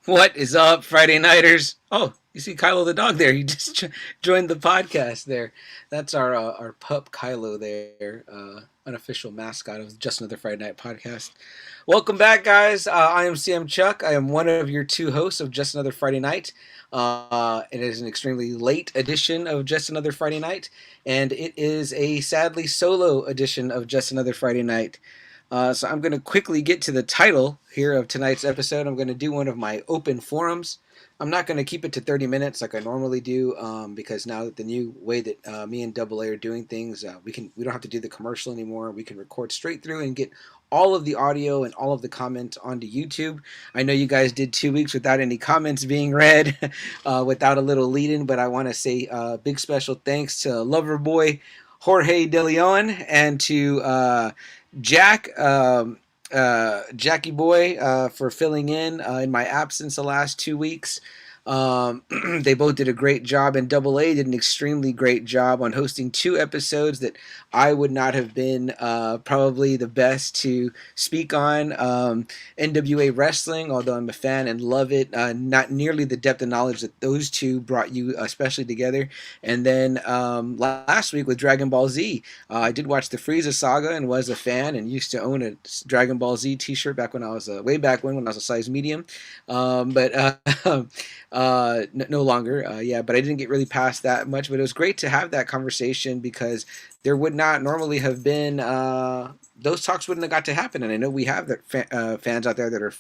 What is up, Friday Nighters? Oh, you see Kylo the dog there. He just joined the podcast there. That's our pup Kylo there, unofficial mascot of Just Another Friday Night podcast. Welcome back, guys. I am CM Chuck. I am one of your two hosts of Just Another Friday Night. It is an extremely late edition of Just Another Friday Night, and it is a sadly solo edition of Just Another Friday Night. So I'm going to quickly get to the title here of tonight's episode. I'm going to do one of my open forums. I'm not going to keep it to 30 minutes like I normally do because now that the new way that me and Double A are doing things, we don't have to do the commercial anymore. We can record straight through and get all of the audio and all of the comments onto YouTube. I know you guys did 2 weeks without any comments being read, without a little lead-in, but I want to say big special thanks to Loverboy Jorge De Leon and to Jackie Boy, for filling in my absence the last 2 weeks. They both did a great job, and Double A did an extremely great job on hosting 2 episodes that I would not have been probably the best to speak on. NWA wrestling, although I'm a fan and love it, not nearly the depth of knowledge that those two brought you especially together. And then last week with Dragon Ball Z, I did watch the Frieza saga and was a fan and used to own a Dragon Ball Z t-shirt back when I was way back when I was a size medium, but no longer. Yeah, but I didn't get really past that much. But it was great to have that conversation because there would not normally have been those talks wouldn't have got to happen. And I know we have that fans out there that are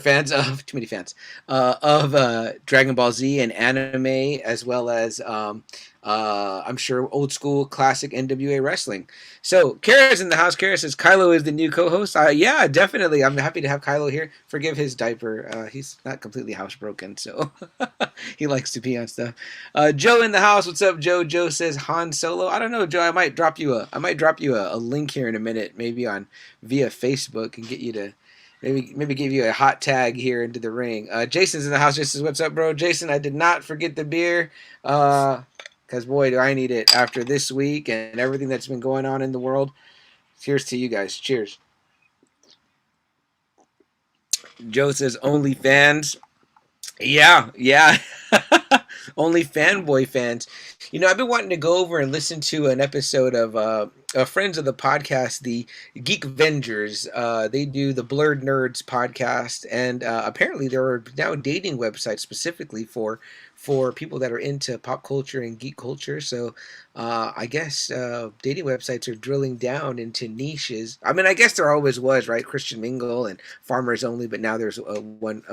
fans of too many fans of Dragon Ball Z and anime, as well as I'm sure old school classic NWA wrestling. So Kara's in the house. Kara says Kylo is the new co-host. Yeah, definitely. I'm happy to have Kylo here. Forgive his diaper. He's not completely housebroken, so he likes to pee on stuff. Joe in the house. What's up, Joe? Joe says Han Solo. I don't know, Joe. I might drop you a link here in a minute, maybe on via Facebook, and get you to maybe give you a hot tag here into the ring. Jason's in the house. Jason says, what's up, bro? Jason, I did not forget the beer. Because, boy, do I need it after this week and everything that's been going on in the world. Cheers to you guys. Cheers. Joe says, only fans. Yeah. Only fanboy fans. You know, I've been wanting to go over and listen to an episode of friends of the podcast, the Geek Vengers. They do the Blurred Nerds podcast, and apparently there are now dating websites specifically for people that are into pop culture and geek culture. So I guess dating websites are drilling down into niches. I mean, I guess there always was, right? Christian Mingle and Farmers Only, but now there's a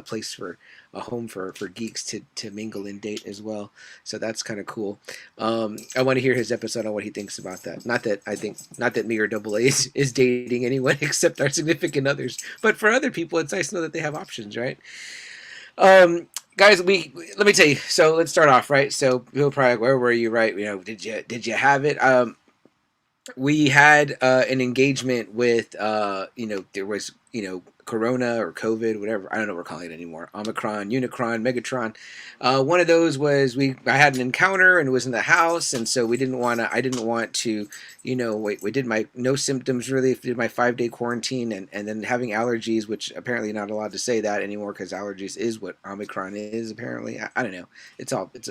place for a home for geeks to mingle and date as well. So that's kind of cool. I want to hear his episode on what he thinks about that. Not that me or Double A is dating anyone except our significant others, but for other people, it's nice to know that they have options, right? Guys, let me tell you. So let's start off, right? So people probably like, where were you, right? You know, did you have it? We had an engagement with there was Corona or COVID, whatever. I don't know what we're calling it anymore. Omicron, Unicron, Megatron. One of those was I had an encounter and it was in the house, and so I didn't want to, we did my no symptoms really. Did my 5-day quarantine and then having allergies, which apparently not allowed to say that anymore because allergies is what Omicron is apparently. I don't know.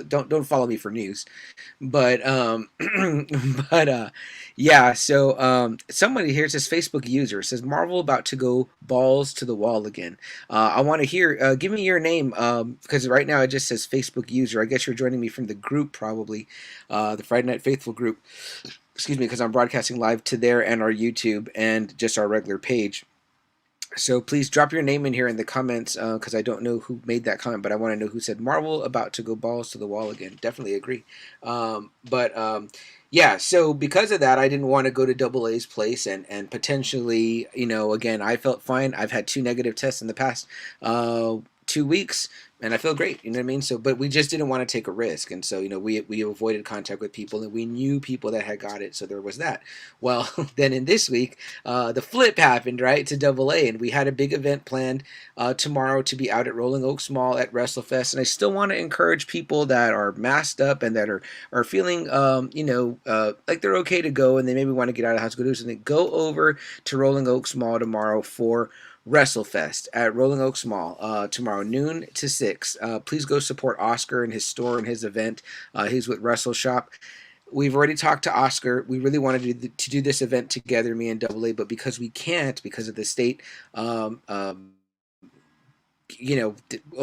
Don't follow me for news, but yeah. So somebody here says Facebook user says Marvel about to go balls to the wall again. I want to hear. Give me your name because right now it just says Facebook user. I guess you're joining me from the group probably, the Friday Night Faithful group. Excuse me, because I'm broadcasting live to there and our YouTube and just our regular page. So please drop your name in here in the comments because I don't know who made that comment, but I want to know who said Marvel about to go balls to the wall again. Definitely agree. Yeah, so because of that, I didn't want to go to Double A's place and potentially, again, I felt fine. I've had 2 negative tests in the past 2 weeks, and I feel great. You know what I mean? So, but we just didn't want to take a risk, and so we avoided contact with people, and we knew people that had got it, so there was that. Well, then in this week, the flip happened, right, to Double A, and we had a big event planned tomorrow to be out at Rolling Oaks Mall at WrestleFest, and I still want to encourage people that are masked up and that are feeling, like they're okay to go, and they maybe want to get out of the house, go do something. Go over to Rolling Oaks Mall tomorrow for WrestleFest at Rolling Oaks Mall tomorrow, noon to 6. Please go support Oscar and his store and his event. He's with Wrestle Shop. We've already talked to Oscar. We really wanted to do this event together, me and Double A, but because we can't, because of the state, of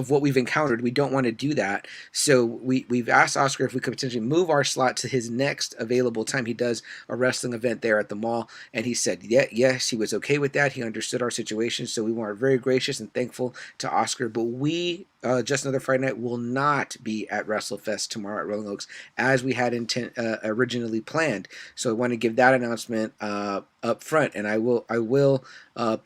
what we've encountered, we don't want to do that. So we've asked Oscar if we could potentially move our slot to his next available time. He does a wrestling event there at the mall, and he said yes, he was okay with that. He understood our situation, so we were very gracious and thankful to Oscar. But we, Just Another Friday Night, will not be at WrestleFest tomorrow at Rolling Oaks as we had originally planned. So I want to give that announcement up front, and I will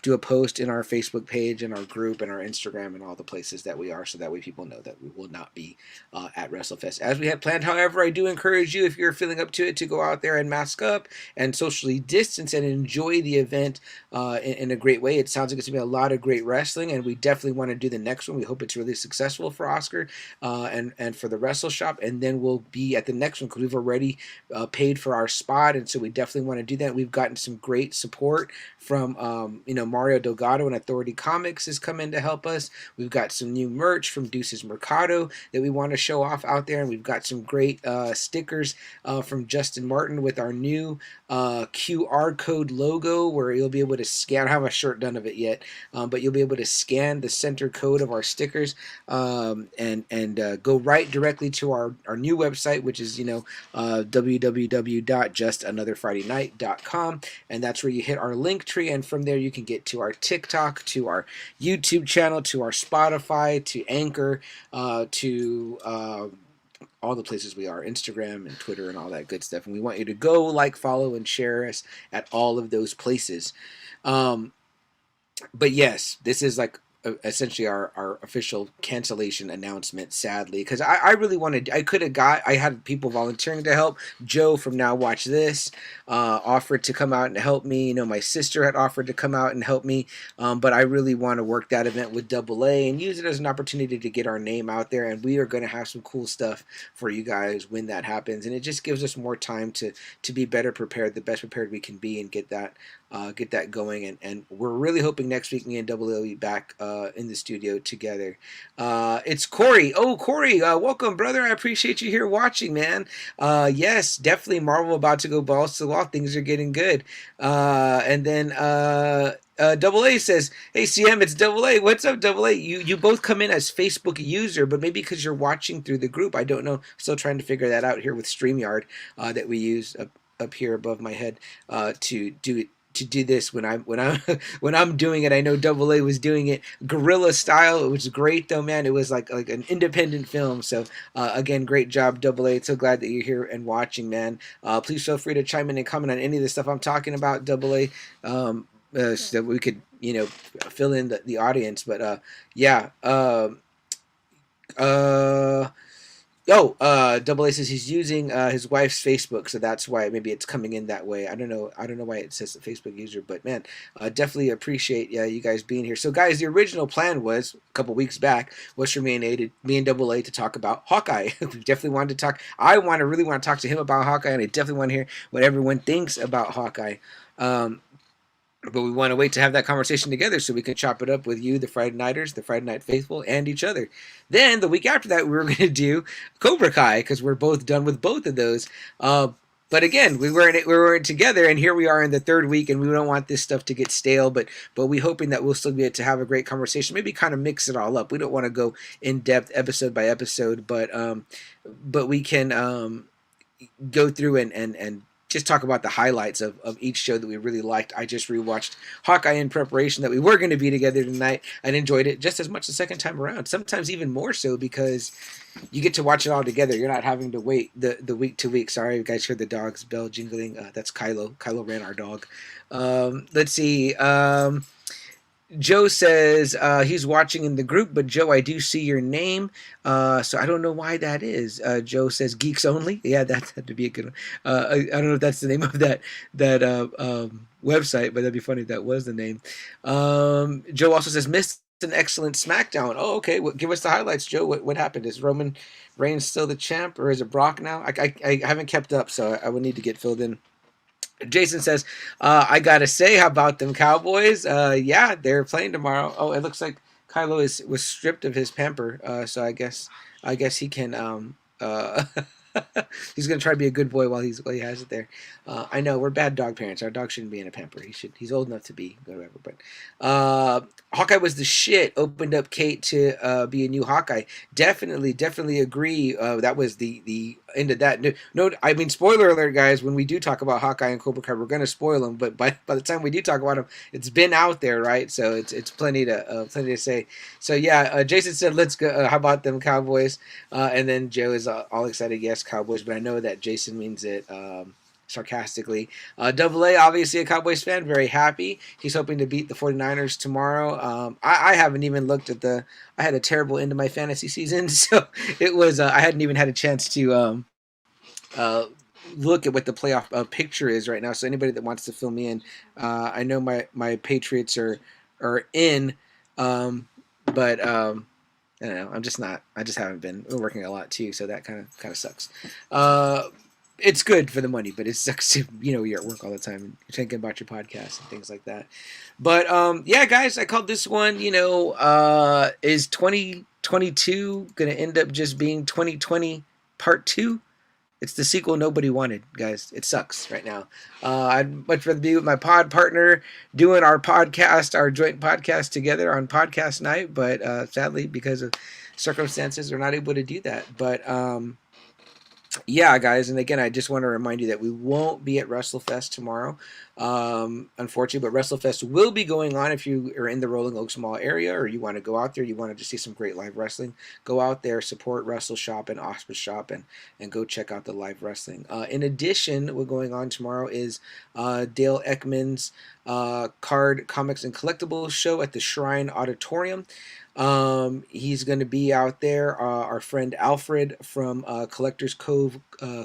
do a post in our Facebook page and our group and our Instagram and all the places that we are, so that way people know that we will not be at WrestleFest as we had planned. However, I do encourage you, if you're feeling up to it, to go out there and mask up and socially distance and enjoy the event in a great way. It sounds like it's going to be a lot of great wrestling, and we definitely want to do the next one. We hope it's really successful for Oscar and for the Wrestle Shop, and then we'll be at the next one because we've already paid for our spot, and so we definitely want to do that. We've gotten some great support from Mario Delgado and Authority Comics has come in to help us. We've got some new merch from Deuces Mercado that we want to show off out there, and we've got some great stickers from Justin Martin with our new QR code logo, where you'll be able to scan. I don't have a shirt done of it yet, but you'll be able to scan the center code of our stickers and go right directly to our new website, which is www.justanotherfridaynight.com, and that's where you hit our link tree, and from there you can get to our TikTok, to our YouTube channel, to our Spotify, to Anchor, to all the places we are, Instagram and Twitter and all that good stuff. And we want you to go like, follow, and share us at all of those places. But yes, this is like essentially our official cancellation announcement, sadly, because I really wanted, I had people volunteering to help. Joe from Now Watch This offered to come out and help me. My sister had offered to come out and help me, but I really want to work that event with Double A and use it as an opportunity to get our name out there, and we are going to have some cool stuff for you guys when that happens, and it just gives us more time to be better prepared, the best prepared we can be, and get that going, and we're really hoping next week me and Double A will be back in the studio together. It's Corey. Oh, Corey, welcome, brother. I appreciate you here watching, man. Yes, definitely Marvel about to go balls to the wall. Things are getting good. And then Double A says, "Hey CM, it's Double A. What's up, Double A? You both come in as Facebook user, but maybe because you're watching through the group. I don't know. Still trying to figure that out here with StreamYard that we use up here above my head to do it." To do this when I'm doing it. I know Double A was doing it guerrilla style. It was great though, man. It was like an independent film. So again, great job, Double A. So glad that you're here and watching, man. Please feel free to chime in and comment on any of the stuff I'm talking about, Double A, so that we could fill in the audience. But yeah. Double A says he's using his wife's Facebook, so that's why maybe it's coming in that way. I don't know why it says the Facebook user, but man, definitely appreciate you guys being here. So guys, the original plan was a couple weeks back was for me and Double A to talk about Hawkeye. We definitely wanted to talk. I really want to talk to him about Hawkeye, and I definitely want to hear what everyone thinks about Hawkeye. But we want to wait to have that conversation together so we can chop it up with you, the Friday Nighters, the Friday Night Faithful, and each other. Then the week after that, we were going to do Cobra Kai because we're both done with both of those. But again, we weren't together, and here we are in the third week, and we don't want this stuff to get stale. But we're hoping that we'll still be able to have a great conversation, maybe kind of mix it all up. We don't want to go in depth episode by episode, but we can go through and just talk about the highlights of each show that we really liked. I just rewatched Hawkeye in preparation that we were going to be together tonight and enjoyed it just as much the second time around. Sometimes even more so because you get to watch it all together. You're not having to wait the week to week. Sorry, you guys heard the dog's bell jingling. That's Kylo. Kylo Ren, our dog. Let's see. Joe says he's watching in the group, but Joe, I do see your name, so I don't know why that is. Joe says geeks only. Yeah, that had to be a good one. I don't know if that's the name of that website, but that'd be funny if that was the name. Joe also says missed an excellent SmackDown. Oh, okay. Well, give us the highlights, Joe. What happened? Is Roman Reigns still the champ, or is it Brock now? I haven't kept up, so I would need to get filled in Jason says, I gotta say, how about them Cowboys? Yeah, they're playing tomorrow. Oh, it looks like Kylo was stripped of his pamper. So I guess he can he's gonna try to be a good boy while he has it there. I know we're bad dog parents. Our dog shouldn't be in a pamper. He's old enough to be whatever. But Hawkeye was the shit. Opened up Kate to be a new Hawkeye. Definitely agree. That was the end of that. No, I mean, spoiler alert, guys. When we do talk about Hawkeye and Cobra Kai, we're gonna spoil them. But by the time we do talk about them, it's been out there, right? So it's plenty to say. So yeah, Jason said, "Let's go." How about them Cowboys? And then Joe is all excited. Yes, Cowboys. But I know that Jason means it. Sarcastically. Double A, obviously a Cowboys fan, very happy. He's hoping to beat the 49ers tomorrow. I haven't even looked at I had a terrible end of my fantasy season, so it was, I hadn't even had a chance to look at what the playoff picture is right now. So anybody that wants to fill me in, I know my Patriots are in, but I don't know. I just haven't been working a lot too, so that kind of sucks. It's good for the money, but it sucks to, you're at work all the time and you're thinking about your podcast and things like that. But yeah, guys, I called this one, is 2022 going to end up just being 2020 part 2? It's the sequel nobody wanted, guys. It sucks right now. I'd much rather be with my pod partner doing our podcast, our joint podcast together on podcast night, but sadly, because of circumstances, we're not able to do that. But yeah, guys, and again, I just want to remind you that we won't be at WrestleFest tomorrow, unfortunately, but WrestleFest will be going on. If you are in the Rolling Oaks Mall area or you want to go out there, you want to just see some great live wrestling, go out there, support Wrestle Shop and Auspice Shop, and go check out the live wrestling. In addition, what's going on tomorrow is Dale Ekman's card, comics, and collectibles show at the Shrine Auditorium. He's going to be out there. Our friend Alfred from Collectors Cove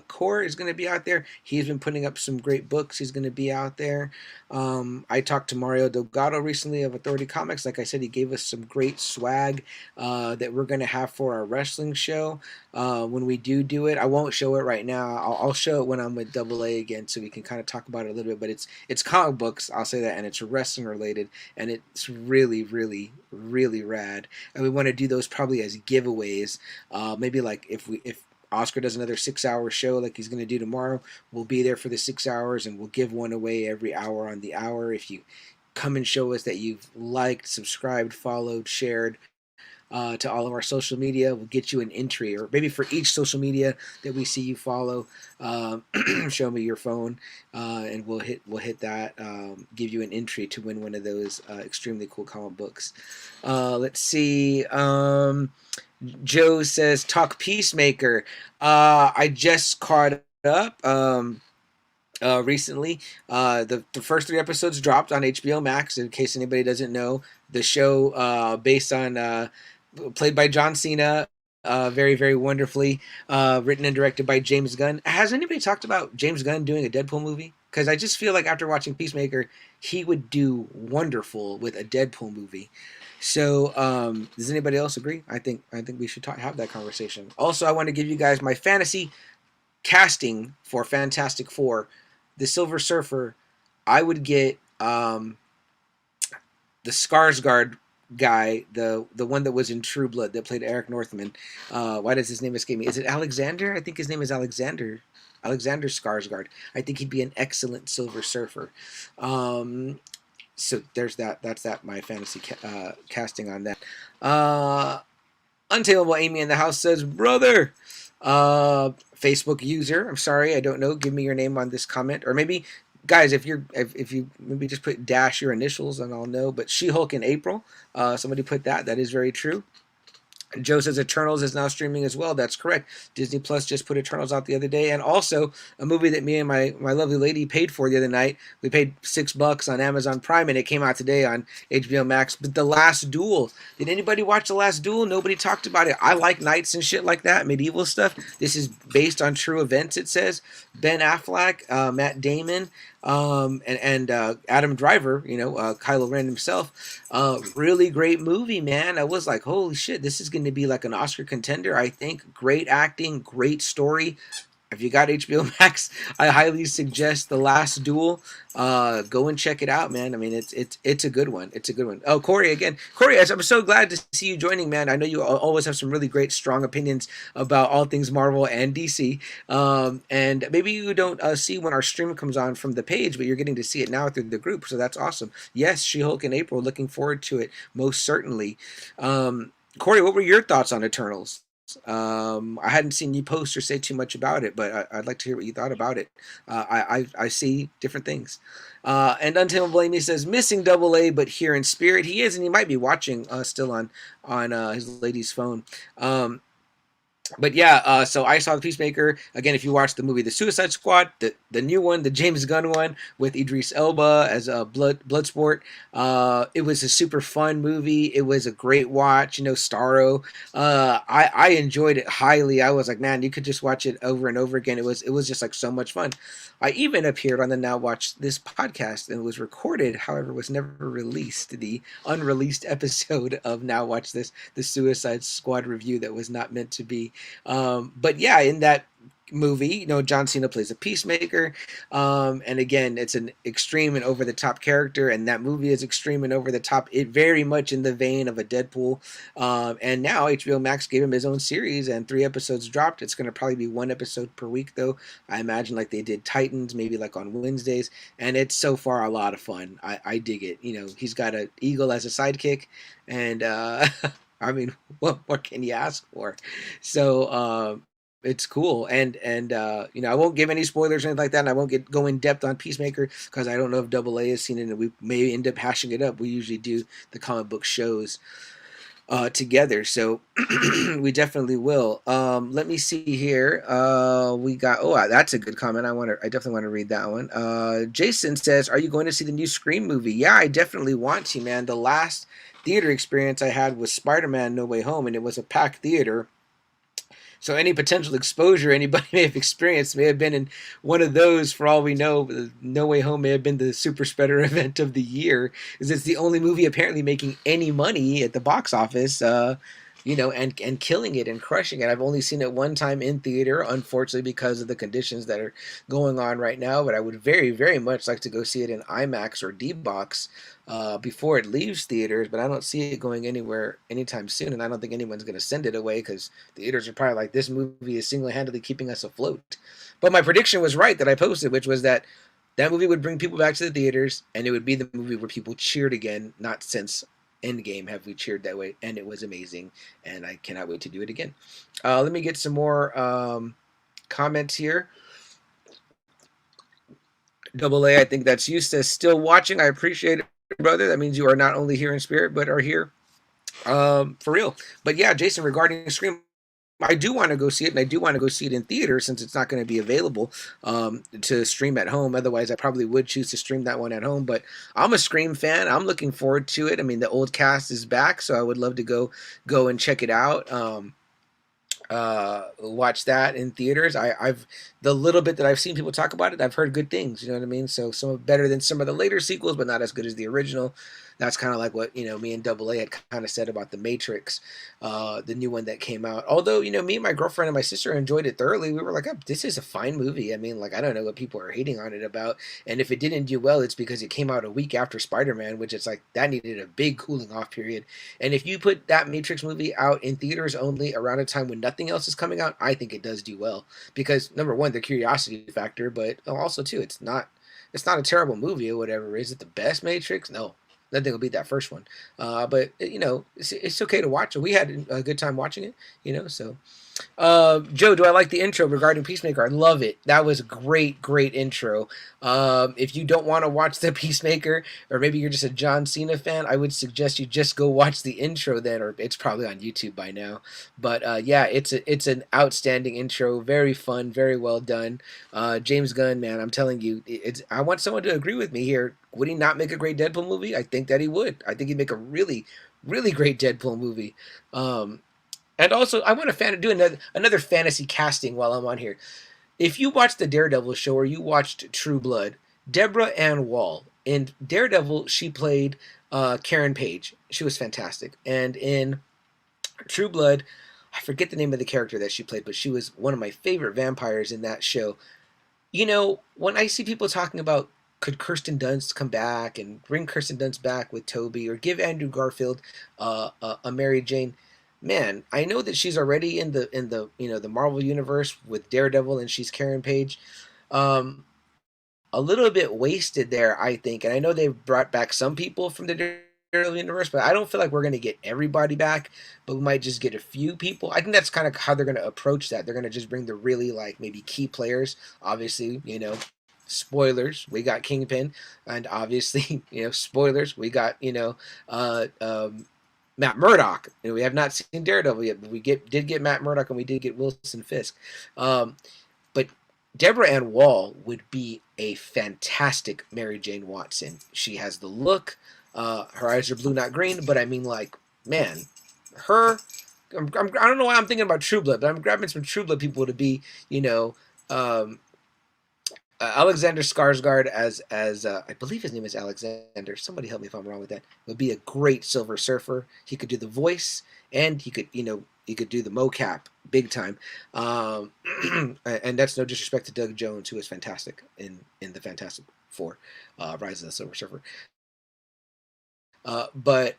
Core is going to be out there. He's been putting up some great books. He's going to be out there. I talked to Mario Delgado recently of Authority Comics. Like I said, he gave us some great swag that we're going to have for our wrestling show. When we do it, I won't show it right now. I'll show it when I'm with Double A again, so we can kind of talk about it a little bit. But it's comic books, I'll say that, and it's wrestling related, and it's really rad. And we want to do those probably as giveaways. Maybe like if Oscar does another 6-hour show like he's going to do tomorrow, we'll be there for the 6 hours, and we'll give one away every hour on the hour. If you come and show us that you've liked, subscribed, followed, shared to all of our social media, we'll get you an entry, or maybe for each social media that we see you follow, show me your phone, and we'll hit that, give you an entry to win one of those extremely cool comic books. Let's see. Joe says, talk Peacemaker. I just caught up recently. The first 3 episodes dropped on HBO Max. In case anybody doesn't know, the show based on played by John Cena, very wonderfully written and directed by James Gunn. Has anybody talked about James Gunn doing a Deadpool movie? Because I just feel like after watching Peacemaker, he would do wonderful with a Deadpool movie. So, does anybody else agree? I think we should have that conversation. Also, I want to give you guys my fantasy casting for Fantastic Four. The Silver Surfer, I would get the Skarsgård guy, the one that was in True Blood that played Eric Northman. Why does his name escape me? Is it Alexander? I think his name is Alexander Skarsgård. I think he'd be an excellent Silver Surfer. So there's that. That's that. My fantasy casting on that. Untamable Amy in the house says, brother, Facebook user. I'm sorry, I don't know. Give me your name on this comment, or maybe, guys, if you maybe just put dash your initials and I'll know. But She-Hulk in April. Somebody put that. That is very true. Joe says Eternals is now streaming as well. That's correct. Disney Plus just put Eternals out the other day, and also a movie that me and my lovely lady paid for the other night. We paid $6 on Amazon Prime, and it came out today on HBO Max. But The Last Duel. Did anybody watch The Last Duel? Nobody talked about it. I like knights and shit like that, medieval stuff. This is based on true events, it says. Ben Affleck, Matt Damon, and Adam Driver, Kylo Ren himself. Really great movie, man. I was like, holy shit, this is going to be like an Oscar contender, I think. Great acting, great story. if you got HBO Max, I highly suggest The Last Duel. Go and check it out, man. I mean, it's a good one. It's a good one. Oh, Corey again. Corey, I'm so glad to see you joining, man. I know you always have some really great, strong opinions about all things Marvel and DC. And maybe you don't see when our stream comes on from the page, but you're getting to see it now through the group. So that's awesome. Yes, She-Hulk in April. Looking forward to it, most certainly. Corey, what were your thoughts on Eternals? I hadn't seen you post or say too much about it, but I'd like to hear what you thought about it. I see different things. And Untamed Blamey says missing Double A, but here in spirit he is, and he might be watching still on his lady's phone. But yeah, so I saw the Peacemaker again. If you watch the movie The Suicide Squad, the new one, the James Gunn one with Idris Elba as a Bloodsport, it was a super fun movie. It was a great watch. You know, Starro. I enjoyed it highly. I was like, man, you could just watch it over and over again. It was just like so much fun. I even appeared on the Now Watch This podcast and was recorded, however, was never released. The unreleased episode of Now Watch This, the Suicide Squad review that was not meant to be. But yeah, in that movie, you know, John Cena plays a peacemaker, and again, it's an extreme and over the top character, and that movie is extreme and over the top. It very much in the vein of a Deadpool, and now HBO Max gave him his own series, and 3 episodes dropped. It's going to probably be 1 episode per week, though. I imagine like they did Titans, maybe like on Wednesdays, and it's so far a lot of fun. I dig it. You know, he's got an eagle as a sidekick, and I mean, what can you ask for? So it's cool, and you know, I won't give any spoilers or anything like that, and I won't go in depth on Peacemaker because I don't know if Double A has seen it, and we may end up hashing it up. We usually do the comic book shows together, so we definitely will. Let me see here. We got that's a good comment. I definitely want to read that one. Jason says, "Are you going to see the new Scream movie?" Yeah, I definitely want to, man. The last theater experience I had was Spider-Man No Way Home, and it was a packed theater. So any potential exposure anybody may have experienced may have been in one of those. For all we know, No Way Home may have been the super spreader event of the year, because it's the only movie apparently making any money at the box office. You know, and killing it and crushing it. I've only seen it one time in theater, unfortunately, because of the conditions that are going on right now. But I would very, very much like to go see it in IMAX or D-Box before it leaves theaters. But I don't see it going anywhere anytime soon, and I don't think anyone's going to send it away because theaters are probably like, this movie is single-handedly keeping us afloat. But my prediction was right that I posted, which was that movie would bring people back to the theaters, and it would be the movie where people cheered again, not since Endgame have we cheered that way, and it was amazing, and I cannot wait to do it again. Let me get some more comments here. Double A, I think that's you, says still watching. I appreciate it, brother. That means you are not only here in spirit, but are here for real. But yeah, Jason, regarding Scream, I do want to go see it, and I do want to go see it in theater since it's not going to be available to stream at home. Otherwise, I probably would choose to stream that one at home. But I'm a Scream fan. I'm looking forward to it. I mean, the old cast is back, so I would love to go and check it out. Watch that in theaters. I've the little bit that I've seen people talk about it, I've heard good things. You know what I mean? So some better than some of the later sequels, but not as good as the original. That's kind of like what, you know, me and Double A had kind of said about The Matrix, the new one that came out. Although, you know, me and my girlfriend and my sister enjoyed it thoroughly. We were like, oh, this is a fine movie. I mean, like, I don't know what people are hating on it about. And if it didn't do well, it's because it came out a week after Spider-Man, which it's like, that needed a big cooling off period. And if you put that Matrix movie out in theaters only around a time when nothing else is coming out, I think it does do well. Because, number one, the curiosity factor, but also, too, it's not a terrible movie or whatever. Is it the best Matrix? No. Nothing will beat that first one. But, you know, it's okay to watch. We had a good time watching it, you know, so. Joe, do I like the intro regarding Peacemaker? I love it. That was a great, great intro. If you don't want to watch the Peacemaker, or maybe you're just a John Cena fan, I would suggest you just go watch the intro then, or it's probably on YouTube by now. But yeah, it's an outstanding intro, very fun, very well done. James Gunn, man, I'm telling you, I want someone to agree with me here. Would he not make a great Deadpool movie? I think that he would. I think he'd make a really, really great Deadpool movie. And also, I want to do another fantasy casting while I'm on here. If you watched the Daredevil show or you watched True Blood, Deborah Ann Wall, in Daredevil, she played Karen Page. She was fantastic. And in True Blood, I forget the name of the character that she played, but she was one of my favorite vampires in that show. You know, when I see people talking about could Kirsten Dunst come back and bring Kirsten Dunst back with Toby or give Andrew Garfield a Mary Jane, man, I know that she's already in the the Marvel universe with Daredevil and she's Karen Page. Um, a little bit wasted there, I think. And I know they've brought back some people from the Daredevil universe, but I don't feel like we're going to get everybody back. But we might just get a few people. I think that's kind of how they're going to approach that. They're going to just bring the really like maybe key players. Obviously, spoilers. We got Kingpin, and obviously, spoilers. We got uh, um, Matt Murdock. We have not seen Daredevil yet, but we did get Matt Murdock, and we did get Wilson Fisk. But Deborah Ann Wall would be a fantastic Mary Jane Watson. She has the look. Her eyes are blue, not green. But I mean, like, man, her. I don't know why I'm thinking about True Blood, but I'm grabbing some True Blood people to be, um, Alexander Skarsgård as I believe his name is Alexander. Somebody help me if I'm wrong with that. Would be a great Silver Surfer. He could do the voice, and he could do the mocap big time. And that's no disrespect to Doug Jones, who is fantastic in the Fantastic Four, Rise of the Silver Surfer. But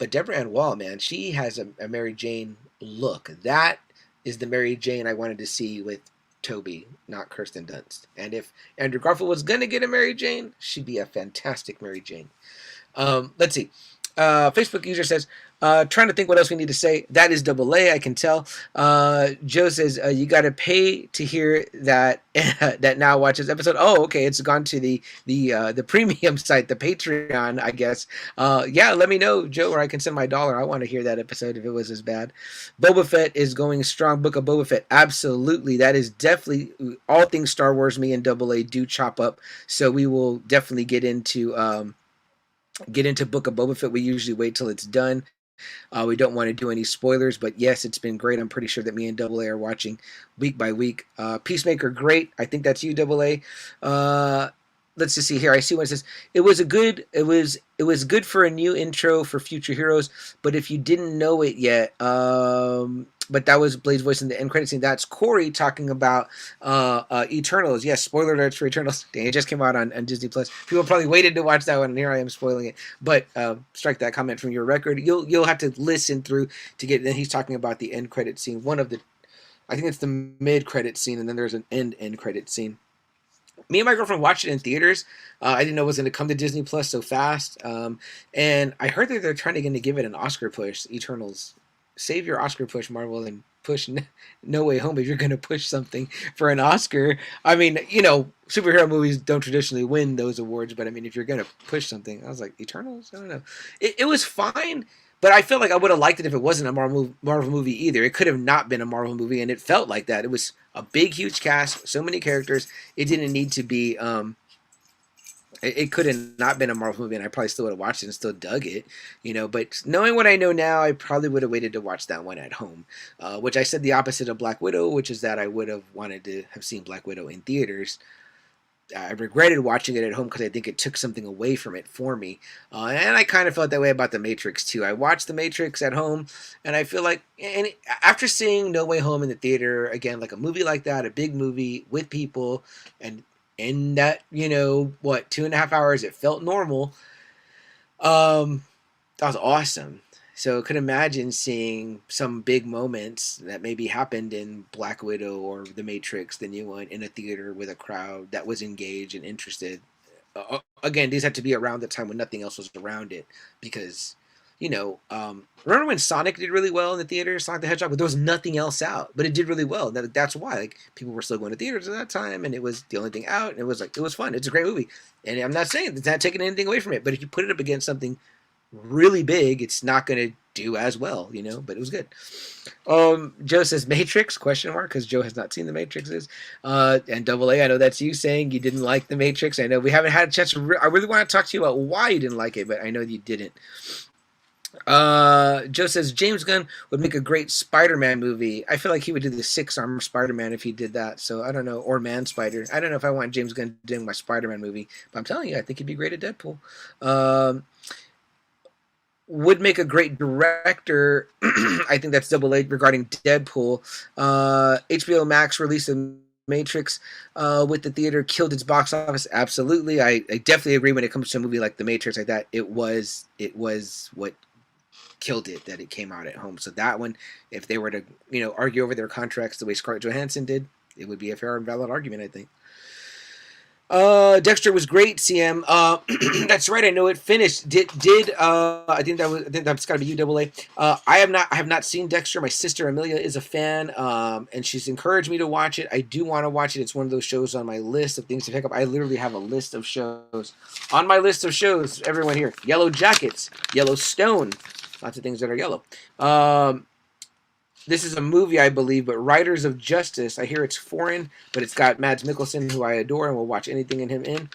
Deborah Ann Wall, man, she has a Mary Jane look. That is the Mary Jane I wanted to see with Toby, not Kirsten Dunst. And if Andrew Garfield was gonna get a Mary Jane, she'd be a fantastic Mary Jane. Let's see. Facebook user says, trying to think what else we need to say. That is double A, I can tell. Joe says, you got to pay to hear that that now watches episode. Oh, okay. It's gone to the premium site, the Patreon, I guess. Yeah, let me know, Joe, or I can send my $1. I want to hear that episode if it was as bad. Boba Fett is going strong. Book of Boba Fett. Absolutely. That is definitely all things Star Wars. Me and double A do chop up. So we will definitely get into Book of Boba Fett. We usually wait till it's done. We don't want to do any spoilers, but yes, it's been great. I'm pretty sure that me and Double A are watching week by week. Peacemaker, great. I think that's you, Double A. Let's just see here. I see one that says it was good for a new intro for future heroes, but if you didn't know it yet, but that was Blade's voice in the end credit scene. That's Corey talking about Eternals. Yes, spoiler alerts for Eternals. Dang, it just came out on Disney Plus. People probably waited to watch that one, and here I am spoiling it. But strike that comment from your record. You'll have to listen through to get. Then he's talking about the end credit scene. I think it's the mid credit scene, and then there's an end credit scene. Me and my girlfriend watched it in theaters. I didn't know it was going to come to Disney Plus so fast. And I heard that they're trying to give it an Oscar push. Eternals, save your Oscar push, Marvel, and push No Way Home if you're going to push something for an Oscar. I mean, superhero movies don't traditionally win those awards, but I mean, if you're going to push something, I was like, Eternals? I don't know. It was fine, but I feel like I would have liked it if it wasn't a Marvel movie either. It could have not been a Marvel movie, and it felt like that. It was a big, huge cast, so many characters. It didn't need to be. It could have not been a Marvel movie, and I probably still would have watched it and still dug it, But knowing what I know now, I probably would have waited to watch that one at home, which I said the opposite of Black Widow, which is that I would have wanted to have seen Black Widow in theaters. I regretted watching it at home because I think it took something away from it for me. And I kind of felt that way about The Matrix, too. I watched The Matrix at home, and I feel like, after seeing No Way Home in the theater, again, like a movie like that, a big movie with people, and in that, 2.5 hours, it felt normal. That was awesome. So I could imagine seeing some big moments that maybe happened in Black Widow or The Matrix, the new one, in a theater with a crowd that was engaged and interested. Again, these had to be around the time when nothing else was around it, because, remember when Sonic did really well in the theater, Sonic the Hedgehog, but there was nothing else out, but it did really well. That's why, people were still going to theaters at that time, and it was the only thing out, and it was fun. It's a great movie, and I'm not saying it's not taking anything away from it, but if you put it up against something really big, it's not going to do as well, but it was good. Joe says Matrix, question mark, because Joe has not seen The Matrixes. And Double A, I know that's you saying you didn't like The Matrix. I know we haven't had a chance to I really want to talk to you about why you didn't like it, but I know you didn't. Joe says James Gunn would make a great Spider-Man movie. I feel like he would do the 6-arm Spider-Man if he did that. So I don't know, or Man Spider. I don't know if I want James Gunn doing my Spider-Man movie, but I'm telling you, I think he'd be great at Deadpool. would make a great director. I think that's Double A regarding Deadpool. HBO Max released the Matrix with the theater killed its box office. Absolutely, I definitely agree when it comes to a movie like The Matrix like that. It was what killed it that it came out at home. So that one, if they were to argue over their contracts the way Scarlett Johansson did, it would be a fair and valid argument, I think. Dexter was great, CM. That's right. I know it finished. I think that's got to be UAA. I have not seen Dexter. My sister Amelia is a fan, and she's encouraged me to watch it. I do want to watch it. It's one of those shows on my list of things to pick up. I literally have a list of shows on my list of shows. Everyone here: Yellow Jackets, Yellowstone, lots of things that are yellow. This is a movie, I believe, but Riders of Justice. I hear it's foreign, but it's got Mads Mikkelsen, who I adore, and will watch anything in him in.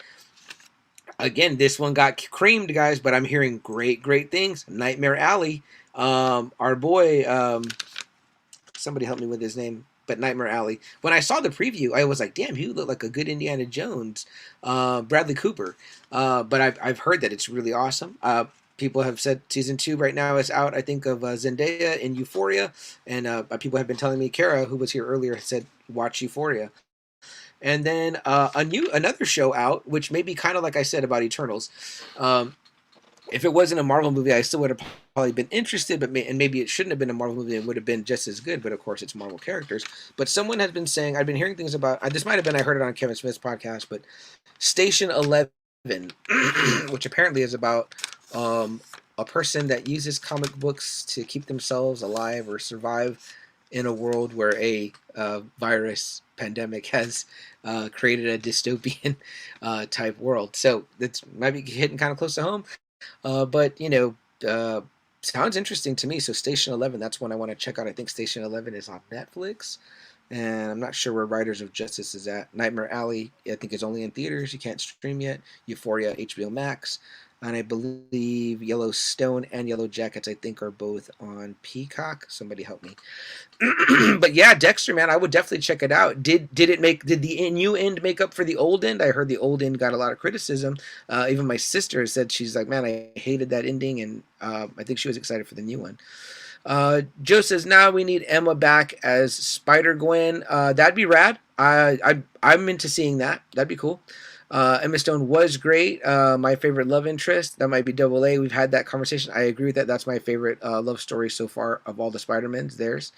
Again, this one got creamed, guys, but I'm hearing great things. Nightmare Alley. Our boy, somebody help me with his name, but Nightmare Alley. When I saw the preview, I was like, damn, he looked like a good Indiana Jones. Bradley Cooper. But I've heard that it's really awesome. People have said season 2 right now is out, I think, of Zendaya in Euphoria. And people have been telling me, Kara, who was here earlier, said, watch Euphoria. And then another show out, which may be kind of like I said about Eternals. If it wasn't a Marvel movie, I still would have probably been interested, but maybe it shouldn't have been a Marvel movie and would have been just as good. But of course, it's Marvel characters. But someone has been saying, I've been hearing things about, this might have been, I heard it on Kevin Smith's podcast, but Station 11, which apparently is about a person that uses comic books to keep themselves alive or survive in a world where a virus pandemic has created a dystopian type world. So that might be hitting kind of close to home. But sounds interesting to me. So Station 11, that's one I want to check out. I think Station 11 is on Netflix. And I'm not sure where Riders of Justice is at. Nightmare Alley, I think, is only in theaters. You can't stream yet. Euphoria, HBO Max. And I believe Yellowstone and Yellow Jackets, I think, are both on Peacock. Somebody help me. But yeah, Dexter, man, I would definitely check it out. Did the new end make up for the old end? I heard the old end got a lot of criticism. Even my sister said, she's like, man, I hated that ending, and I think she was excited for the new one. Joe says, now we need Emma back as Spider-Gwen. That'd be rad. I'm into seeing that. That'd be cool. Emma Stone was great. My favorite love interest, that might be Double A. We've had that conversation. I agree with that. That's my favorite love story so far of all the Spider-Mans. Theirs.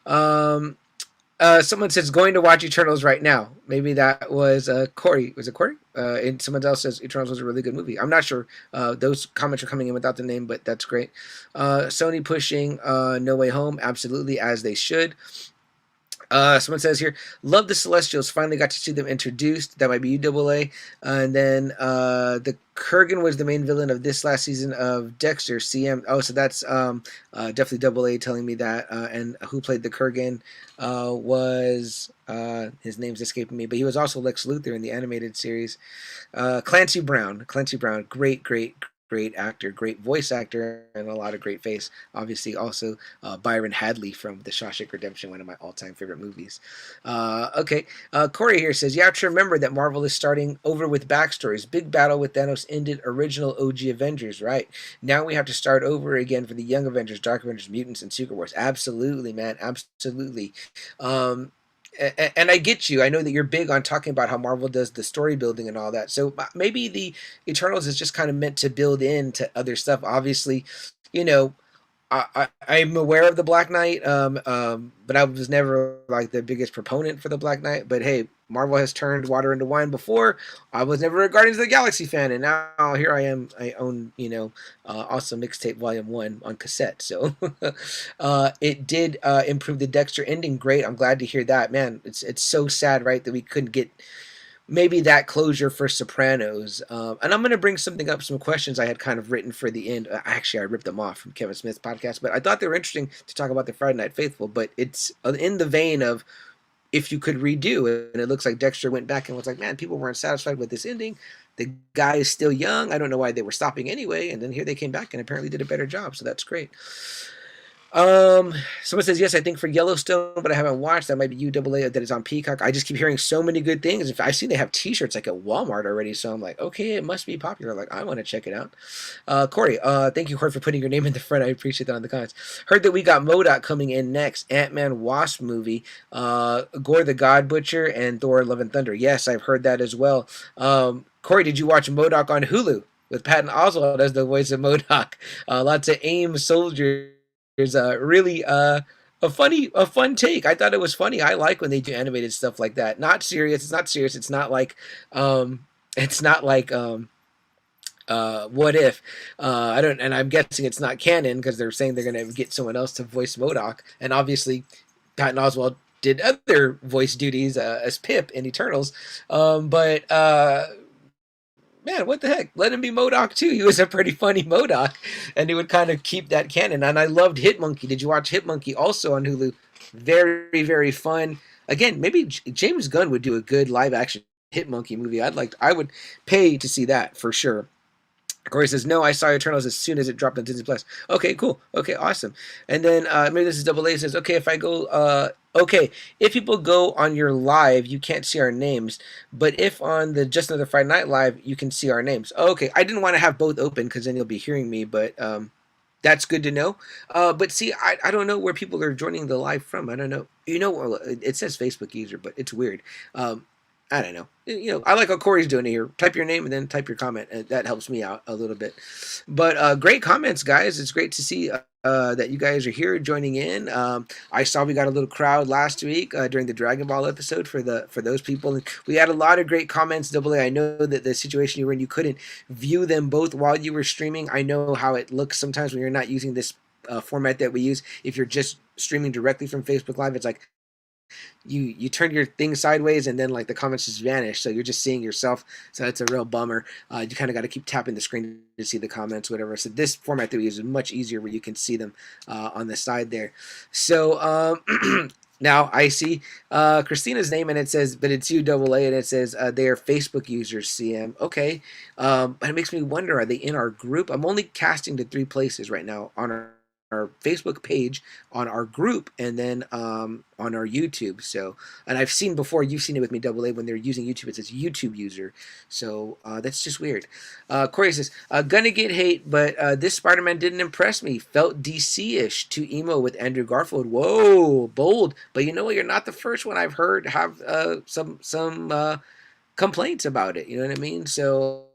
Someone says going to watch Eternals right now. Maybe that was Corey. Was it Corey? And someone else says Eternals was a really good movie. I'm not sure. Those comments are coming in without the name, but that's great. Sony pushing No Way Home, absolutely, as they should. Someone says here, love the Celestials. Finally got to see them introduced. That might be UAA. And then the Kurgan was the main villain of this last season of Dexter. CM. Oh, so that's definitely AA telling me that. And who played the Kurgan was his name's escaping me, but he was also Lex Luthor in the animated series. Clancy Brown. Great actor, great voice actor, and a lot of great face. Obviously, also Byron Hadley from The Shawshank Redemption, one of my all-time favorite movies. Okay, Corey here says, you have to remember that Marvel is starting over with backstories. Big battle with Thanos ended original OG Avengers, right? Now we have to start over again for the Young Avengers, Dark Avengers, Mutants, and Secret Wars. Absolutely, man, absolutely. And I get you. I know that you're big on talking about how Marvel does the story building and all that. So maybe the Eternals is just kind of meant to build into other stuff. Obviously, I'm aware of the Black Knight, but I was never like the biggest proponent for the Black Knight. But hey, Marvel has turned water into wine before. I was never a Guardians of the Galaxy fan, and now here I am. I own, Awesome Mixtape Volume 1 on cassette. So it did improve the Dexter ending. Great. I'm glad to hear that. Man, it's so sad, right, that we couldn't get maybe that closure for Sopranos. And I'm going to bring something up, some questions I had kind of written for the end. Actually, I ripped them off from Kevin Smith's podcast, but I thought they were interesting to talk about the Friday Night Faithful, but it's in the vein of if you could redo it. And it looks like Dexter went back and was like, man, people weren't satisfied with this ending. The guy is still young. I don't know why they were stopping anyway. And then here they came back and apparently did a better job. So that's great. Um, Someone says yes. I think for Yellowstone, but I haven't watched. That might be UAA that is on Peacock. I just keep hearing so many good things. If I've seen they have T-shirts like at Walmart already, so I'm like, okay, it must be popular. Like I want to check it out. Corey, thank you, Corey, for putting your name in the front. I appreciate that on the comments. Heard that we got MODOK coming in next. Ant-Man Wasp movie, Gore the God Butcher, and Thor: Love and Thunder. Yes, I've heard that as well. Corey, did you watch MODOK on Hulu with Patton Oswalt as the voice of MODOK? Lots of AIM soldiers. There's really a fun take. I thought it was funny. I like when they do animated stuff like that. Not serious. It's not serious. It's not like what if I don't, and I'm guessing it's not canon because they're saying they're going to get someone else to voice MODOK, and obviously Patton Oswalt did other voice duties as Pip in Eternals, but man, what the heck? Let him be MODOK too. He was a pretty funny MODOK, and he would kind of keep that canon. And I loved Hitmonkey. Did you watch Hitmonkey also on Hulu? Very, very fun. Again, maybe James Gunn would do a good live action Hitmonkey movie. I would pay to see that for sure. Corey says, no, I saw Eternals as soon as it dropped on Disney Plus. Okay, cool. Okay, awesome. And then maybe this is Double A says, okay, if people go on your live, you can't see our names. But if on the Just Another Friday Night Live, you can see our names. Okay, I didn't want to have both open because then you'll be hearing me, but that's good to know. But see, I don't know where people are joining the live from. I don't know. Well, it says Facebook user, but it's weird. I don't know. I like how Corey's doing it here. Type your name and then type your comment. And that helps me out a little bit. But great comments, guys. It's great to see that you guys are here joining in. I saw we got a little crowd last week during the Dragon Ball episode for those people. And we had a lot of great comments. Double A, I know that the situation you were in, you couldn't view them both while you were streaming. I know how it looks sometimes when you're not using this format that we use. If you're just streaming directly from Facebook Live, it's like you turn your thing sideways and then like the comments just vanish, so you're just seeing yourself, so it's a real bummer. You kind of got to keep tapping the screen to see the comments, whatever. So this format that we use is much easier where you can see them on the side there. So now I see Christina's name and it says, but it's you, Double A, and it says they are Facebook users, CM. Okay, but it makes me wonder, are they in our group? I'm only casting to 3 places right now on our Facebook page, on our group, and then on our YouTube. So, and I've seen before, you've seen it with me, Double A, when they're using YouTube, it says YouTube user. So that's just weird. Corey says, gonna get hate, but this Spider-Man didn't impress me. Felt DC-ish, too emo with Andrew Garfield. Whoa, bold. But you know what? You're not the first one I've heard have some complaints about it. You know what I mean? So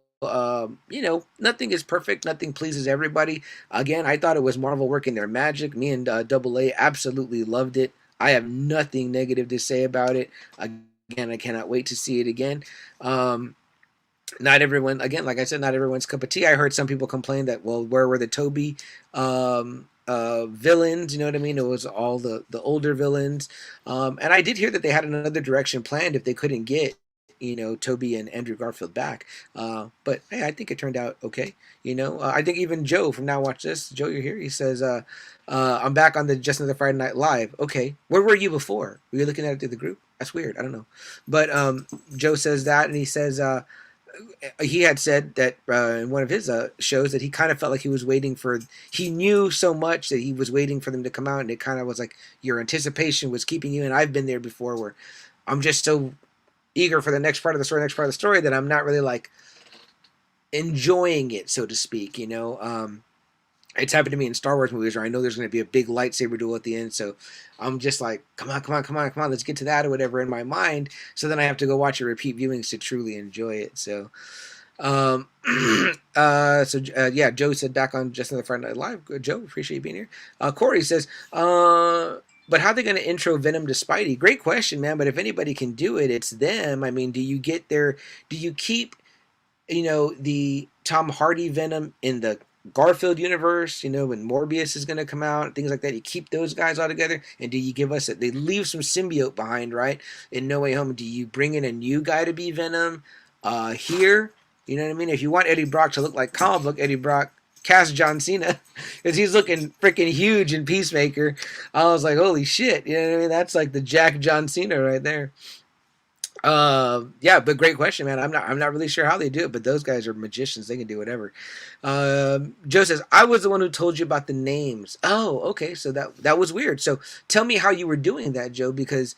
nothing is perfect. Nothing pleases everybody. Again, I thought it was Marvel working their magic. Me and Double A absolutely loved it. I have nothing negative to say about it. Again, I cannot wait to see it again. Not everyone, again, like I said, not everyone's cup of tea. I heard some people complain that, well, where were the Toby villains? You know what I mean? It was all the older villains. And I did hear that they had another direction planned if they couldn't get Toby and Andrew Garfield back. But hey, I think it turned out okay. I think even Joe from Now Watch This, Joe, you're here. He says, I'm back on the Just Another Friday Night Live. Okay. Where were you before? Were you looking at it through the group? That's weird. I don't know. But Joe says that, and he says he had said that in one of his shows that he kind of felt like he was waiting for, he knew so much that he was waiting for them to come out, and it kind of was like your anticipation was keeping you. And I've been there before where I'm just so eager for the next part of the story that I'm not really like enjoying it, so to speak. It's happened to me in Star Wars movies where I know there's going to be a big lightsaber duel at the end, so I'm just like, come on, let's get to that or whatever in my mind. So then I have to go watch a repeat viewings to truly enjoy it. So yeah, Joe said back on Just Another Friday Night Live. Good, Joe, appreciate you being here. Corey says, but how are they going to intro Venom to Spidey? Great question, man. But if anybody can do it, it's them. I mean, do you keep, the Tom Hardy Venom in the Garfield universe, when Morbius is going to come out, things like that? You keep those guys all together? And do you give us they leave some symbiote behind, right? In No Way Home. Do you bring in a new guy to be Venom here? You know what I mean? If you want Eddie Brock to look like comic book Eddie Brock, cast John Cena, because he's looking freaking huge in Peacemaker. I was like, holy shit, you know what I mean? That's like the Jack John Cena right there. Yeah, but great question, man. I'm not really sure how they do it, but those guys are magicians. They can do whatever. Joe says, I was the one who told you about the names. Oh, okay. So that was weird. So tell me how you were doing that, Joe, because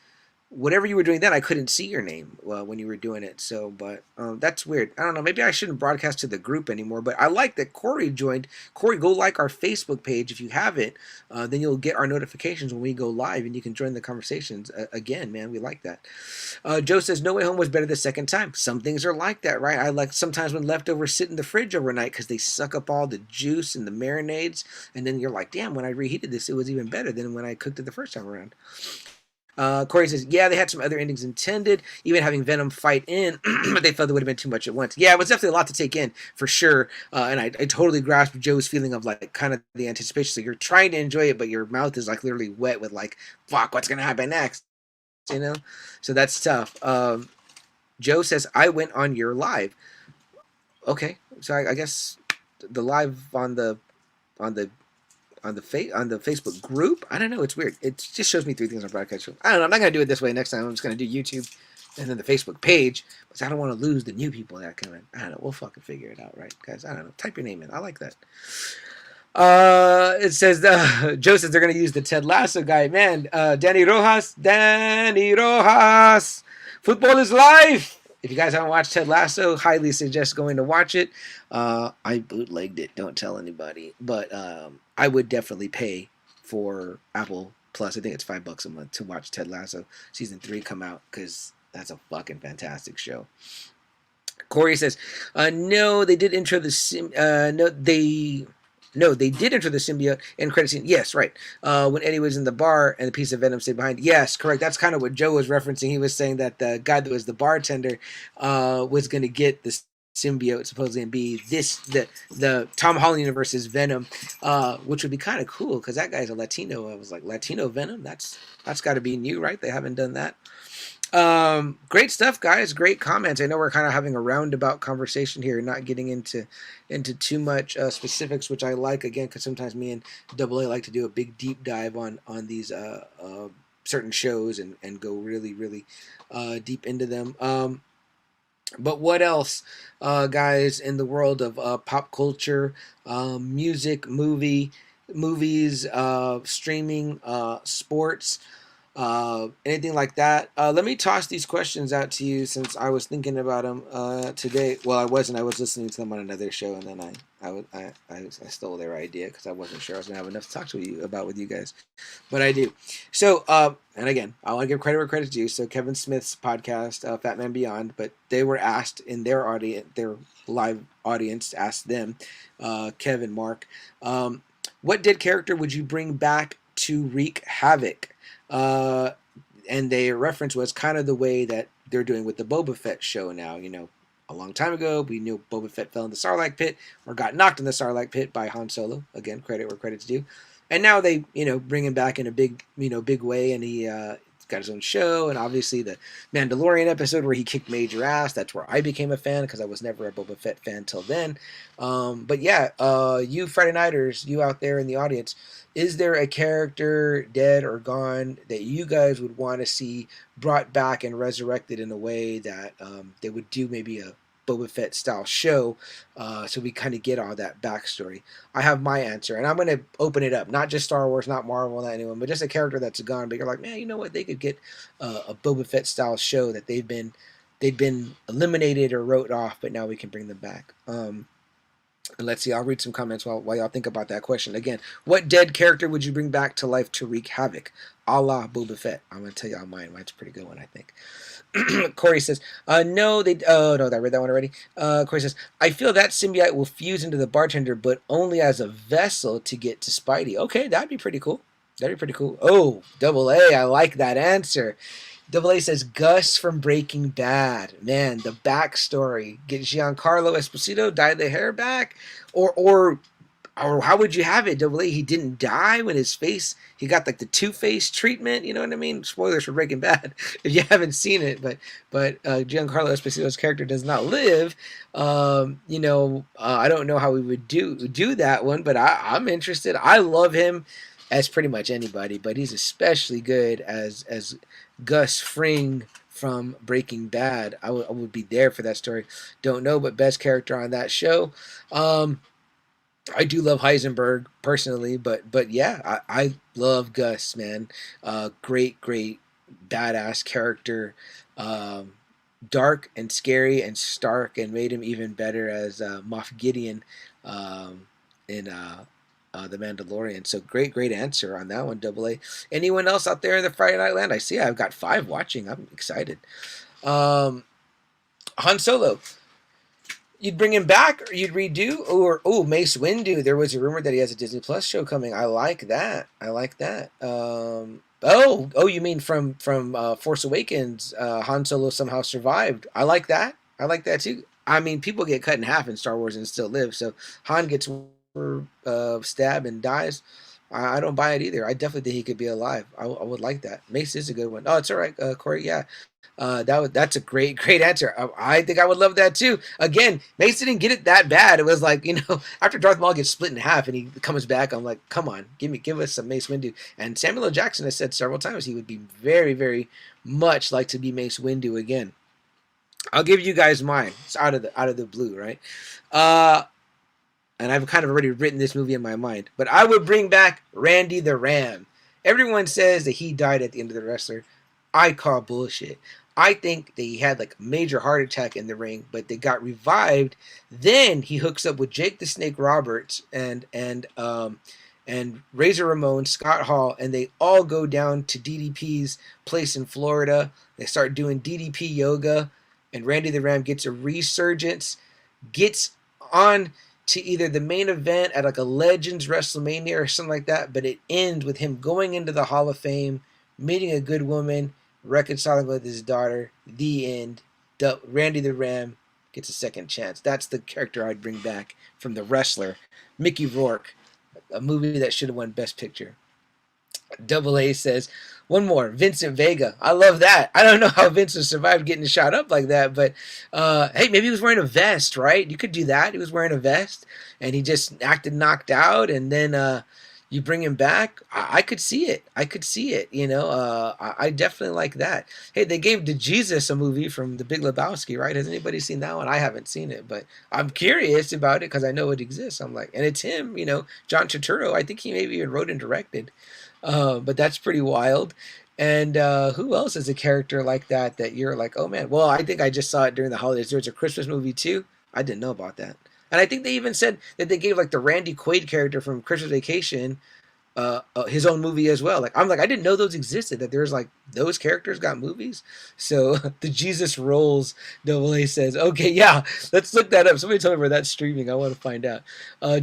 whatever you were doing then, I couldn't see your name when you were doing it. So, but that's weird. I don't know. Maybe I shouldn't broadcast to the group anymore. But I like that Corey joined. Corey, go like our Facebook page if you haven't. Then you'll get our notifications when we go live, and you can join the conversations again. Man, we like that. Joe says, No Way Home was better the second time. Some things are like that, right? I like sometimes when leftovers sit in the fridge overnight because they suck up all the juice and the marinades, and then you're like, damn, when I reheated this, it was even better than when I cooked it the first time around. Corey says, yeah, they had some other endings intended, even having Venom fight in, but they felt it would have been too much at once. Yeah, it was definitely a lot to take in, for sure. And I totally grasped Joe's feeling of, like, kind of the anticipation. So you're trying to enjoy it, but your mouth is, like, literally wet with, like, fuck, what's going to happen next? You know? So that's tough. Joe says, I went on your live. Okay, so I guess the live on the Facebook group. I don't know. It's weird. It just shows me 3 things on broadcast. I don't know. I'm not gonna do it this way next time. I'm just gonna do YouTube and then the Facebook page because I don't want to lose the new people that come in. I don't know. We'll fucking figure it out, right, guys? I don't know. Type your name in. I like that. It says Joe says they're gonna use the Ted Lasso guy. Man, Danny Rojas. Football is life. If you guys haven't watched Ted Lasso, highly suggest going to watch it. I bootlegged it. Don't tell anybody. But I would definitely pay for Apple Plus. I think it's $5 a month to watch Ted Lasso season 3 come out because that's a fucking fantastic show. Corey says, no, they did intro the no, they did enter the symbiote in credit scene. Yes, right. When Eddie was in the bar and the piece of Venom stayed behind. Yes, correct. That's kind of what Joe was referencing. He was saying that the guy that was the bartender was going to get the symbiote supposedly and be the Tom Holland universe's Venom, which would be kind of cool because that guy's a Latino. I was like, Latino Venom? That's got to be new, right? They haven't done that. Great stuff, guys. Great comments. I know we're kind of having a roundabout conversation here, not getting into too much specifics, which I like, again, because sometimes me and Double A like to do a big deep dive on these certain shows and go really, really deep into them. But what else, guys, in the world of pop culture, music, movies, streaming, sports, anything like that? Let me toss these questions out to you since I was thinking about them today. Well, I wasn't. I was listening to them on another show, and then I stole their idea because I wasn't sure I was gonna have enough to talk to you about with you guys, but I do. So, and again, I want to give credit where credit's due. So Kevin Smith's podcast, Fat Man Beyond, but they were asked in their audience, their live audience, asked them, Kevin, Mark, what dead character would you bring back to wreak havoc? And their reference was kind of the way that they're doing with the Boba Fett show now. You know, a long time ago, we knew Boba Fett fell in the Sarlacc pit or got knocked in the Sarlacc pit by Han Solo. Again, credit where credit's due. And now they, bring him back in a big way, and he got his own show, and obviously the Mandalorian episode where he kicked major ass. That's where I became a fan because I was never a Boba Fett fan till then. But yeah, you Friday Nighters, you out there in the audience, is there a character dead or gone that you guys would want to see brought back and resurrected in a way that they would do maybe a Boba Fett style show, so we kind of get all that backstory? I have my answer, and I'm going to open it up. Not just Star Wars, not Marvel, not anyone, but just a character that's gone. But you're like, man, you know what? They could get a Boba Fett style show that they'd been eliminated or wrote off, but now we can bring them back. And let's see, I'll read some comments while y'all think about that question. Again, what dead character would you bring back to life to wreak havoc? A la Boba Fett. I'm going to tell y'all mine. Mine's a pretty good one, I think. Corey says, no, oh, no, I read that one already. Corey says, I feel that symbiote will fuse into the bartender, but only as a vessel to get to Spidey. Okay, that'd be pretty cool. Oh, Double A, I like that answer. Double A says, Gus from Breaking Bad. Man, the backstory. Get Giancarlo Esposito, dye the hair back? Or how would you have it, Double A? He didn't die when his face, he got like the Two-Face treatment, you know what I mean? Spoilers for Breaking Bad if you haven't seen it, but Giancarlo Esposito's character does not live. I don't know how we would do that one, but I'm interested. I love him as pretty much anybody, but he's especially good as Gus Fring from Breaking Bad. I would be there for that story. Don't know, but best character on that show. Um, I do love Heisenberg personally, but yeah, I love Gus, man. Great badass character. Um, Dark and scary and stark, and made him even better as Moff Gideon um, in The Mandalorian. So great answer on that one, Double A. Anyone else out there in the Friday Night Land? I see I've got 5 watching. I'm excited. Um, Han Solo. You'd bring him back, or you'd redo, or Mace Windu. There was a rumor that he has a Disney Plus show coming. I like that. I like that. You mean from Force Awakens? Han Solo somehow survived. I like that. I like that too. I mean, people get cut in half in Star Wars and still live. So Han gets stabbed and dies. I don't buy it either. I definitely think he could be alive. I would like that. Mace is a good one. Oh, it's all right, Corey. Yeah, that's a great answer. I think I would love that too. Again, Mace didn't get it that bad. It was like, after Darth Maul gets split in half and he comes back, I'm like, come on, give us some Mace Windu. And Samuel L. Jackson has said several times he would be very much like to be Mace Windu again. I'll give you guys mine. It's out of the blue, right? And I've kind of already written this movie in my mind, but I would bring back Randy the Ram. Everyone says that he died at the end of The Wrestler. I call bullshit. I think that he had like a major heart attack in the ring, but they got revived. Then he hooks up with Jake the Snake Roberts and Razor Ramon, Scott Hall, and they all go down to DDP's place in Florida. They start doing DDP yoga, and Randy the Ram gets a resurgence, gets on to either the main event at like a Legends WrestleMania or something like that, but it ends with him going into the Hall of Fame, meeting a good woman, reconciling with his daughter. The end. Randy the Ram gets a second chance. That's the character I'd bring back from The Wrestler. Mickey Rourke, a movie that should have won Best Picture. Double A says, one more, Vincent Vega. I love that. I don't know how Vincent survived getting shot up like that, but hey, maybe he was wearing a vest, right? You could do that. He was wearing a vest, and he just acted knocked out, and then you bring him back. I could see it. I definitely like that. Hey, they gave DeJesus a movie from The Big Lebowski, right? Has anybody seen that one? I haven't seen it, but I'm curious about it because I know it exists. I'm like, and it's him, John Turturro. I think he maybe even wrote and directed. But that's pretty wild. And who else is a character like that you're like, oh man? Well, I think I just saw it during the holidays. There's a Christmas movie too. I didn't know about that. And I think they even said that they gave like the Randy Quaid character from Christmas Vacation his own movie as well. Like, I'm like, I didn't know those existed, that there's like those characters got movies. So the Jesus Rolls Double A says, okay, yeah, let's look that up. Somebody tell me where that's streaming. I want to find out.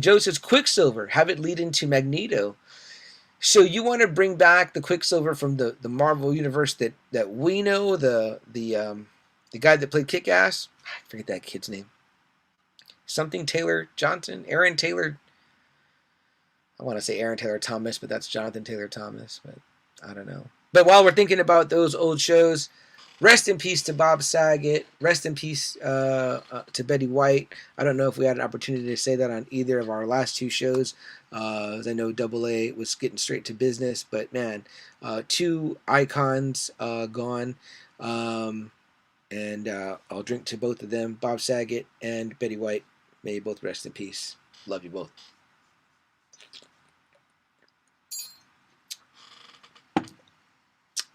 Joe says Quicksilver, have it lead into Magneto. So you want to bring back the Quicksilver from the Marvel universe that we know, the guy that played Kick-Ass? I forget that kid's name. Something Taylor Johnson? Aaron Taylor? I want to say Aaron Taylor Thomas, but that's Jonathan Taylor Thomas. But I don't know. But while we're thinking about those old shows, rest in peace to Bob Saget. Rest in peace to Betty White. I don't know if we had an opportunity to say that on either of our last 2 shows. As I know Double A was getting straight to business, but man, 2 icons gone. And I'll drink to both of them, Bob Saget and Betty White. May you both rest in peace. Love you both.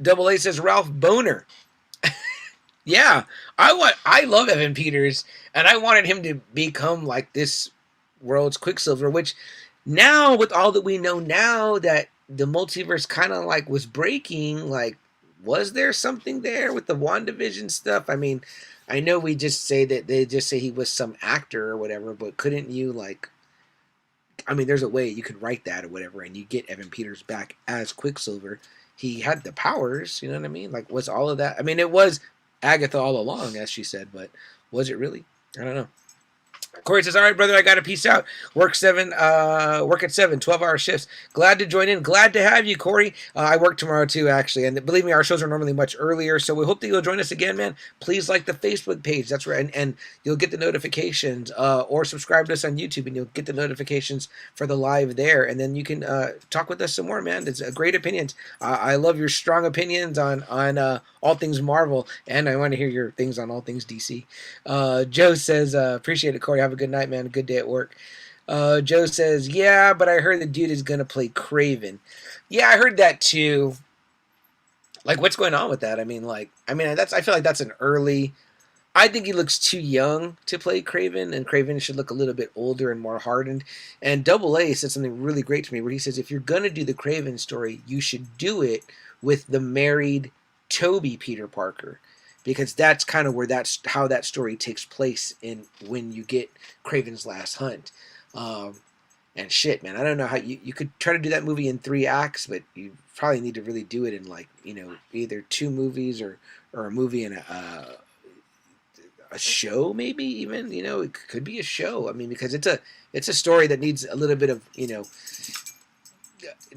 Double A says Ralph Boner. Yeah, I love Evan Peters, and I wanted him to become like this world's Quicksilver, which now, with all that we know now, that the multiverse kind of like was breaking, like, was there something there with the WandaVision stuff? I mean, I know we just say that they just say he was some actor or whatever, but couldn't you, like, I mean, there's a way you could write that or whatever, and you get Evan Peters back as Quicksilver. He had the powers, you know what I mean? Like, was all of that? I mean, it was Agatha all along, as she said, but was it really? I don't know. Corey says, all right, brother, I got to peace out. Work at 7, 12-hour shifts. Glad to join in. Glad to have you, Corey. I work tomorrow too, actually. And believe me, our shows are normally much earlier. So we hope that you'll join us again, man. Please like the Facebook page. That's right. And you'll get the notifications, or subscribe to us on YouTube and you'll get the notifications for the live there. And then you can talk with us some more, man. It's great opinions. I love your strong opinions on all things Marvel. And I want to hear your things on all things DC. Joe says, appreciate it, Corey. Have a good night, man. A good day at work. Joe says, yeah, but I heard the dude is going to play Craven. Yeah, I heard that too. Like, what's going on with that? I feel like that's an early. I think he looks too young to play Craven, and Craven should look a little bit older and more hardened. And Double A said something really great to me where he says, if you're going to do the Craven story, you should do it with the married Toby Peter Parker. Because that's kind of how that story takes place in when you get Craven's Last Hunt. And shit, man, I don't know how you could try to do that movie in 3 acts, but you probably need to really do it in, like, either 2 movies or a movie and a show, maybe even, it could be a show. Because it's a story that needs a little bit of,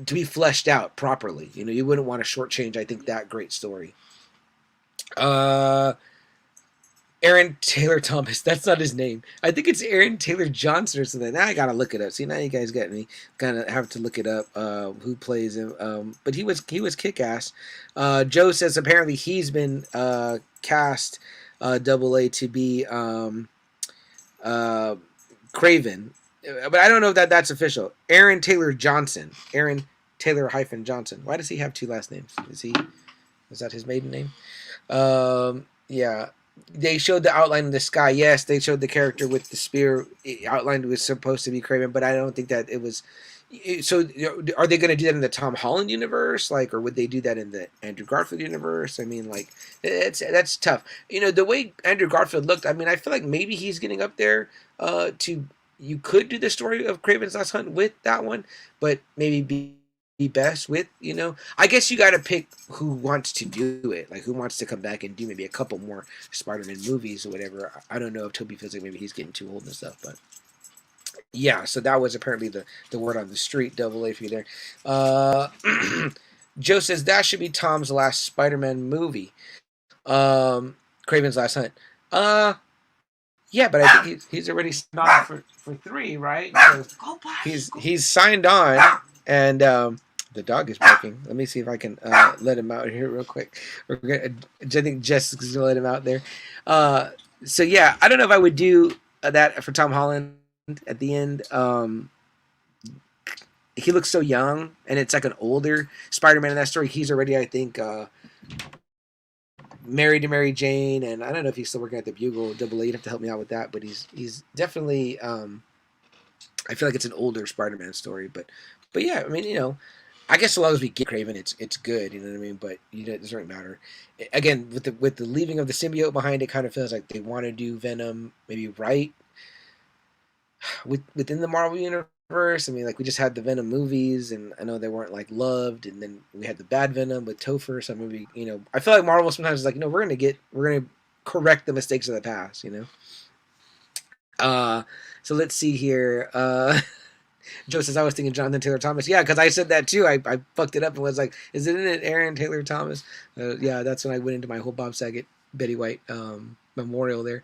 to be fleshed out properly. You wouldn't want to shortchange, I think, that great story. Aaron Taylor Thomas. That's not his name. I think it's Aaron Taylor Johnson or something. Now I gotta look it up. See, now you guys got me. Gonna have to look it up. Who plays him? But he was kick-ass. Joe says apparently he's been cast Double A to be Craven, but I don't know if that's official. Aaron Taylor Johnson. Aaron Taylor Johnson. Why does he have 2 last names? Is that his maiden name? Yeah. They showed the outline of the sky. Yes, they showed the character with the spear. It outlined was supposed to be Craven, but I don't think that it was. So, are they going to do that in the Tom Holland universe, or would they do that in the Andrew Garfield universe? That's tough. The way Andrew Garfield looked. I feel like maybe he's getting up there. You could do the story of Craven's Last Hunt with that one, but maybe be best with, I guess you got to pick who wants to do it, like who wants to come back and do maybe a couple more Spider-Man movies or whatever. I don't know if Toby feels like maybe he's getting too old and stuff, but yeah, so that was apparently the word on the street. Double A for you there. Joe says that should be Tom's last Spider-Man movie. Craven's Last Hunt. Yeah, but I think he's already signed on for 3, right? So he's signed on. And the dog is barking. Let me see if I can let him out here real quick. I think Jessica's gonna let him out there. So yeah, I don't know if I would do that for Tom Holland at the end. He looks so young, and it's like an older Spider-Man in that story. He's already, I think, married to Mary Jane, and I don't know if he's still working at the Bugle. Double A, you'd have to help me out with that, but he's definitely. I feel like it's an older Spider-Man story, but yeah, I guess as long as we get Craven, it's good, you know what I mean? But it doesn't really matter. Again, with the leaving of the symbiote behind, it kind of feels like they want to do Venom maybe right within the Marvel universe. We just had the Venom movies, and I know they weren't loved, and then we had the bad Venom with Topher. So maybe I feel like Marvel sometimes is like, we're gonna correct the mistakes of the past, So let's see here. Joe says, I was thinking Jonathan Taylor Thomas. Yeah, because I said that too. I fucked it up and was like, isn't it Aaron Taylor Thomas? Yeah, that's when I went into my whole Bob Saget, Betty White memorial there.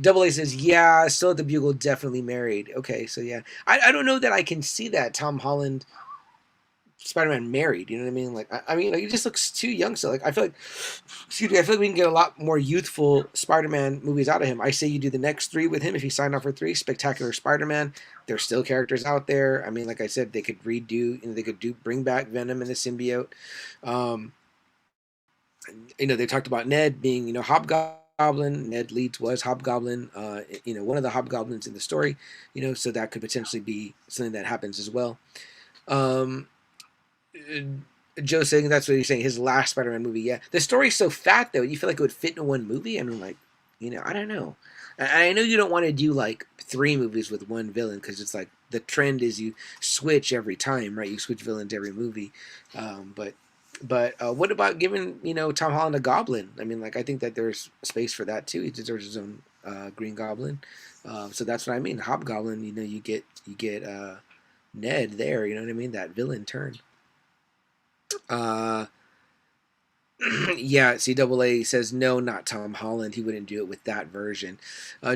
Double A says, yeah, still at the Bugle, definitely married. Okay, so yeah. I don't know that I can see that Tom Holland Spider-Man married, you know what I mean? He just looks too young. So I feel like, I feel like we can get a lot more youthful Spider-Man movies out of him. I say you do the next 3 with him if he signed off for 3. Spectacular Spider-Man. There's still characters out there. Like I said, they could redo, they could bring back Venom and the symbiote. They talked about Ned being, Hobgoblin. Ned Leeds was Hobgoblin. One of the Hobgoblins in the story. So that could potentially be something that happens as well. Joe saying that's what he's saying. His last Spider-Man movie, yeah. The story's so fat though. You feel like it would fit in one movie. I don't know. I know you don't want to do 3 movies with one villain because it's the trend is you switch every time, right? You switch villains every movie. But But what about giving Tom Holland a Goblin? I mean, like I think that there's space for that too. He deserves his own Green Goblin. So that's what I mean. Hobgoblin. You get Ned there. You know what I mean? That villain turn. Uh, yeah, CAA says no, not Tom Holland. He wouldn't do it with that version.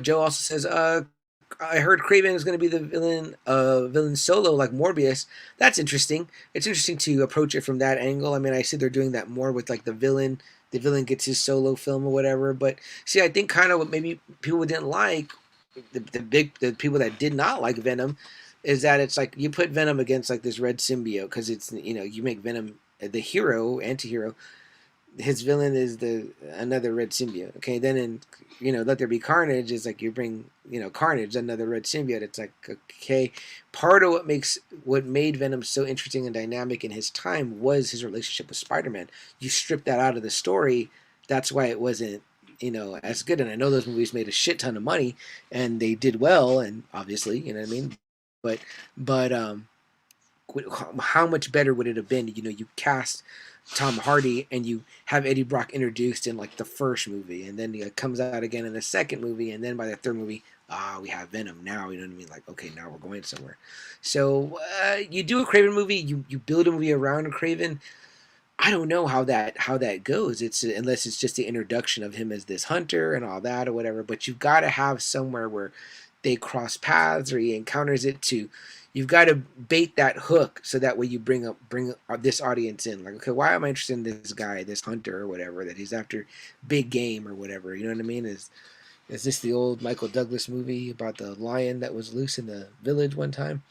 Joe also says, I heard Craven is going to be the villain solo like Morbius. That's interesting. It's interesting to approach it from that angle. I mean, I see they're doing that more with like the villain. The villain gets his solo film or whatever. But see, I think kind of what maybe people didn't like, the people that did not like Venom, is that it's like you put Venom against like this red symbiote because it's you make Venom the hero, anti-hero. His villain is the another red symbiote. Okay, then in Let There Be Carnage is like you bring Carnage, another red symbiote. It's like, okay, part of what made Venom so interesting and dynamic in his time was his relationship with Spider-Man. You strip that out of the story, that's why it wasn't as good. And I know those movies made a shit ton of money and they did well, and obviously what I mean. But how much better would it have been? You cast Tom Hardy and you have Eddie Brock introduced in like the first movie, and then he comes out again in the second movie, and then by the third movie, we have Venom now. You know what I mean? Like, okay, now we're going somewhere. So you do a Craven movie, you build a movie around Craven. I don't know how that goes. It's unless it's just the introduction of him as this hunter and all that or whatever. But you've got to have somewhere where they cross paths or he encounters it to. You've got to bait that hook so that way you bring this audience in. Like, okay, why am I interested in this guy, this hunter or whatever, that he's after big game or whatever? You know what I mean? Is this the old Michael Douglas movie about the lion that was loose in the village one time?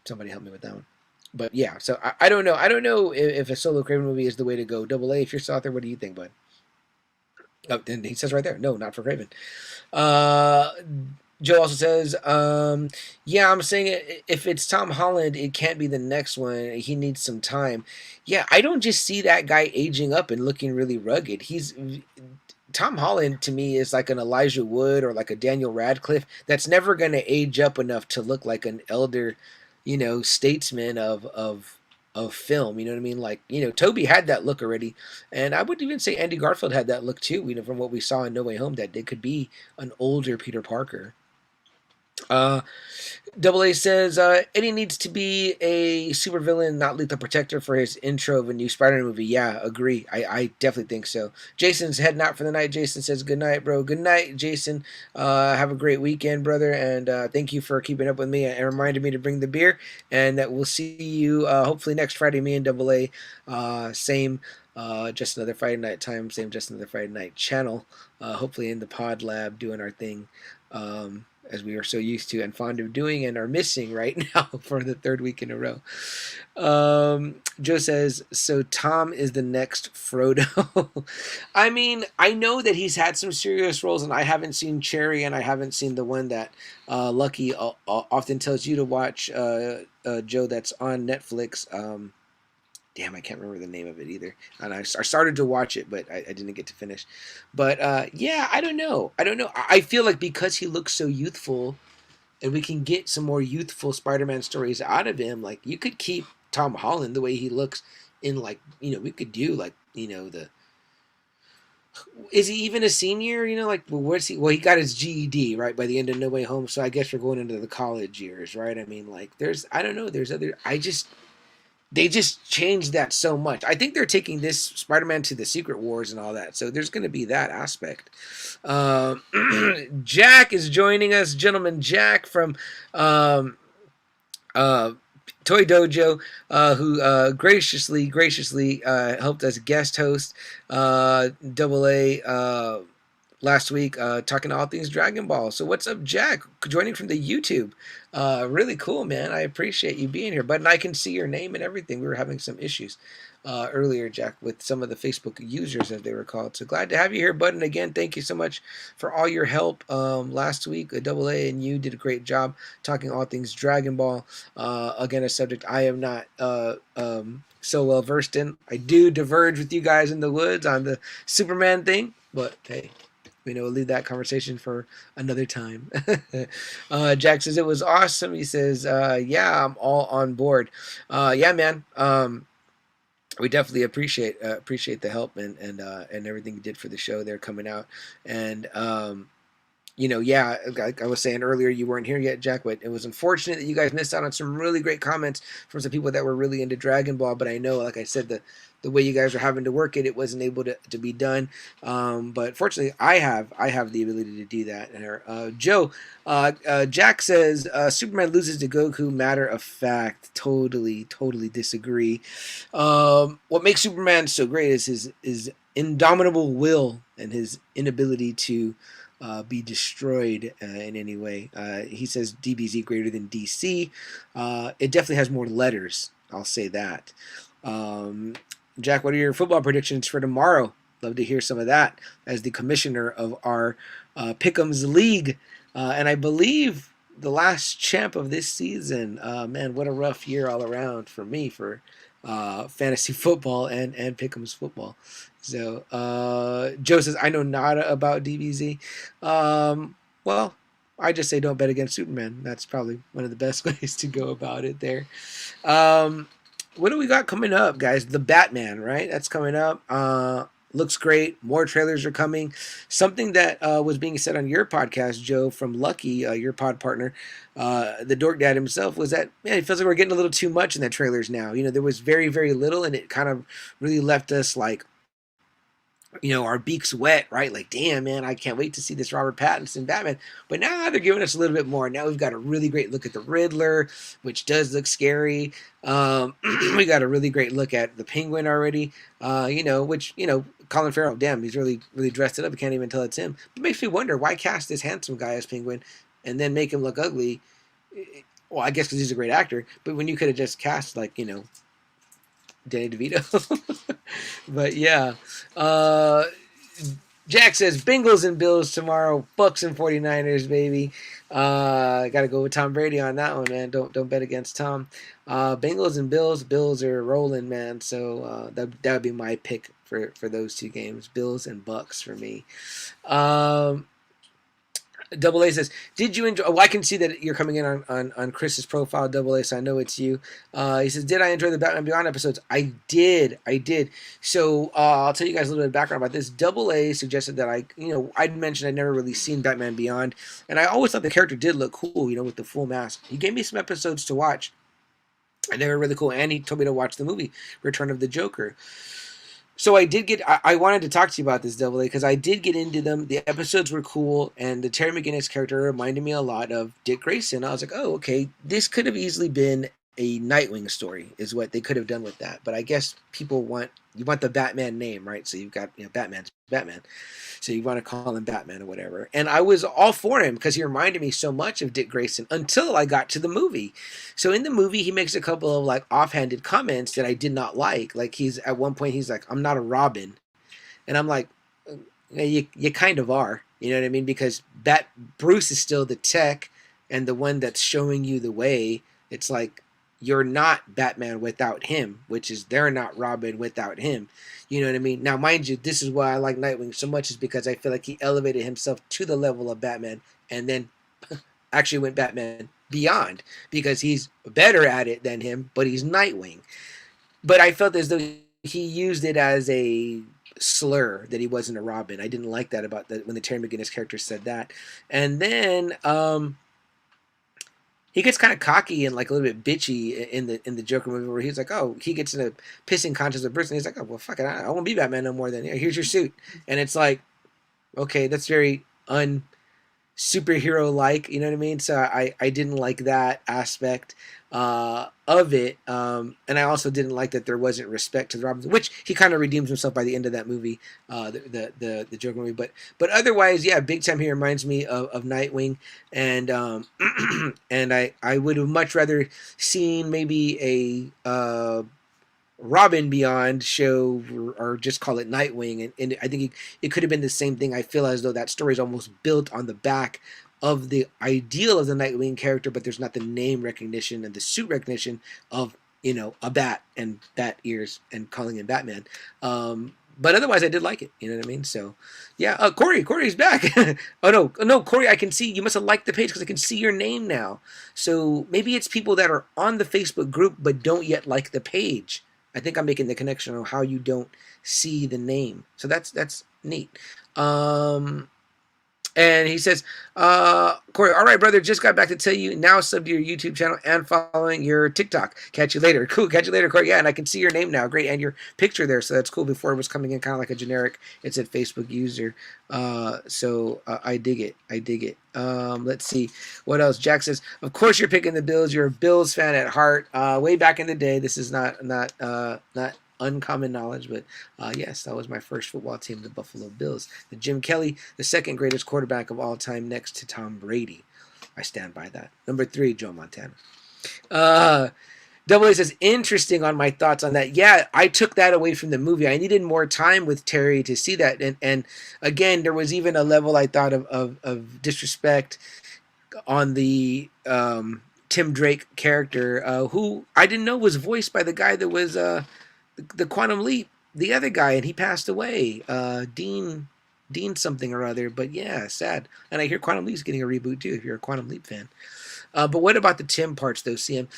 Somebody help me with that one. But yeah, so I don't know. I don't know if a solo Craven movie is the way to go. Double A, if you're still out there, what do you think, bud? Oh, and he says right there, no, not for Craven. Joe also says, yeah, I'm saying if it's Tom Holland, it can't be the next one. He needs some time. Yeah, I don't just see that guy aging up and looking really rugged. Tom Holland to me is like an Elijah Wood or like a Daniel Radcliffe that's never going to age up enough to look like an elder, statesman of film. You know what I mean? Like, Toby had that look already, and I would even say Andy Garfield had that look too. From what we saw in No Way Home, that they could be an older Peter Parker. Double A says Eddie needs to be a supervillain, not Lethal Protector, for his intro of a new Spider-Man movie. Yeah, agree. I definitely think so. Jason's heading out for the night. Jason says good night, bro. Good night, Jason. Have a great weekend, brother, and thank you for keeping up with me and reminding me to bring the beer. And that we'll see you hopefully next Friday. Me and Double A, same. Just Another Friday Night time, same Just Another Friday Night channel. Hopefully in the Pod Lab doing our thing. As we are so used to and fond of doing and are missing right now for the third week in a row. Joe says, so Tom is the next Frodo. I mean, I know that he's had some serious roles, and I haven't seen Cherry, and I haven't seen the one that Lucky often tells you to watch, Joe, that's on Netflix. Damn, I can't remember the name of it either. And I started to watch it, but I didn't get to finish. But yeah, I don't know. I feel like because he looks so youthful, and we can get some more youthful Spider-Man stories out of him, like you could keep Tom Holland the way he looks in, like, we could do like, is he even a senior? Like, well, where's he? Well, he got his GED right by the end of No Way Home, so I guess we're going into the college years, right? I mean, like, I don't know. They just changed that so much. I think they're taking this Spider-Man to the Secret Wars and all that. So there's going to be that aspect. Jack is joining us. Gentleman Jack from Toy Dojo, who graciously helped us guest host Double A last week, talking all things Dragon Ball. So what's up, Jack? Joining from the YouTube. Really cool, man. I appreciate you being here, bud. And I can see your name and everything. We were having some issues earlier, Jack, with some of the Facebook users, as they were called. So glad to have you here, bud. And again, thank you so much for all your help last week. Double A and you did a great job talking all things Dragon Ball. Again, a subject I am not so well versed in. I do diverge with you guys in the woods on the Superman thing, but hey, we'll leave that conversation for another time. Jack says it was awesome. He says, yeah, I'm all on board. Yeah, man. we definitely appreciate the help and everything you did for the show there coming out. And yeah, like I was saying earlier, you weren't here yet, Jack, but it was unfortunate that you guys missed out on some really great comments from some people that were really into Dragon Ball. But I know, like I said, the way you guys were having to work it, it wasn't able to be done. But fortunately, I have the ability to do that. Joe, Jack says Superman loses to Goku. Matter of fact, totally disagree. What makes Superman so great is his indomitable will and his inability to be destroyed in any way. He says DBZ greater than DC. It definitely has more letters. I'll say that. Jack, what are your football predictions for tomorrow? Love to hear some of that as the commissioner of our Pick'ems League. And I believe the last champ of this season. Man, what a rough year all around for me for fantasy football and Pick'ems football. So Joe says, I know nada about DBZ. Well, I just say don't bet against Superman. That's probably one of the best ways to go about it there. What do we got coming up, guys? The Batman, right? That's coming up. Looks great. More trailers are coming. Something that was being said on your podcast, Joe, from Lucky, your pod partner, the Dork Dad himself, was that, man, it feels like we're getting a little too much in the trailers now. There was very, very little, and it kind of really left us like, our beaks wet, right? Like, damn, man, I can't wait to see this Robert Pattinson Batman. But now they're giving us a little bit more. Now we've got a really great look at the Riddler, which does look scary. We got a really great look at the Penguin already, which, Colin Farrell, damn, he's really, really dressed it up. I can't even tell it's him. It makes me wonder, why cast this handsome guy as Penguin and then make him look ugly? Well, I guess because he's a great actor. But when you could have just cast, like, Danny DeVito. But yeah. Jack says Bengals and Bills tomorrow. Bucks and 49ers, baby. Gotta go with Tom Brady on that one, man. Don't bet against Tom. Bengals and Bills. Bills are rolling, man. So that would be my pick for those two games. Bills and Bucks for me. Double A says, did you enjoy? Well, I can see that you're coming in on Chris's profile, Double A, so I know it's you. He says, did I enjoy the Batman Beyond episodes? I did. So I'll tell you guys a little bit of background about this. Double A suggested that I'd mentioned I'd never really seen Batman Beyond, and I always thought the character did look cool, with the full mask. He gave me some episodes to watch, and they were really cool, and he told me to watch the movie Return of the Joker. So I wanted to talk to you about this, Double A, because I did get into them. The episodes were cool, and the Terry McGinnis character reminded me a lot of Dick Grayson. I was like, oh, okay, this could have easily been a Nightwing story, is what they could have done with that. But I guess people want the Batman name, right? So you've got, Batman's Batman. So you want to call him Batman or whatever. And I was all for him because he reminded me so much of Dick Grayson until I got to the movie. So in the movie, he makes a couple of like offhanded comments that I did not like. Like at one point, he's like, I'm not a Robin. And I'm like, yeah, you kind of are. You know what I mean? Because Bruce is still the tech and the one that's showing you the way. It's like, you're not Batman without him, which is they're not Robin without him. You know what I mean? Now, mind you, this is why I like Nightwing so much, is because I feel like he elevated himself to the level of Batman and then actually went Batman Beyond because he's better at it than him, but he's Nightwing. But I felt as though he used it as a slur that he wasn't a Robin. I didn't like that about when the Terry McGinnis character said that. And then he gets kind of cocky and like a little bit bitchy in the Joker movie, where he's like, oh, he gets in a pissing contest with Bruce, and he's like, oh, well, fuck it, I won't be Batman no more. Then here's your suit, and it's like, okay, that's very superhero like, you know what I mean? So I didn't like that aspect of it, and I also didn't like that there wasn't respect to the Robin, which he kind of redeems himself by the end of that movie, the Joker movie. But otherwise, yeah, big time. He reminds me of Nightwing, and and I would have much rather seen maybe a Robin Beyond show, or just call it Nightwing, and I think it could have been the same thing. I feel as though that story is almost built on the back of the ideal of the Nightwing character, but there's not the name recognition and the suit recognition of a bat and bat ears and calling him Batman. But otherwise, I did like it. You know what I mean? So, yeah. Corey's back. Oh no, Corey! I can see you must have liked the page because I can see your name now. So maybe it's people that are on the Facebook group but don't yet like the page. I think I'm making the connection on how you don't see the name. So that's neat. Um, and he says, Corey, all right, brother, just got back to tell you, now sub to your YouTube channel and following your TikTok. Catch you later. Cool, catch you later, Corey. Yeah, and I can see your name now. Great, and your picture there, so that's cool. Before it was coming in kind of like a generic, it said Facebook user. So I dig it. I dig it. Let's see. What else? Jack says, of course you're picking the Bills. You're a Bills fan at heart. Way back in the day, this is not uncommon knowledge, but yes, that was my first football team, the Buffalo Bills. The Jim Kelly, the second greatest quarterback of all time, next to Tom Brady. I stand by that. Number 3, Joe Montana. Double A says, interesting on my thoughts on that. Yeah, I took that away from the movie. I needed more time with Terry to see that. And again, there was even a level, I thought, of disrespect on the Tim Drake character, who I didn't know was voiced by the guy that was the Quantum Leap, the other guy, and he passed away. Dean something or other. But yeah, sad. And I hear Quantum Leap's getting a reboot too, if you're a Quantum Leap fan. But what about the Tim parts though, CM?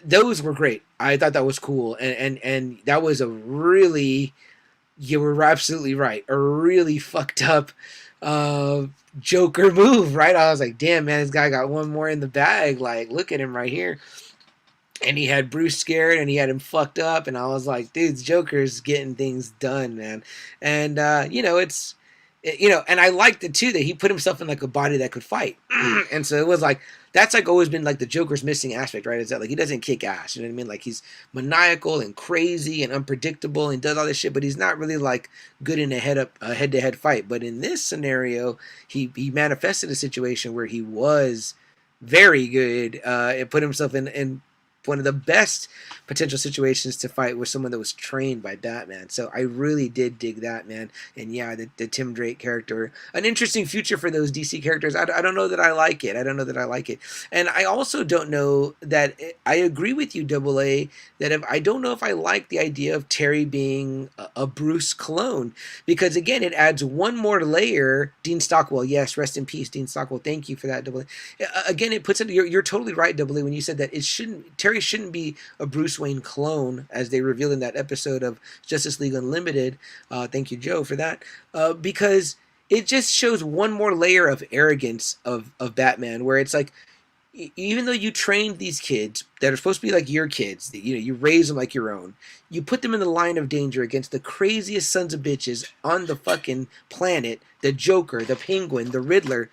Those were great. I thought that was cool. And that was a really, you were absolutely right, a really fucked up Joker move, right? I was like, damn, man, this guy got one more in the bag. Like, look at him right here. And he had Bruce scared, and he had him fucked up, and I was like, dude, Joker's getting things done, man. And and I liked it too that he put himself in like a body that could fight, and so it was like that's like always been like the Joker's missing aspect, right? Is that like he doesn't kick ass, you know what I mean? Like he's maniacal and crazy and unpredictable and does all this shit, but he's not really like good in a head-to-head fight. But in this scenario, he manifested a situation where he was very good and put himself in one of the best potential situations to fight with someone that was trained by Batman. So I really did dig that, man. And yeah, the Tim Drake character, an interesting future for those DC characters. I don't know that I like it. And I also don't know that I agree with you, Double A, that I don't know if I like the idea of Terry being a Bruce clone, because again, it adds one more layer. Dean Stockwell, yes, rest in peace, Dean Stockwell. Thank you for that, Double A. Again, it puts it. You're totally right, Double A, when you said that Terry shouldn't be a Bruce Wayne clone, as they reveal in that episode of Justice League Unlimited. Thank you, Joe, for that. Because it just shows one more layer of arrogance of Batman, where it's like, even though you trained these kids that are supposed to be like your kids, you raise them like your own, you put them in the line of danger against the craziest sons of bitches on the fucking planet, the Joker, the Penguin, the Riddler,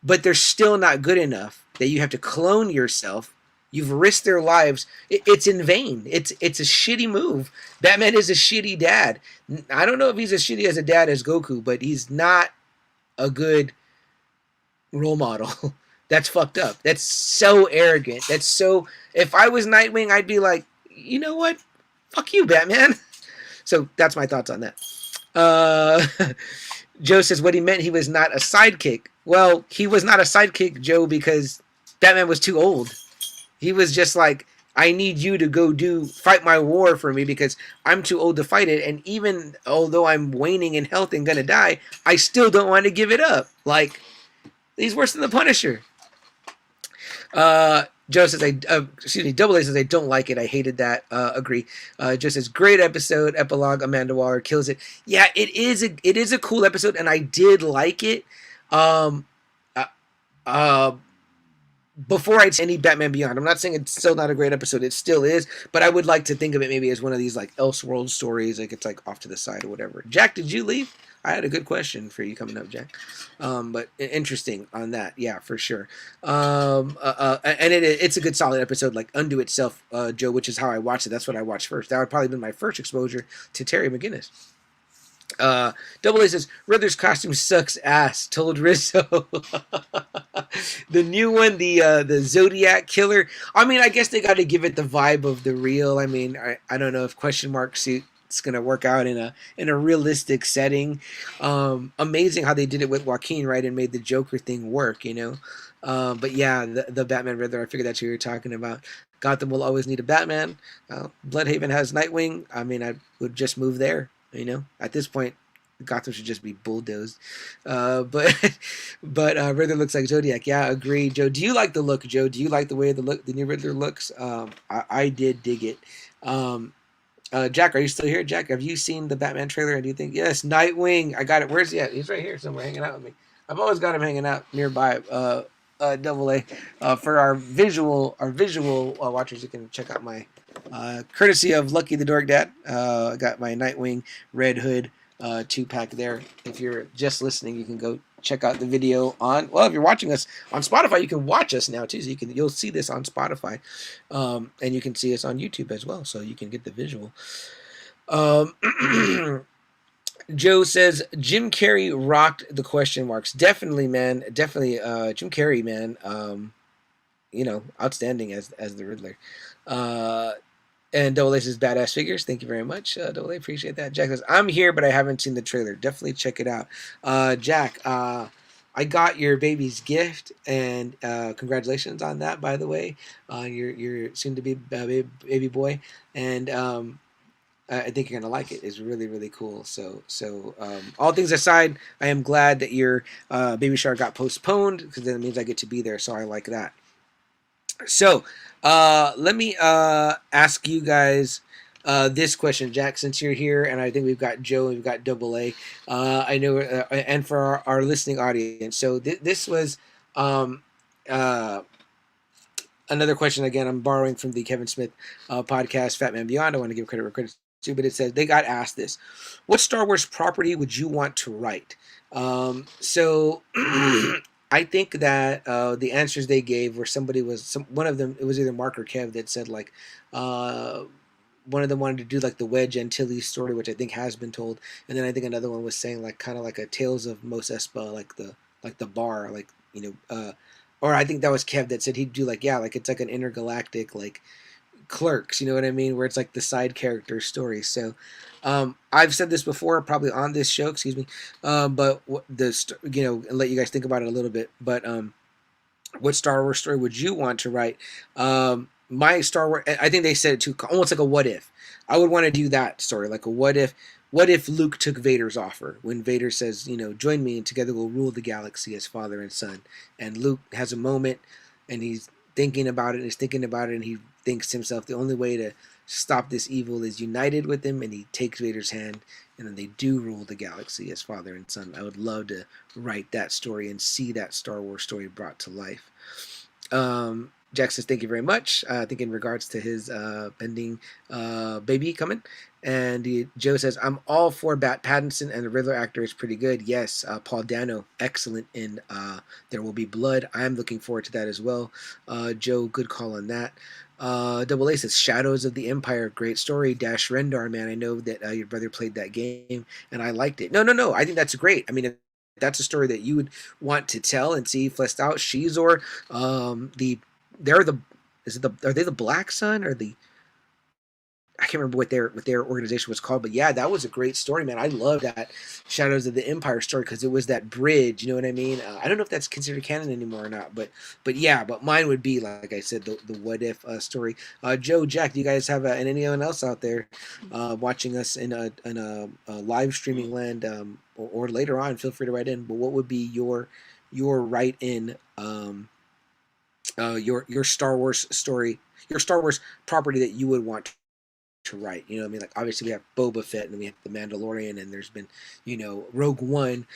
but they're still not good enough that you have to clone yourself. You've risked their lives. It's in vain. It's a shitty move. Batman is a shitty dad. I don't know if he's as shitty as a dad as Goku, but he's not a good role model. That's fucked up. That's so arrogant. That's so... If I was Nightwing, I'd be like, you know what? Fuck you, Batman. So that's my thoughts on that. Joe says what he meant, he was not a sidekick. Well, he was not a sidekick, Joe, because Batman was too old. He was just like, I need you to go fight my war for me because I'm too old to fight it. And even although I'm waning in health and gonna die, I still don't want to give it up. Like, he's worse than the Punisher. Joe says, Double A says, I don't like it. I hated that. Agree. Joe says, great episode. Epilogue. Amanda Waller kills it. Yeah, it is a cool episode, and I did like it. Before I'd say any Batman Beyond, I'm not saying it's still not a great episode. It still is, but I would like to think of it maybe as one of these like Elseworld stories, like it's like off to the side or whatever. Jack, did you leave? I had a good question for you coming up, Jack. But interesting on that, yeah, for sure. And it's a good solid episode, like unto itself, Joe, which is how I watched it. That's what I watched first. That would probably been my first exposure to Terry McGinnis. Double A says Riddler's costume sucks ass. Told Rizzo. The new one, the Zodiac Killer. I mean, I guess they got to give it the vibe of the real. I mean, I don't know if question mark suit's gonna work out in a realistic setting. Amazing how they did it with Joaquin, right, and made the Joker thing work. But yeah, the Batman Riddler. I figured that's who you're talking about. Gotham will always need a Batman. Bloodhaven has Nightwing. I mean, I would just move there. At this point, Gotham should just be bulldozed. But Riddler looks like Zodiac. Yeah, agree, Joe. Do you like the look, Joe? Do you like the way the new Riddler looks? I did dig it. Um, Jack, are you still here? Jack, have you seen the Batman trailer? And do you think yes, Nightwing? I got it. Where's he at? He's right here somewhere, hanging out with me. I've always got him hanging out nearby. Double A. For our visual watchers, you can check out my courtesy of Lucky the Dork Dad. I got my Nightwing Red Hood 2-pack there. If you're just listening, you can go check out the video on. Well, if you're watching us on Spotify, you can watch us now too. So you'll see this on Spotify, and you can see us on YouTube as well. So you can get the visual. Joe says Jim Carrey rocked the question marks. Definitely, man. Definitely, Jim Carrey, man. Outstanding as the Riddler. And Double A says badass figures. Thank you very much, Double A. Appreciate that. Jack says I'm here, but I haven't seen the trailer. Definitely check it out. Jack, I got your baby's gift, and congratulations on that, by the way. Your soon to be baby boy, and I think you're gonna like it. It's really, really cool. So all things aside, I am glad that your baby shower got postponed, because then it means I get to be there. So I like that. So let me ask you guys this question, Jack, since you're here, and I think we've got Joe and we've got Double A. I know, and for our listening audience. So this was another question. Again, I'm borrowing from the Kevin Smith podcast, Fat Man Beyond. I want to give credit where credit's due, but it says they got asked this: what Star Wars property would you want to write? So I think that the answers they gave were one of them. It was either Mark or Kev that said like one of them wanted to do like the Wedge Antilles story, which I think has been told, and then I think another one was saying like kind of like a Tales of Mos Espa, like the bar, like or I think that was Kev that said he'd do like it's like an intergalactic like Clerks, you know what I mean, where it's like the side character story. So I've said this before, probably on this show, excuse me, but and let you guys think about it a little bit. But what Star Wars story would you want to write? My Star Wars, I think they said it too, almost like a what if. I would want to do that story, like a what if Luke took Vader's offer when Vader says, join me and together we'll rule the galaxy as father and son. And Luke has a moment and he's thinking about it and he thinks to himself the only way to stop this evil is united with him, and he takes Vader's hand and then they do rule the galaxy as father and son. I would love to write that story and see that Star Wars story brought to life. Jack says thank you very much. I think in regards to his pending baby coming. And Joe says, I'm all for Pattinson, and the Riddler actor is pretty good. Yes, Paul Dano, excellent in There Will Be Blood. I'm looking forward to that as well. Joe, good call on that. Double A says, Shadows of the Empire, great story. Dash Rendar, man, I know that your brother played that game, and I liked it. No, I think that's great. I mean, if that's a story that you would want to tell and see fleshed out. Shizor, are they the Black Sun or the I can't remember what their organization was called, but yeah, that was a great story, man. I love that Shadows of the Empire story because it was that bridge. You know what I mean? I don't know if that's considered canon anymore or not, but yeah, but mine would be like I said, the what if story. Joe, Jack, do you guys have and anyone else out there watching us in a live streaming land or later on? Feel free to write in. But what would be your write in your Star Wars story, your Star Wars property that you would want to write? You know what I mean? Like obviously we have Boba Fett and we have the Mandalorian, and there's been Rogue One,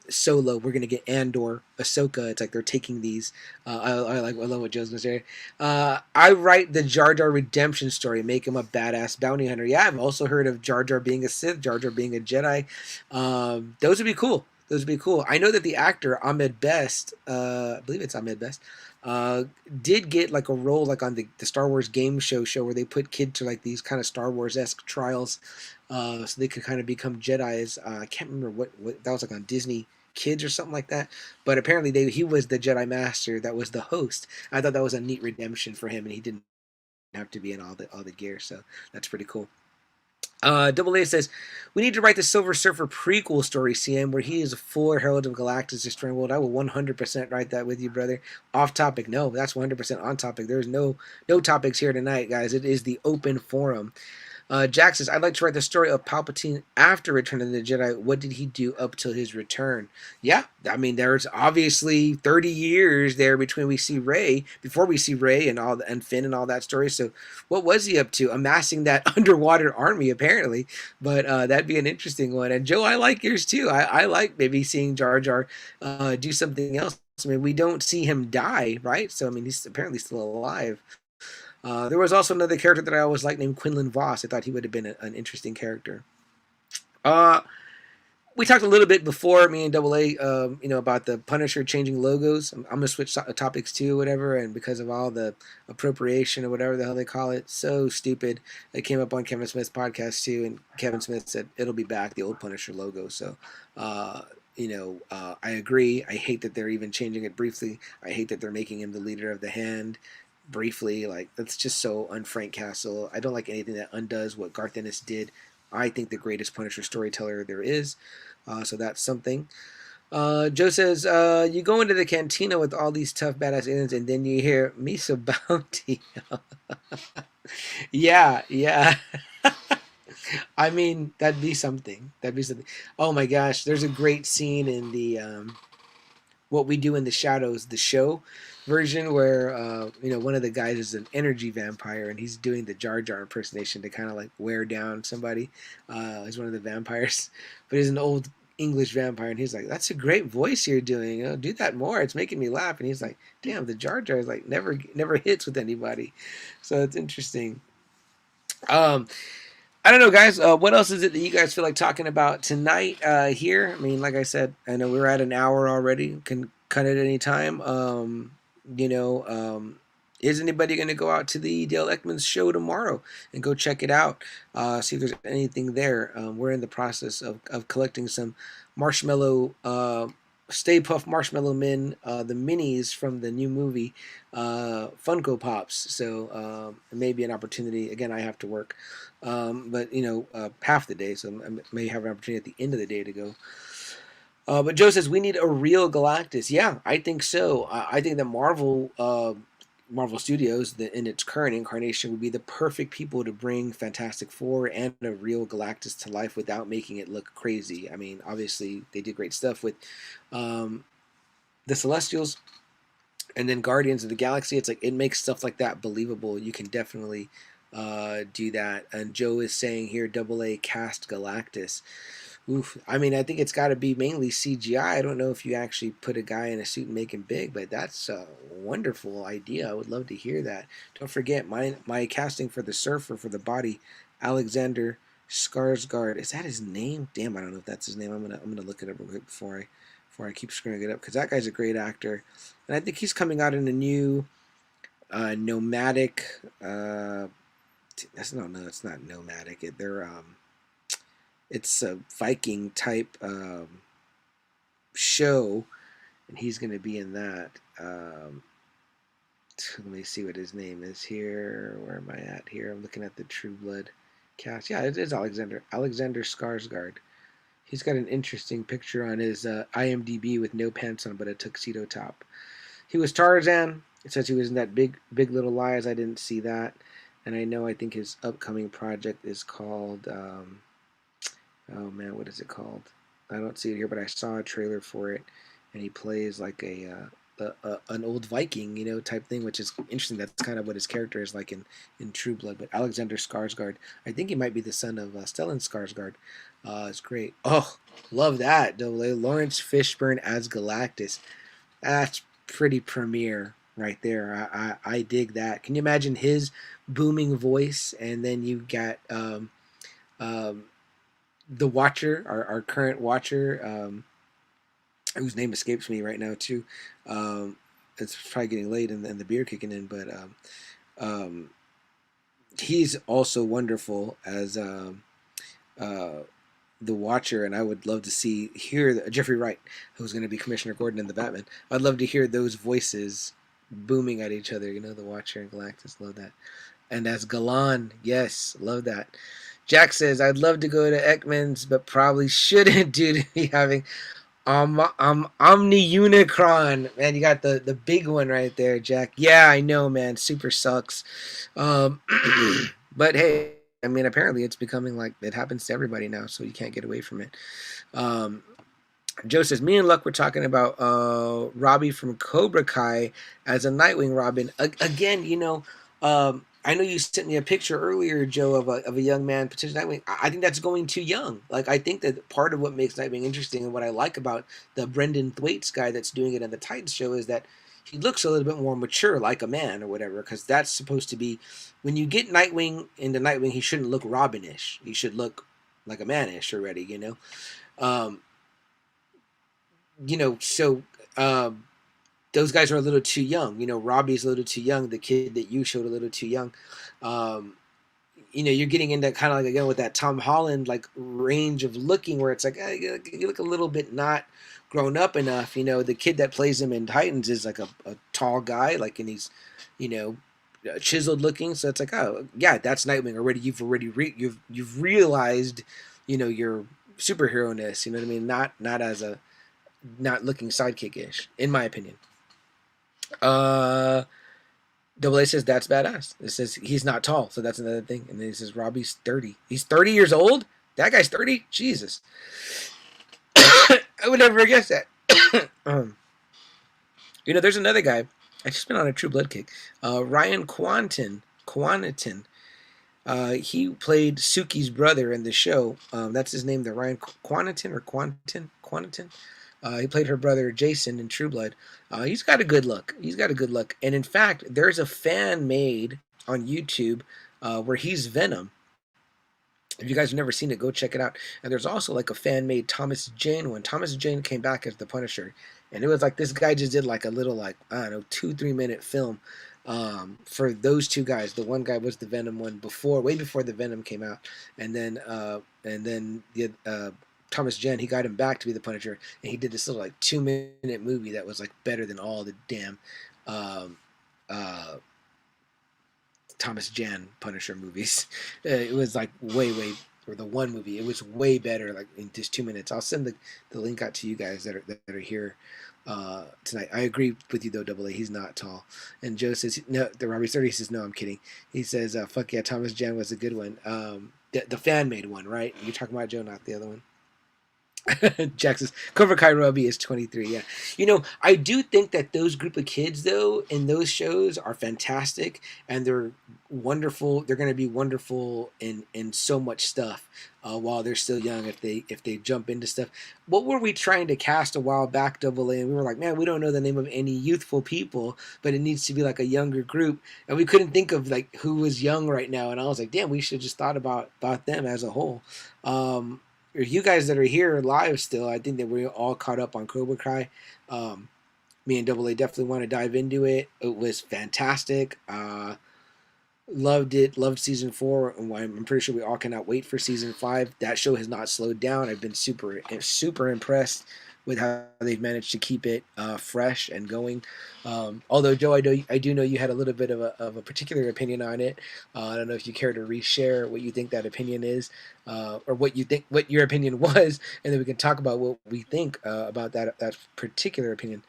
Solo. We're gonna get Andor, Ahsoka. It's like they're taking these. I love what Joe's gonna say. I write the Jar Jar redemption story, make him a badass bounty hunter. Yeah, I've also heard of Jar Jar being a Sith, Jar Jar being a Jedi. Those would be cool. I know that the actor Ahmed Best, I believe it's Ahmed Best, did get like a role like on the Star Wars game show where they put kids to like these kind of Star Wars-esque trials so they could kind of become Jedis. I can't remember what that was, like on Disney Kids or something like that, but apparently he was the Jedi Master that was the host. I thought that was a neat redemption for him, and he didn't have to be in all the gear, so that's pretty cool. Double A says, we need to write the Silver Surfer prequel story, CM, where he is a full herald of Galactus destroying world. I will 100% write that with you, brother. Off topic, no, that's 100% on topic. There's no topics here tonight, guys. It is the open forum. Jack says, I'd like to write the story of Palpatine after Return of the Jedi. What did he do up till his return? Yeah, I mean, there's obviously 30 years there between before we see Rey and Finn and all that story. So what was he up to? Amassing that underwater army, apparently. But that'd be an interesting one. And Joe, I like yours too. I like maybe seeing Jar Jar do something else. I mean, we don't see him die, right? So, I mean, he's apparently still alive. There was also another character that I always liked named Quinlan Voss. I thought he would have been an interesting character. Uh, we talked a little bit before, me and Double A, about the Punisher changing logos. I'm going to switch topics too, whatever, and because of all the appropriation or whatever the hell they call it, so stupid. It came up on Kevin Smith's podcast too, and Kevin Smith said it'll be back, the old Punisher logo. So, I agree. I hate that they're even changing it briefly. I hate that they're making him the leader of the Hand briefly. Like, that's just so un-Frank Castle. I don't like anything that undoes what Garth Ennis did. I think the greatest Punisher storyteller there is. So that's something. Joe says, you go into the cantina with all these tough badass aliens and then you hear Misa Bounty. Yeah. I mean, that'd be something. Oh my gosh, there's a great scene in the What We Do in the Shadows, the show version, where one of the guys is an energy vampire and he's doing the Jar Jar impersonation to kind of like wear down somebody. He's one of the vampires, but he's an old English vampire, and he's like, "That's a great voice you're doing. Do that more. It's making me laugh." And he's like, "Damn, the Jar Jar is like never hits with anybody." So it's interesting. I don't know, guys. What else is it that you guys feel like talking about tonight here? I mean, like I said, I know we're at an hour already. Can cut it any time. Is anybody going to go out to the Dale Ekman's show tomorrow and go check it out? See if there's anything there. We're in the process of collecting some marshmallow, Stay Puft Marshmallow Men, the minis from the new movie, Funko Pops. So it may be an opportunity. Again, I have to work, but half the day, so I may have an opportunity at the end of the day to go. But Joe says we need a real Galactus. Yeah, I think so. I think that Marvel Studios, in its current incarnation, would be the perfect people to bring Fantastic Four and a real Galactus to life without making it look crazy. I mean, obviously, they did great stuff with the Celestials and then Guardians of the Galaxy. It's like, it makes stuff like that believable. You can definitely do that. And Joe is saying here, AA cast Galactus. Oof. I mean, I think it's got to be mainly CGI. I don't know if you actually put a guy in a suit and make him big, but that's a wonderful idea. I would love to hear that. Don't forget my casting for the Surfer for the body, Alexander Skarsgård. Is that his name? Damn, I don't know if that's his name. I'm gonna look it up real quick before I keep screwing it up, because that guy's a great actor, and I think he's coming out in a new nomadic. It's not nomadic. It's a Viking type show, and he's going to be in that. Let me see what his name is here. Where am I at here? I'm looking at the True Blood cast. Yeah, it is Alexander Skarsgård. He's got an interesting picture on his IMDb with no pants on but a tuxedo top. He was Tarzan. It says he was in that Big Little Lies. I didn't see that. And I think his upcoming project is called... oh man, what is it called? I don't see it here, but I saw a trailer for it, and he plays like an old Viking, type thing, which is interesting. That's kind of what his character is like in True Blood. But Alexander Skarsgård, I think he might be the son of Stellan Skarsgård. It's great. Oh, love that. Lawrence Fishburne as Galactus. That's pretty premiere right there. I dig that. Can you imagine his booming voice, and then you got the Watcher, our current Watcher, whose name escapes me right now too. It's probably getting late and the beer kicking in, but he's also wonderful as the Watcher, and I would love to hear Jeffrey Wright, who's going to be Commissioner Gordon in the Batman. I'd love to hear those voices booming at each other. The Watcher and Galactus, love that. And as Galan, yes, love that. Jack says, I'd love to go to Ekman's, but probably shouldn't due to me having Omni Unicron. Man, you got the big one right there, Jack. Yeah, I know, man. Super sucks. But hey, I mean, apparently it's becoming like it happens to everybody now, so you can't get away from it. Um, Joe says, me and Luck were talking about Robbie from Cobra Kai as a Nightwing Robin. Again, I know you sent me a picture earlier, Joe, of a young man, potential Nightwing. I think that's going too young. Like, I think that part of what makes Nightwing interesting and what I like about the Brendan Thwaites guy that's doing it in the Titans show is that he looks a little bit more mature, like a man or whatever, because that's supposed to be, when you get Nightwing into Nightwing, he shouldn't look Robinish. He should look like a manish already. Um, so those guys are a little too young. Robbie's a little too young. The kid that you showed a little too young. Um, you're getting into kind of like again with that Tom Holland like range of looking where it's like you look a little bit not grown up enough. The kid that plays him in Titans is like a tall guy, like, and he's you know chiseled looking. So it's like, oh yeah, that's Nightwing already. You've realized your superhero ness. You know what I mean? Not as a not looking sidekick-ish, in my opinion. Uh, Double A says that's badass. It says he's not tall, so that's another thing. And then he says Robbie's 30. He's 30 years old? That guy's 30? Jesus. I would never guess that. There's another guy. I just been on a True Blood kick. Ryan Quanten. He played Suki's brother in the show. That's his name, the Ryan Quanten or Quanten. He played her brother Jason in True Blood. He's got a good look. And in fact, there's a fan made on YouTube where he's Venom. If you guys have never seen it, go check it out. And there's also like a fan made Thomas Jane one. Thomas Jane came back as the Punisher. And it was like this guy just did like a little, like, I don't know, 2-3 minute film for those two guys. The one guy was the Venom one way before the Venom came out. And then the Thomas Jane, he got him back to be the Punisher, and he did this little like 2-minute movie that was like better than all the damn Thomas Jane Punisher movies. It was like way, or the one movie, it was way better, like in just 2 minutes. I'll send the link out to you guys that are here tonight. I agree with you though, Double A. He's not tall. And Joe says no. The Robbie 30 says no. I'm kidding. He says fuck yeah, Thomas Jane was a good one. The fan made one, right? You're talking about Joe, not the other one. Jack says Cobra Kai Robbie is 23. Yeah, I do think that those group of kids though in those shows are fantastic, and they're wonderful. They're going to be wonderful in so much stuff while they're still young. If they jump into stuff, what were we trying to cast a while back, Double A? And we were like, man, we don't know the name of any youthful people, but it needs to be like a younger group, and we couldn't think of like who was young right now. And I was like, damn, we should just thought about them as a whole. You guys that are here live still, I think that we're all caught up on Cobra Kai. Me and Double A definitely want to dive into it. It was fantastic. Loved it. Loved season 4. I'm pretty sure we all cannot wait for season 5. That show has not slowed down. I've been super impressed with how they've managed to keep it fresh and going. Although, Joe, I do know you had a little bit of a particular opinion on it. I don't know if you care to reshare what you think that opinion is, or what your opinion was, and then we can talk about what we think about that particular opinion.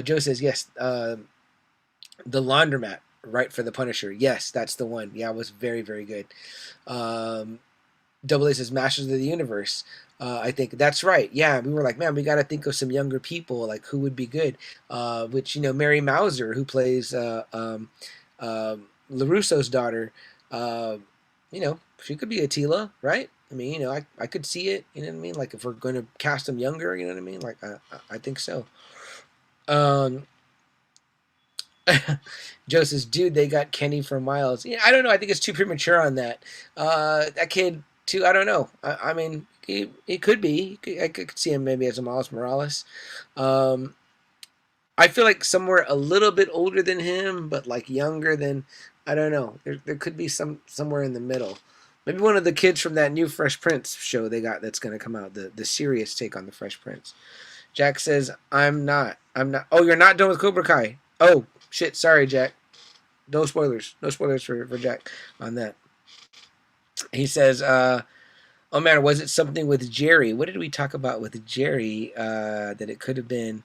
Joe says yes. The laundromat, right, for the Punisher. Yes, that's the one. Yeah, it was very, very good. Double A says Masters of the Universe. I think that's right. Yeah, we were like, man, we got to think of some younger people, like who would be good. Which Mary Mauser, who plays LaRusso's daughter, she could be Attila, right? I mean, I could see it. You know what I mean? Like if we're going to cast them younger, you know what I mean? Like I think so. Joe says, dude, they got Kenny from Miles. Yeah, I don't know. I think it's too premature on that. That kid too. I don't know. I mean, he could be. I could see him maybe as a Miles Morales. I feel like somewhere a little bit older than him, but like younger than. I don't know. There could be somewhere in the middle. Maybe one of the kids from that new Fresh Prince show they got that's going to come out. The serious take on the Fresh Prince. Jack says, I'm not. Oh, you're not done with Cobra Kai. Oh, shit. Sorry, Jack. No spoilers. No spoilers for Jack on that. He says, oh, man, was it something with Jerry? What did we talk about with Jerry that it could have been?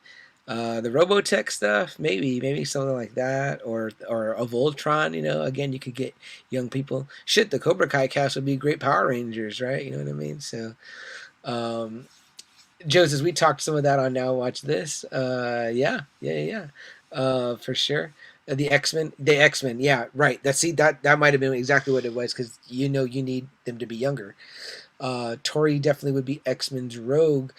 The Robotech stuff, maybe something like that, or a Voltron. Again, you could get young people. Shit, the Cobra Kai cast would be great Power Rangers, right? You know what I mean? So, um, Joe says we talked some of that on Now Watch This. Yeah. For sure. The X Men, yeah, right. That might have been exactly what it was because you need them to be younger. Tori definitely would be X-Men's Rogue.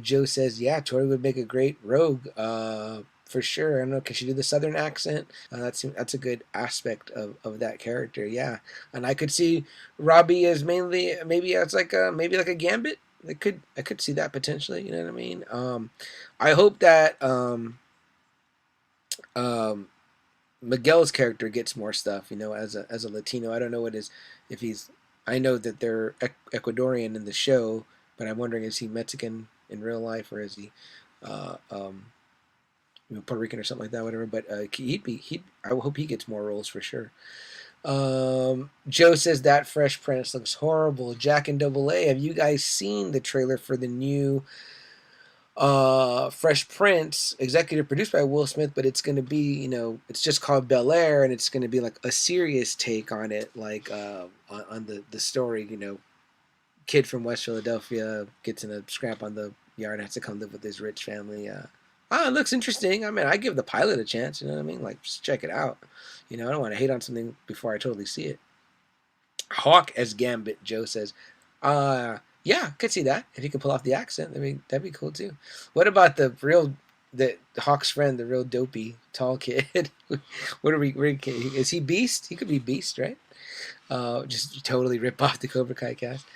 Joe says, yeah, Tori would make a great Rogue. For sure. I don't know. Can she do the Southern accent? That's a good aspect of that character. Yeah, and I could see Robbie as mainly maybe as maybe like a Gambit. I could see that potentially. You know what I mean? I hope that um, Miguel's character gets more stuff. As a Latino. I don't know if he's. I know that they're Ecuadorian in the show, but I'm wondering, is he Mexican in real life, or is he uh, um, Puerto Rican or something like that, whatever. But I hope he gets more roles for sure. Joe says that Fresh Prince looks horrible. Jack and Double A, have you guys seen the trailer for the new Fresh Prince, executive produced by Will Smith, but it's going to be, it's just called Bel Air, and it's going to be like a serious take on it, like on the story. Kid from West Philadelphia gets in a scrap on the yard and has to come live with his rich family. It looks interesting. I mean, I give the pilot a chance. You know what I mean? Like, just check it out. I don't want to hate on something before I totally see it. Hawk as Gambit, Joe says. Yeah, could see that. If he could pull off the accent, that'd be cool too. What about the Hawk's friend, the real dopey tall kid? What are we? Is he Beast? He could be Beast, right? Just totally rip off the Cobra Kai cast.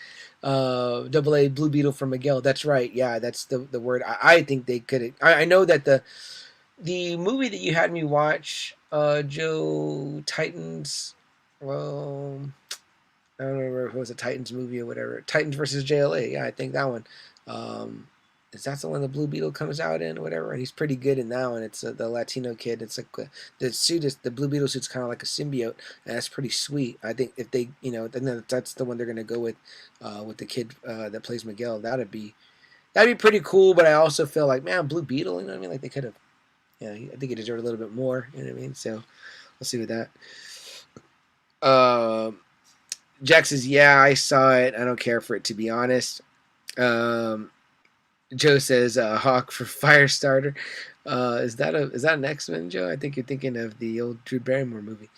Double A Blue Beetle for Miguel. That's right. Yeah, that's the word. I think they could. I know that the movie that you had me watch, Joe Titans. Well, I don't remember if it was a Titans movie or whatever. Titans versus JLA. Yeah, I think that one. Um, is that the one the Blue Beetle comes out in or whatever? And he's pretty good in that one. It's the Latino kid. It's like the Blue Beetle suit's kind of like a symbiote, and that's pretty sweet. I think if they, then that's the one they're gonna go with the kid that plays Miguel. That'd be pretty cool. But I also feel like, man, Blue Beetle. You know what I mean? Like they could have. Yeah, I think he deserved a little bit more. You know what I mean? So we'll see with that. Jack says, yeah, I saw it. I don't care for it, to be honest. Um, Joe says, Hawk for Firestarter. Is that an X-Men, Joe? I think you're thinking of the old Drew Barrymore movie.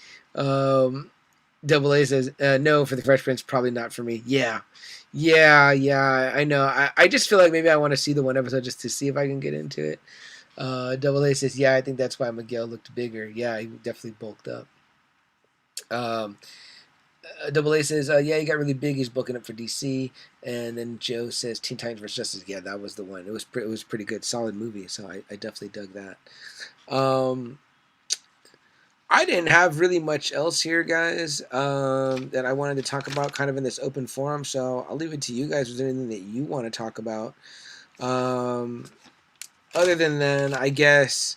Double A says, no, for the Fresh Prince, probably not for me. Yeah, I know. I just feel like maybe I want to see the one episode just to see if I can get into it. Double A says, yeah, I think that's why Miguel looked bigger. Yeah, he definitely bulked up. Double A says, yeah, he got really big. He's booking up for DC. And then Joe says, Teen Titans vs. Justice. Yeah, that was the one. It was pretty good, solid movie. So I definitely dug that. I didn't have really much else here, guys, that I wanted to talk about, kind of in this open forum. So I'll leave it to you guys. Is there anything that you want to talk about? Other than that, I guess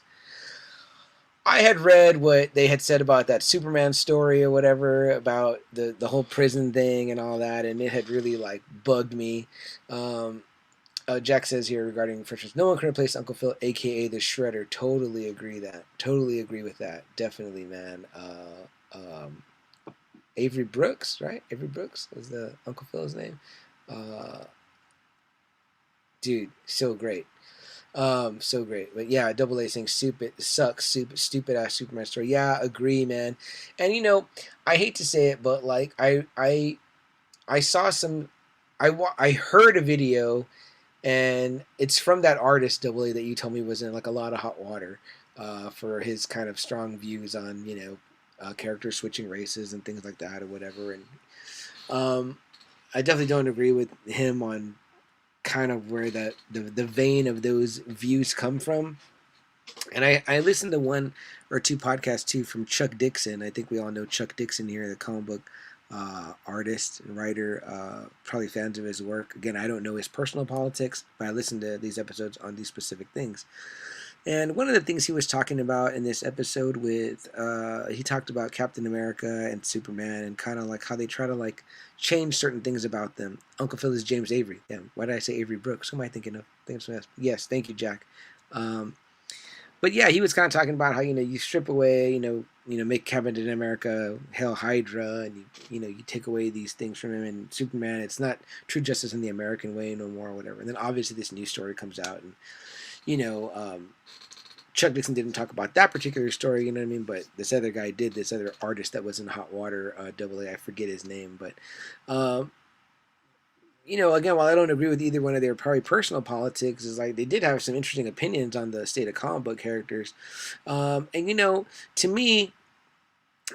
I had read what they had said about that Superman story or whatever, about the whole prison thing and all that, and it had really like bugged me. Jack says here regarding Frisch's, no one can replace Uncle Phil, aka the Shredder. Totally agree with that. Definitely, man. Avery Brooks, right? Avery Brooks is the Uncle Phil's name. Dude, so great. So great. But yeah, Double A saying stupid sucks, stupid ass Superman story. Yeah, agree, man. And I hate to say it, but like I saw some, I heard a video, and it's from that artist Double A that you told me was in like a lot of hot water, for his kind of strong views on characters switching races and things like that or whatever. And I definitely don't agree with him on kind of where the vein of those views come from. And I listened to one or two podcasts too from Chuck Dixon. I think we all know Chuck Dixon here, the comic book artist and writer, probably fans of his work. Again, I don't know his personal politics, but I listened to these episodes on these specific things. And one of the things he was talking about in this episode he talked about Captain America and Superman and kind of like how they try to like change certain things about them. Uncle Phil is James Avery. Yeah, why did I say Avery Brooks? Who am I thinking of? Yes, thank you, Jack. But yeah, he was kind of talking about how you strip away, make Captain America Hail Hydra, and you take away these things from him, and Superman, it's not true justice in the American way no more, or whatever. And then obviously this new story comes out, and you know, Chuck Dixon didn't talk about that particular story, you know what I mean? But this other guy did, this other artist that was in Hot Water, AA, I forget his name, but again, while I don't agree with either one of their probably personal politics, is like they did have some interesting opinions on the state of comic book characters. And to me,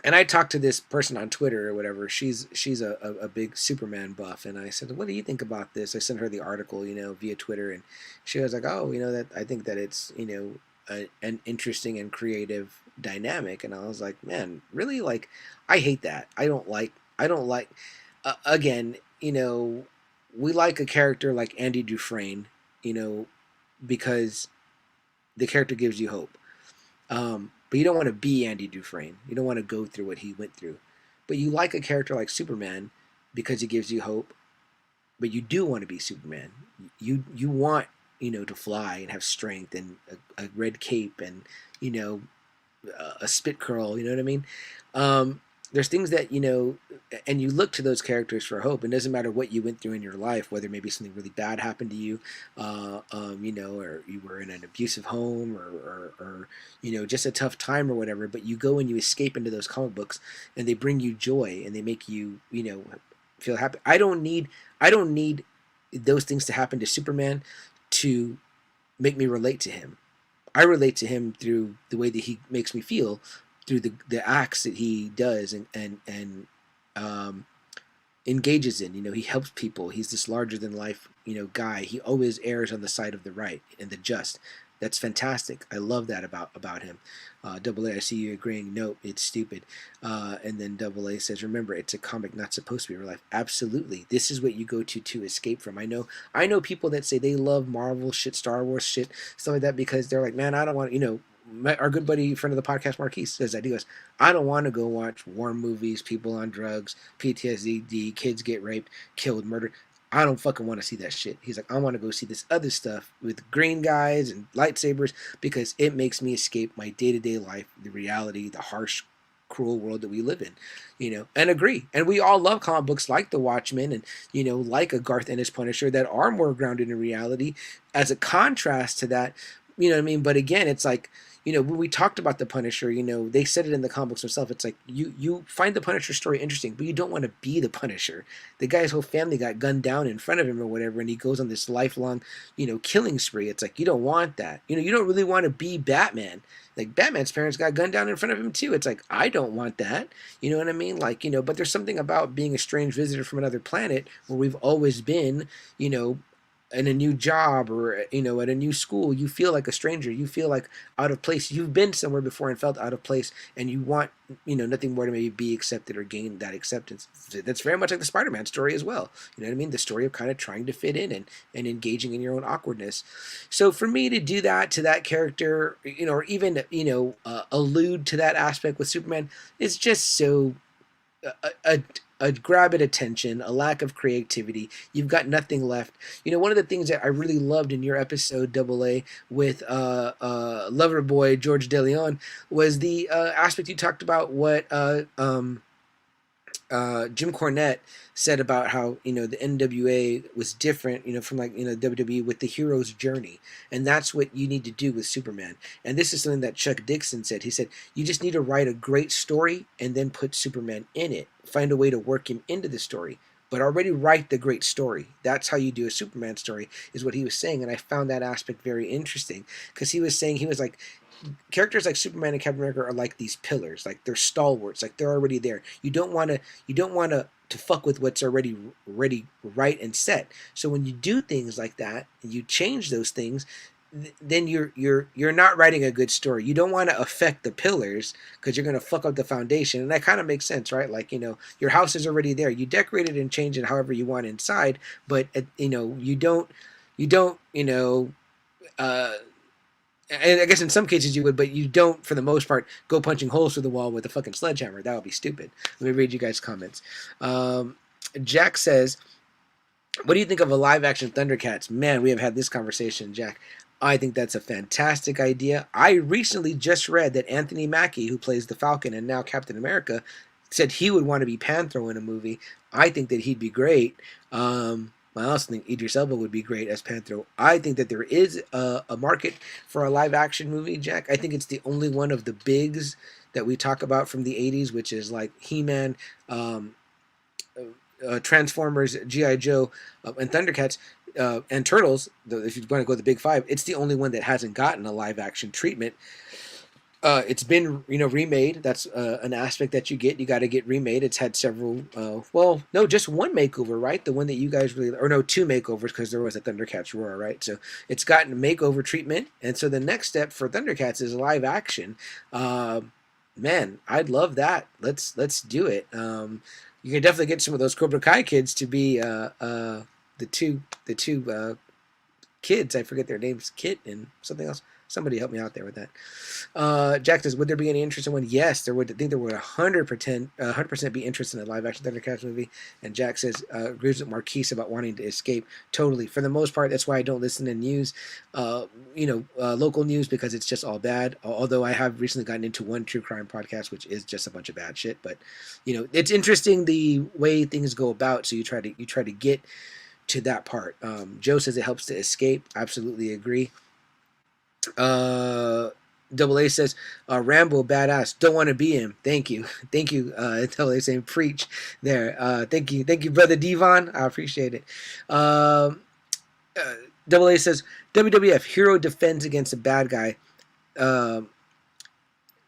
and I talked to this person on Twitter or whatever. She's a big Superman buff, and I said, "What do you think about this?" I sent her the article, via Twitter, and she was like, "Oh, that I think that it's an interesting and creative dynamic." And I was like, "Man, really? Like, I hate that. I don't like. Again, we like a character like Andy Dufresne, because the character gives you hope. But you don't want to be Andy Dufresne. You don't want to go through what he went through. But you like a character like Superman because he gives you hope. But you do want to be Superman. You want, to fly and have strength and a red cape and, a spit curl. You know what I mean? There's things that, and you look to those characters for hope. It doesn't matter what you went through in your life, whether maybe something really bad happened to you, or you were in an abusive home or just a tough time or whatever, but you go and you escape into those comic books and they bring you joy and they make you, feel happy. I don't need those things to happen to Superman to make me relate to him. I relate to him through the way that he makes me feel, through the acts that he does and engages in. He helps people. He's this larger than life, guy. He always errs on the side of the right and the just. That's fantastic. I love that about him. AA, I see you agreeing. No, it's stupid. And then AA says, remember, it's a comic, not supposed to be real life. Absolutely. This is what you go to escape from. I know people that say they love Marvel shit, Star Wars shit, stuff like that, because they're like, man, I don't want, our good buddy, friend of the podcast, Marquise, says that. He goes, I don't want to go watch war movies, people on drugs, PTSD, kids get raped, killed, murdered. I don't fucking want to see that shit. He's like, I want to go see this other stuff with green guys and lightsabers because it makes me escape my day-to-day life, the reality, the harsh, cruel world that we live in, and agree. And we all love comic books like The Watchmen and, like a Garth Ennis Punisher that are more grounded in reality as a contrast to that, you know what I mean? But again, it's like, when we talked about the Punisher, they said it in the comic books themselves. It's like you find the Punisher story interesting, but you don't want to be the Punisher. The guy's whole family got gunned down in front of him or whatever, and he goes on this lifelong, killing spree. It's like you don't want that. You don't really want to be Batman. Like Batman's parents got gunned down in front of him too. It's like I don't want that. You know what I mean? Like but there's something about being a strange visitor from another planet where we've always been, in a new job or at a new school. You feel like a stranger, you feel like out of place. You've been somewhere before and felt out of place, and you want nothing more to maybe be accepted or gain that acceptance. That's very much like the Spider-Man story as well. You know what I mean? The story of kind of trying to fit in and engaging in your own awkwardness. So for me to do that to that character, or even allude to that aspect with Superman, is just so a grab at attention, a lack of creativity. You've got nothing left. One of the things that I really loved in your episode, AA, with Loverboy George DeLeon was the aspect you talked about what Jim Cornette said about how the NWA was different from WWE with the hero's journey, and that's what you need to do with Superman. And this is something that Chuck Dixon said. He said you just need to write a great story and then put Superman in it. Find a way to work him into the story, but already write the great story. That's how you do a Superman story, is what he was saying. And I found that aspect very interesting, because he was saying, he was like, characters like Superman and Captain America are like these pillars, like they're stalwarts, like they're already there. You don't want to fuck with what's already right and set. So when you do things like that and you change those things, then you're not writing a good story. You don't want to affect the pillars because you're going to fuck up the foundation. And that kind of makes sense, right? Like, your house is already there. You decorate it and change it however you want inside, but you don't and I guess in some cases you would, but you don't, for the most part, go punching holes through the wall with a fucking sledgehammer. That would be stupid. Let me read you guys' comments. Jack says, what do you think of a live-action Thundercats? Man, we have had this conversation, Jack. I think that's a fantastic idea. I recently just read that Anthony Mackie, who plays the Falcon and now Captain America, said he would want to be Panthro in a movie. I think that he'd be great. I also think Idris Elba would be great as Panthro. I think that there is a market for a live action movie, Jack. I think it's the only one of the bigs that we talk about from the 80s, which is like He-Man, Transformers, G.I. Joe, and Thundercats, and Turtles. If you're going to go the big five, it's the only one that hasn't gotten a live action treatment. It's been remade. That's an aspect that you get. You got to get remade. It's had several. Well, no, just one makeover, right? The one that you guys really, or no, two makeovers because there was a Thundercats Roar, right? So it's gotten makeover treatment, and so the next step for Thundercats is live action. Man, I'd love that. Let's do it. You can definitely get some of those Cobra Kai kids to be the two kids. I forget their names, Kit and something else. Somebody help me out there with that. Jack says, would there be any interest in one? Yes, there would. I think there would 100% be interest in a live action Thundercats movie. And Jack says, agrees with Marquise about wanting to escape. Totally. For the most part, that's why I don't listen to news, local news, because it's just all bad. Although I have recently gotten into one true crime podcast, which is just a bunch of bad shit. But it's interesting the way things go about. So you try to get to that part. Joe says it helps to escape. Absolutely agree. Double A says, Rambo badass, don't want to be him. Thank you. Double A saying preach there. Thank you brother Devon, I appreciate it. Double A says, WWF hero defends against a bad guy,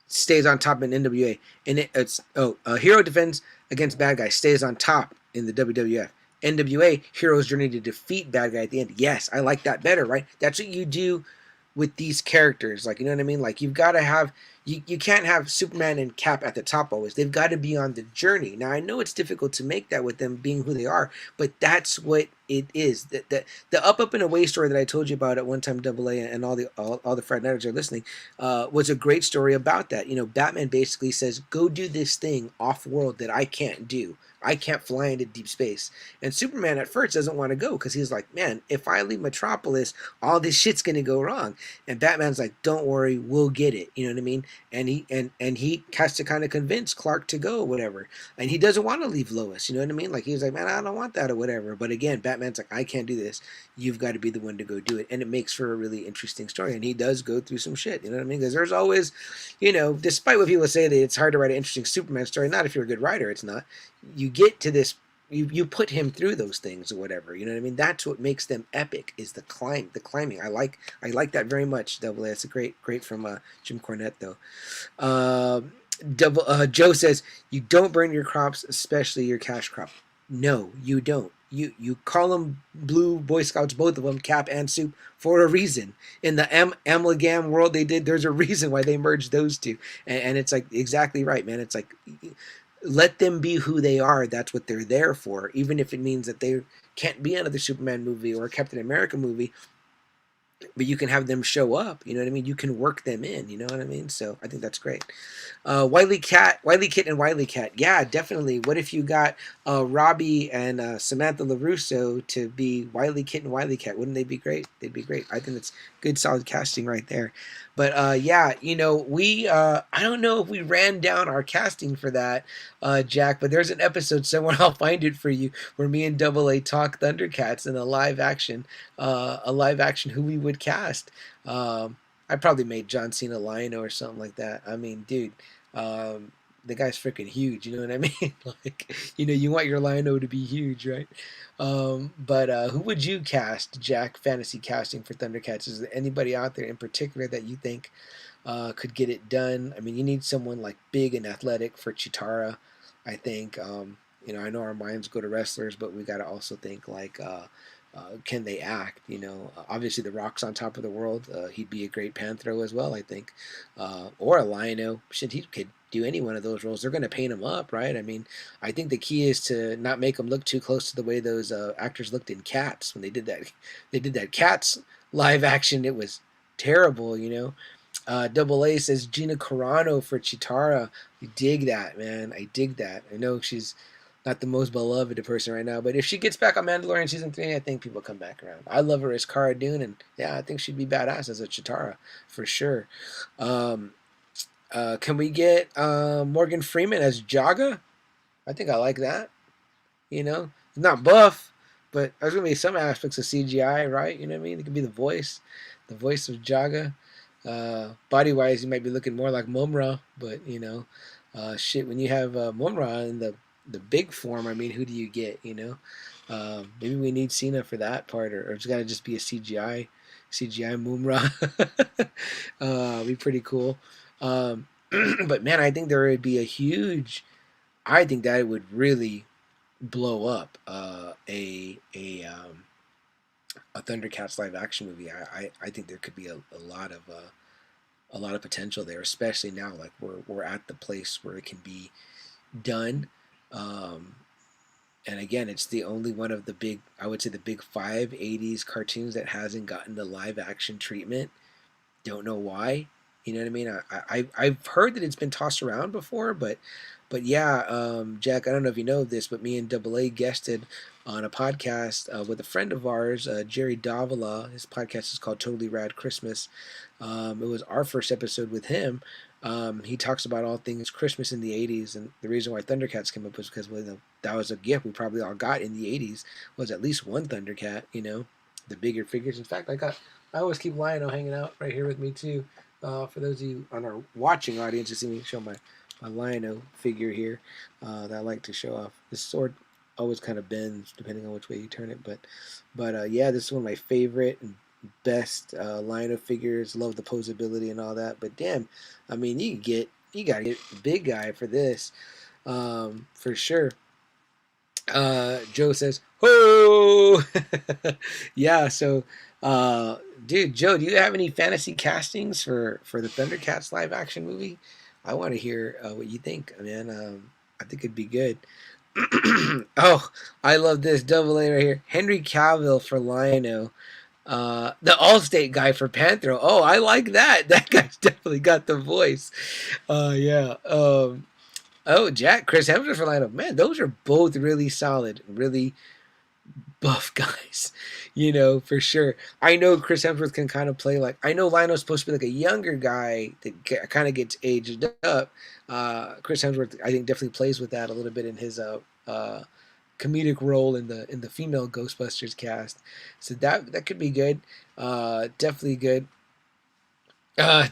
stays on top in NWA, and hero defends against bad guy, stays on top in the WWF. NWA, hero's journey to defeat bad guy at the end. Yes, I like that better, right? That's what you do with these characters, like, you know what I mean? Like, you've got to have, you can't have Superman and Cap at the top always. They've got to be on the journey. Now, I know it's difficult to make that with them being who they are, but that's what it is. The up and away story that I told you about at one time, Double A, and all the Friday Nighters are listening, was a great story about that. Batman basically says, go do this thing off world that I can't do. I can't fly into deep space. And Superman at first doesn't want to go because he's like, man, if I leave Metropolis, all this shit's going to go wrong. And Batman's like, don't worry, we'll get it. You know what I mean? And he has to kind of convince Clark to go or whatever. And he doesn't want to leave Lois. You know what I mean? Like, he's like, man, I don't want that or whatever. But again, Batman's like, I can't do this. You've got to be the one to go do it. And it makes for a really interesting story. And he does go through some shit. You know what I mean? Because there's always, despite what people say that it's hard to write an interesting Superman story, not if you're a good writer, it's not. You get to this, you put him through those things or whatever. You know what I mean? That's what makes them epic, is the climbing. I like that very much. Double A. It's a great from Jim Cornette though. Joe says, you don't burn your crops, especially your cash crop. No, you don't. You call them Blue Boy Scouts, both of them, Cap and Soup, for a reason. In the amalgam world they did, there's a reason why they merged those two. And it's like, exactly right, man. It's like, let them be who they are. That's what they're there for. Even if it means that they can't be another Superman movie or a Captain America movie, but you can have them show up. You know what I mean? You can work them in. You know what I mean? So I think that's great. Wiley Kit and Wiley Cat. Yeah, definitely. What if you got Robbie and Samantha LaRusso to be Wiley Kit and Wiley Cat? Wouldn't they be great? They'd be great. I think it's good, solid casting right there. But yeah, we I don't know if we ran down our casting for that, Jack, but there's an episode somewhere, I'll find it for you, where me and Double A talk Thundercats in a live action who we would cast. I probably made John Cena Lion-O or something like that. I mean, dude, the guy's freaking huge, you know what I mean? Like, you want your Lion-O to be huge, right? But who would you cast, Jack, fantasy casting for Thundercats? Is there anybody out there in particular that you think could get it done? I mean, you need someone like big and athletic for Chitara, I think. I know our minds go to wrestlers, but we got to also think like, can they act? Obviously The Rock's on top of the world. He'd be a great Panthro as well, I think. Or a Lion-O. Shit, he could do any one of those roles. They're going to paint him up, right? I mean, I think the key is to not make him look too close to the way those actors looked in Cats when they did that. They did that Cats live action. It was terrible, Double A says Gina Carano for Chitara. I dig that, man. I dig that. I know she's not the most beloved person right now. But if she gets back on Mandalorian season 3, I think people come back around. I love her as Cara Dune, and yeah, I think she'd be badass as a Chitara for sure. Um, can we get Morgan Freeman as Jaga? I think I like that. You know, he's not buff, but there's gonna be some aspects of CGI, right? You know what I mean? It could be the voice of Jaga. Body wise, he might be looking more like Mumra, but you know, shit. When you have Mumra in the big form, I mean, who do you get? You know, maybe we need Cena for that part, or it's got to just be a CGI Mumra. Be pretty cool. But man, I think there would be a huge. I think that it would really blow up a Thundercats live action movie. I think there could be a lot of potential there, especially now. Like we're at the place where it can be done. Um, and again, it's the only one of the big, I would say, the big five '80s cartoons that hasn't gotten the live action treatment. Don't know why. You know what I mean? I've heard that it's been tossed around before, but yeah, Jack. I don't know if you know this, but me and Double A guested on a podcast with a friend of ours, Jerry Davila. His podcast is called Totally Rad Christmas. It was our first episode with him. He talks about all things Christmas in the '80s, and the reason why Thundercats came up was because that was a gift we probably all got in the '80s. Was at least one Thundercat. You know, the bigger figures. In fact, I always keep Lionel hanging out right here with me too. For those of you on our watching audience, you see me show my Lionel figure here that I like to show off. This sword always kind of bends depending on which way you turn it, but yeah, this is one of my favorite and best Lionel figures. Love the posability and all that. But damn, I mean, you gotta get the big guy for this, for sure. Joe says, "Oh, yeah." So, dude, Joe, do you have any fantasy castings for the Thundercats live action movie? I want to hear what you think, man. I think it'd be good. Oh, I love this double A right here. Henry Cavill for Lion-O. The Allstate guy for Panthro. Oh, I like that. That guy's definitely got the voice. Yeah. Oh, Jack, Chris Hemsworth for Lion-O. Man, those are both really solid, really buff guys, you know, for sure. I know Chris Hemsworth can kind of play like, I know Lionel's supposed to be like a younger guy that kind of gets aged up. Chris Hemsworth, I think, definitely plays with that a little bit in his comedic role in the female Ghostbusters cast. So that could be good. Definitely good.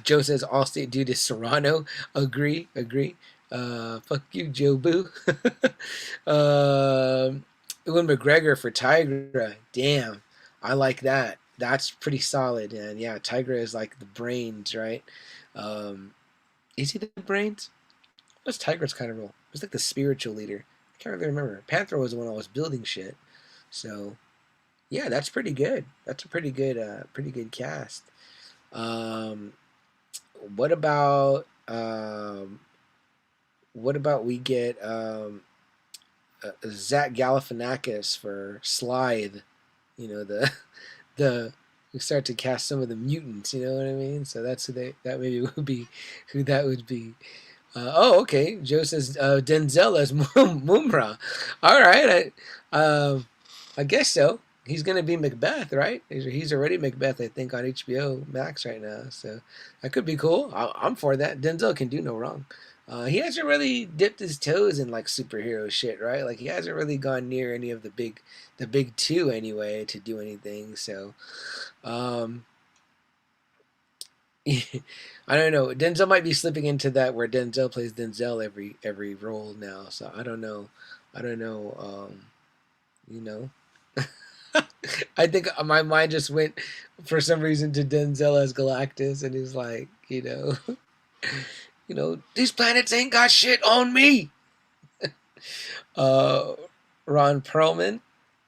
Joe says Allstate dude is Serrano. Agree. Fuck you, Joe Boo. Ewan McGregor for Tigra. Damn, I like that. That's pretty solid. And yeah, Tigra is like the brains, right? Um, is he the brains? What's Tigra's kind of role? He's like the spiritual leader. I can't really remember. Panther was the one that was building shit. So yeah, that's pretty good. That's a pretty good cast. Um, what about we get Zach Galifianakis for Slithe? You know, the we start to cast some of the mutants. You know what I mean? So that's that maybe would be who that would be. Oh, okay. Joe says Denzel as Mumra. All right, I guess so. He's gonna be Macbeth, right? He's already Macbeth, I think, on HBO Max right now. So that could be cool. I'm for that. Denzel can do no wrong. He hasn't really dipped his toes in like superhero shit, right? Like he hasn't really gone near any of the big two anyway to do anything. So, um, I don't know. Denzel might be slipping into that where Denzel plays Denzel every role now. So I don't know. I don't know. You know. I think my mind just went for some reason to Denzel as Galactus, and he's like, these planets ain't got shit on me. Uh, Ron Perlman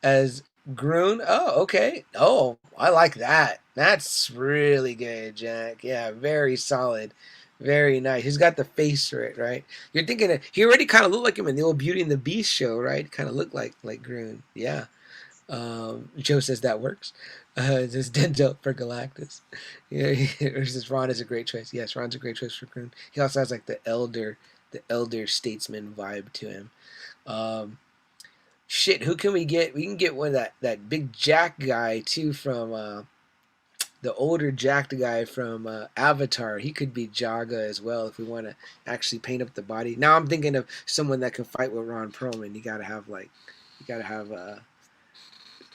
as Groon. Oh, okay. Oh, I like that. That's really good, Jack. Yeah, very solid. Very nice. He's got the face for it, right? You're thinking he already kind of looked like him in the old Beauty and the Beast show, right? Kind of looked like Groon. Yeah. Joe says that works. Just Denzel for Galactus. Yeah, says Ron is a great choice. Yes, Ron's a great choice for Groon. He also has like the elder statesman vibe to him. Shit, who can we get? We can get one of that big Jack guy too from the older jacked guy from Avatar. He could be Jaga as well if we want to actually paint up the body. Now I'm thinking of someone that can fight with Ron Perlman. You gotta have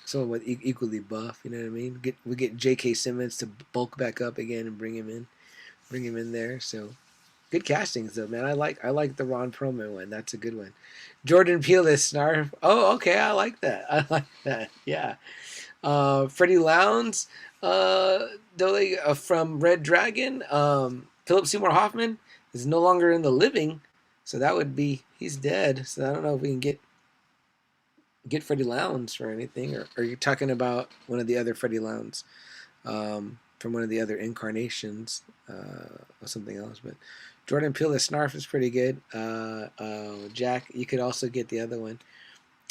someone with equally buff. You know what I mean? We get J.K. Simmons to bulk back up again and bring him in there. So good castings though, man. I like the Ron Perlman one. That's a good one. Jordan Peele is Snarf. Oh, okay. I like that. I like that. Yeah. Freddie Lowndes, from Red Dragon. Philip Seymour Hoffman is no longer in the living, so that would be he's dead. So I don't know if we can get Freddie Lowndes for anything, or you're talking about one of the other Freddie Lowndes from one of the other incarnations or something else. But Jordan Peele as Snarf is pretty good. Jack, you could also get the other one.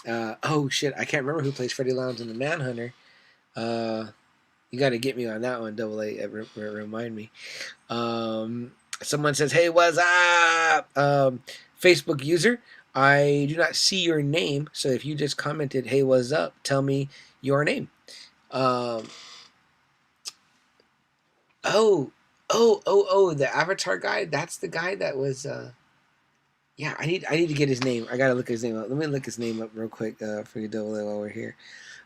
Oh shit, I can't remember who plays Freddie Lowndes in The Manhunter. You got to get me on that one, Double A. Remind me. Someone says, "Hey, what's up?" Facebook user, I do not see your name, so if you just commented, "Hey, what's up?" tell me your name. Oh, the Avatar guy. That's the guy that was. Yeah, I need to get his name. I gotta look his name up. Let me look his name up real quick for you, Double A, while we're here.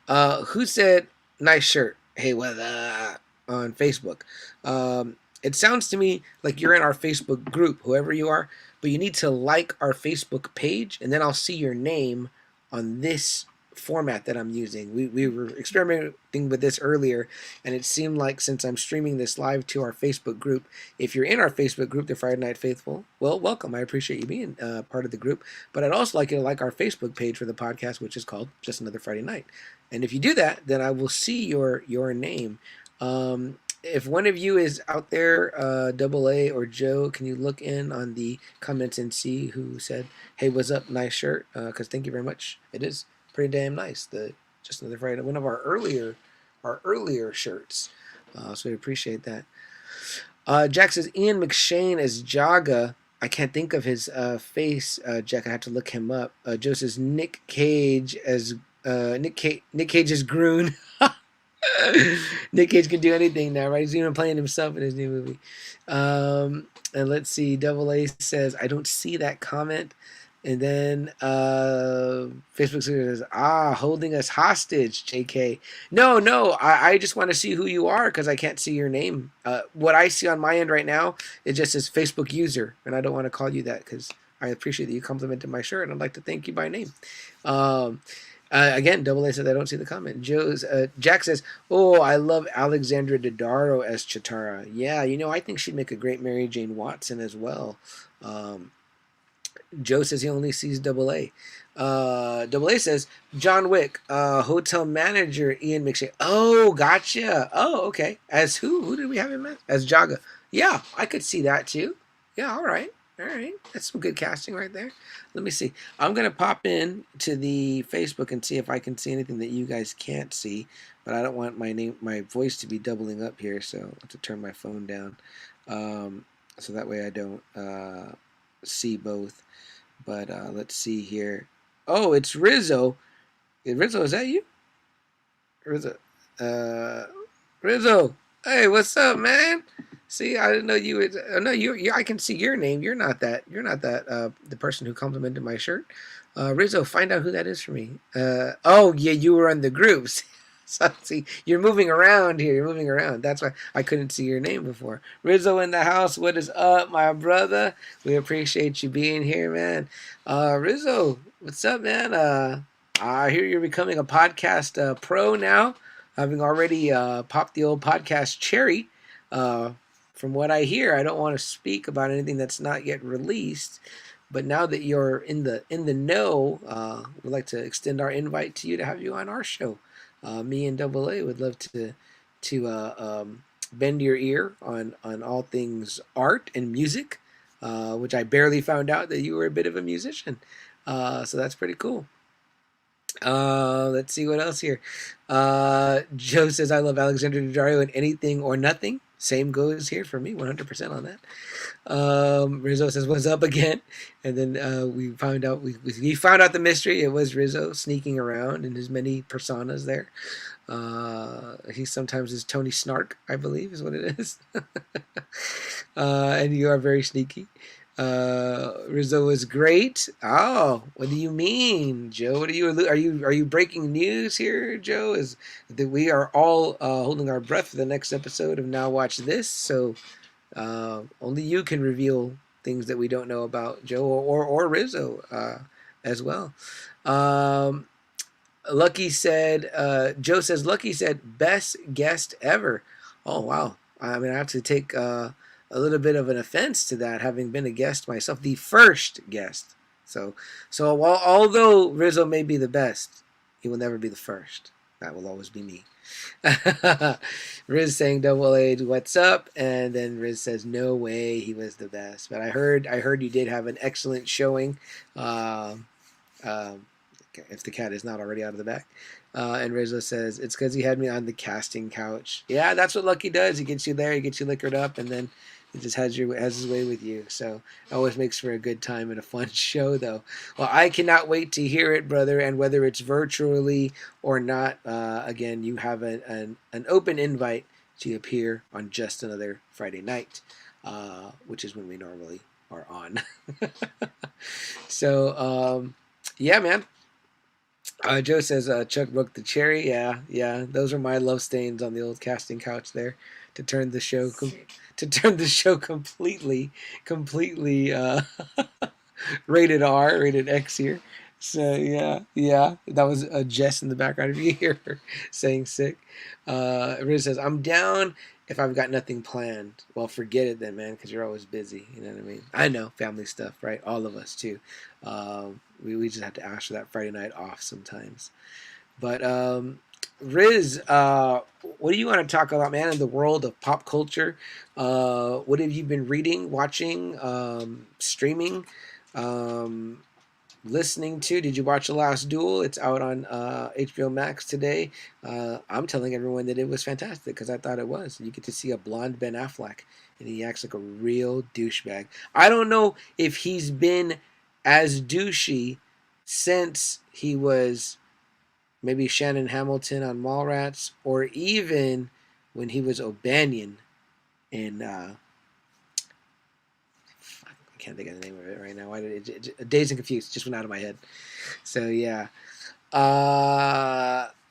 Who said nice shirt? Hey, what on Facebook? It sounds to me like you're in our Facebook group, whoever you are, but you need to like our Facebook page, and then I'll see your name on this format that I'm using. We were experimenting with this earlier, and it seemed like since I'm streaming this live to our Facebook group, if you're in our Facebook group, the Friday Night Faithful, well, welcome. I appreciate you being part of the group, but I'd also like you to like our Facebook page for the podcast, which is called Just Another Friday Night. And if you do that, then I will see your name. If one of you is out there, Double A or Joe, can you look in on the comments and see who said, "Hey, what's up? Nice shirt." Because thank you very much. It is pretty damn nice. The Just Another Friday, one of our earlier shirts. So we appreciate that. Jack says Ian McShane as Jaga. I can't think of his face. Jack, I have to look him up. Joe says Nick Cage as Nick Cage is Groon. Nick Cage can do anything now, right? He's even playing himself in his new movie. And let's see. Double A says, I don't see that comment. And then Facebook says, holding us hostage, JK. No, I just want to see who you are because I can't see your name. What I see on my end right now, it just says Facebook user. And I don't want to call you that because I appreciate that you complimented my shirt, and I'd like to thank you by name. Again, Double A said I don't see the comment. Jack says, "Oh, I love Alexandra Daddario as Chitara. Yeah, I think she'd make a great Mary Jane Watson as well." Joe says he only sees Double A. Double A says John Wick, hotel manager Ian McShane. Oh, gotcha. Oh, okay. As who? Who did we have him as? As Jaga. Yeah, I could see that too. Yeah, all right. That's some good casting right there. Let me see. I'm going to pop in to the Facebook and see if I can see anything that you guys can't see, but I don't want my voice to be doubling up here, so I have to turn my phone down so that way I don't see both. But let's see here. Oh, it's Rizzo. Rizzo, is that you? Rizzo. Rizzo. Hey, what's up, man? See, I didn't know you would. No, you. I can see your name. You're not that. The person who complimented my shirt. Rizzo, find out who that is for me. Oh yeah, you were on the groups. So see, you're moving around here. You're moving around. That's why I couldn't see your name before. Rizzo in the house. What is up, my brother? We appreciate you being here, man. Rizzo, what's up, man? I hear you're becoming a podcast pro now, having already popped the old podcast cherry. From what I hear, I don't want to speak about anything that's not yet released, but now that you're in the know, we'd like to extend our invite to you to have you on our show. Me and Double A would love to bend your ear on all things art and music, which I barely found out that you were a bit of a musician. So that's pretty cool. Let's see what else here. Joe says, I love Alexander Daddario in Anything or Nothing. Same goes here for me, 100% on that. Rizzo says, "What's up again?" And then we found out we found out the mystery. It was Rizzo sneaking around in his many personas there. He sometimes is Tony Snark, I believe, is what it is. And you are very sneaky. Rizzo is great. Oh, what do you mean, Joe? What are you breaking news here, Joe? Is that we are all holding our breath for the next episode of Now Watch This? So only you can reveal things that we don't know about Joe or Rizzo as well. Lucky said, Joe says, Lucky said, best guest ever. Oh, wow. I mean, I have to take a little bit of an offense to that, having been a guest myself, the first guest. So although Rizzo may be the best, he will never be the first. That will always be me. Riz saying double A, what's up? And then Riz says, no way, he was the best. But I heard you did have an excellent showing. If the cat is not already out of the bag. And Rizzo says, it's because he had me on the casting couch. Yeah, that's what Lucky does. He gets you there, he gets you liquored up, and then he just has his way with you. So it always makes for a good time and a fun show, though. Well, I cannot wait to hear it, brother. And whether it's virtually or not, again, you have an open invite to appear on Just Another Friday Night, which is when we normally are on. So, yeah, man. Joe says Chuck broke the cherry. Yeah, those are my love stains on the old casting couch there, to turn the show completely rated R, rated X here. So yeah, that was Jess in the background if you hear her saying sick. Riz says, I'm down if I've got nothing planned. Well, forget it then, man, because you're always busy. You know what I mean? I know, family stuff, right? All of us too. We just have to ask for that Friday night off sometimes. But Riz, what do you want to talk about, man, in the world of pop culture? What have you been reading, watching, streaming, listening to? Did you watch The Last Duel? It's out on HBO Max today. I'm telling everyone that it was fantastic because I thought it was. You get to see a blonde Ben Affleck, and he acts like a real douchebag. I don't know if he's been as douchey since he was maybe Shannon Hamilton on Mallrats, or even when he was O'Banion in I can't think of the name of it right now. Why did it Dazed and Confused just went out of my head. So yeah.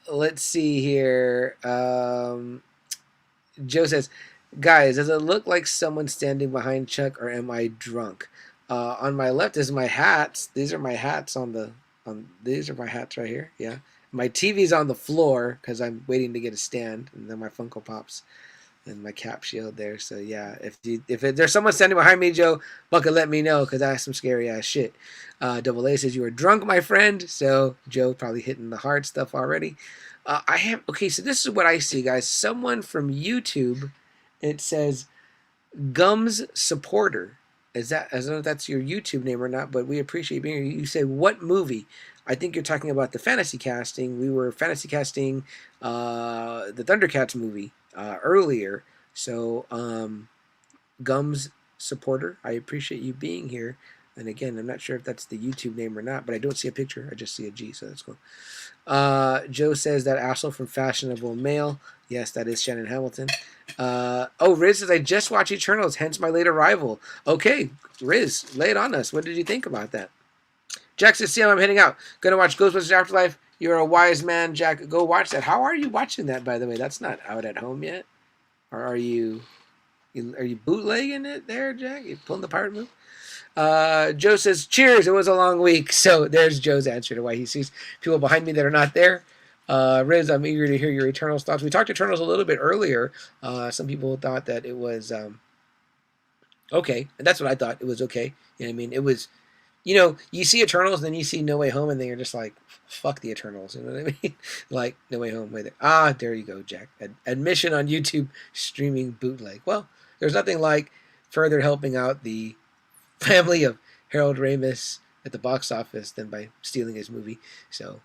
Let's see here. Joe says, guys, does it look like someone standing behind Chuck, or am I drunk? On my left is my hats. These are my hats these are my hats right here. Yeah. My TV's on the floor because I'm waiting to get a stand, and then my Funko Pops and my cap shield there. So yeah, if there's someone standing behind me, Joe, fucking let me know, because that's some scary ass shit. Double A says, you are drunk, my friend. So Joe probably hitting the hard stuff already. Okay, so this is what I see, guys. Someone from YouTube, it says Gums Supporter. I don't know if that's your YouTube name or not, but we appreciate being here. You say, what movie? I think you're talking about the fantasy casting. We were fantasy casting the Thundercats movie earlier. So, Gums Supporter, I appreciate you being here. And again, I'm not sure if that's the YouTube name or not, but I don't see a picture. I just see a G, so that's cool. Joe says that asshole from Fashionable Male. Yes, that is Shannon Hamilton. Riz says, I just watched Eternals, hence my late arrival. Okay, Riz, lay it on us. What did you think about that? Jack says, I'm heading out. Gonna watch Ghostbusters Afterlife. You're a wise man, Jack. Go watch that. How are you watching that, by the way? That's not out at home yet. Or are you bootlegging it there, Jack? You pulling the pirate move? Joe says, cheers, it was a long week. So there's Joe's answer to why he sees people behind me that are not there. Riz, I'm eager to hear your Eternals thoughts. We talked Eternals a little bit earlier. Some people thought that it was okay. And that's what I thought. It was okay. You know what I mean? It was, you see Eternals, then you see No Way Home, and then you're just like, fuck the Eternals. You know what I mean? Like, No Way Home. Wait there. There you go, Jack. Admission on YouTube streaming bootleg. Well, there's nothing like further helping out the family of Harold Ramis at the box office than by stealing his movie. So,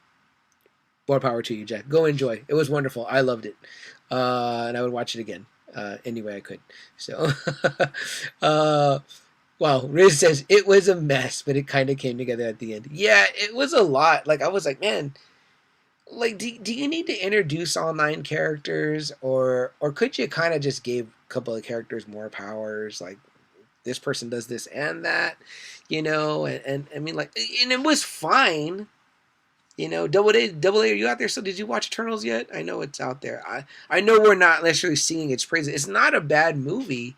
more power to you, Jack. Go enjoy. It was wonderful. I loved it. And I would watch it again. any way I could. So, well, Riz says it was a mess, but it kind of came together at the end. Yeah, it was a lot. Like I was like, man, like do you need to introduce all 9 characters, or could you kind of just give a couple of characters more powers, like this person does this and that, and I mean, like, and it was fine. Double A, are you out there? So did you watch Eternals yet? I know it's out there. I know we're not necessarily singing its praises. It's not a bad movie.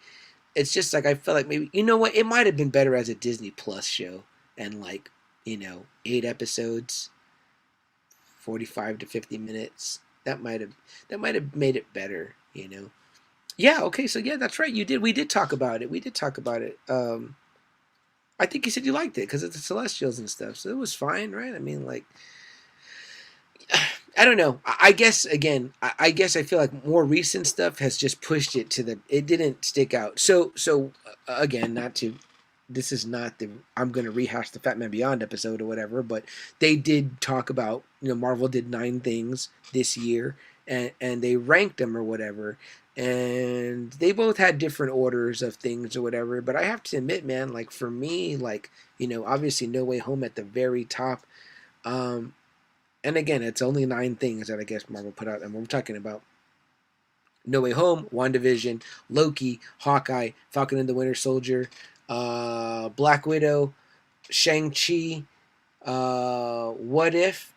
It's just like I felt like maybe, you know what, it might have been better as a Disney Plus show, and like, 8 episodes, 45 to 50 minutes. That might have made it better. Yeah, okay, so yeah, that's right. We did talk about it. I think you said you liked it because of the Celestials and stuff. So it was fine, right? I mean, like, I don't know. I guess again, I guess I feel like more recent stuff has just pushed it to the. It didn't stick out. So again, not to. This is not the. I'm going to rehash the Fat Man Beyond episode or whatever, but they did talk about, Marvel did 9 things this year, and they ranked them or whatever, and they both had different orders of things or whatever. But I have to admit, man, like for me, like, obviously No Way Home at the very top. And again, it's only 9 things that I guess Marvel put out, and we're talking about No Way Home, WandaVision, Loki, Hawkeye, Falcon and the Winter Soldier, Black Widow, Shang-Chi, What If,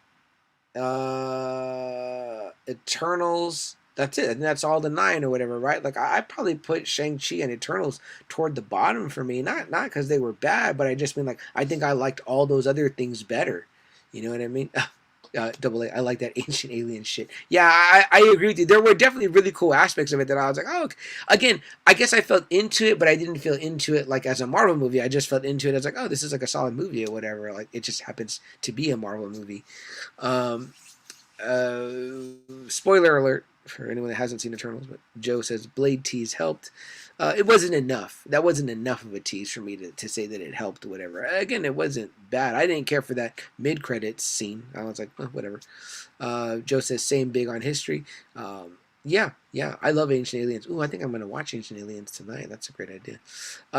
Eternals. That's it. And that's all the 9 or whatever, right? Like I probably put Shang-Chi and Eternals toward the bottom for me. Not because they were bad, but I just mean like I think I liked all those other things better. You know what I mean? Double A, I like that ancient alien shit. Yeah, I agree with you. There were definitely really cool aspects of it that I was like, oh, okay. Again, I guess I felt into it, but I didn't feel into it like as a Marvel movie. I just felt into it as like, oh, this is like a solid movie or whatever. Like it just happens to be a Marvel movie. Um, Spoiler alert for anyone that hasn't seen Eternals, but Joe says Blade tease helped. It wasn't enough. That wasn't enough of a tease for me to say that it helped or whatever. Again, it wasn't bad. I didn't care for that mid-credits scene. I was like, oh, whatever. Joe says, same big on history. Yeah, I love Ancient Aliens. Ooh, I think I'm going to watch Ancient Aliens tonight. That's a great idea.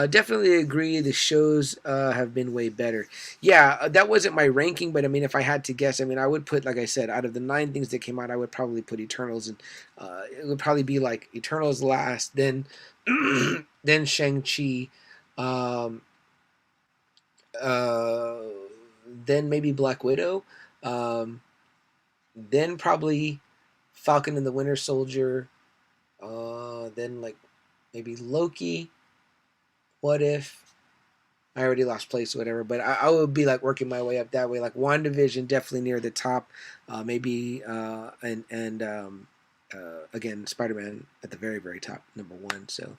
Definitely agree. The shows have been way better. Yeah, that wasn't my ranking, but I mean, if I had to guess, I mean, I would put, like I said, out of the 9 things that came out, I would probably put Eternals, and it would probably be like Eternals last, then then Shang-Chi, um, uh, then maybe Black Widow, um, then probably Falcon and the Winter Soldier, then like maybe Loki. What If? I already lost place or whatever, but I would be like working my way up that way. Like WandaVision, definitely near the top. Maybe again, Spider-Man at the very, very top, number 1. So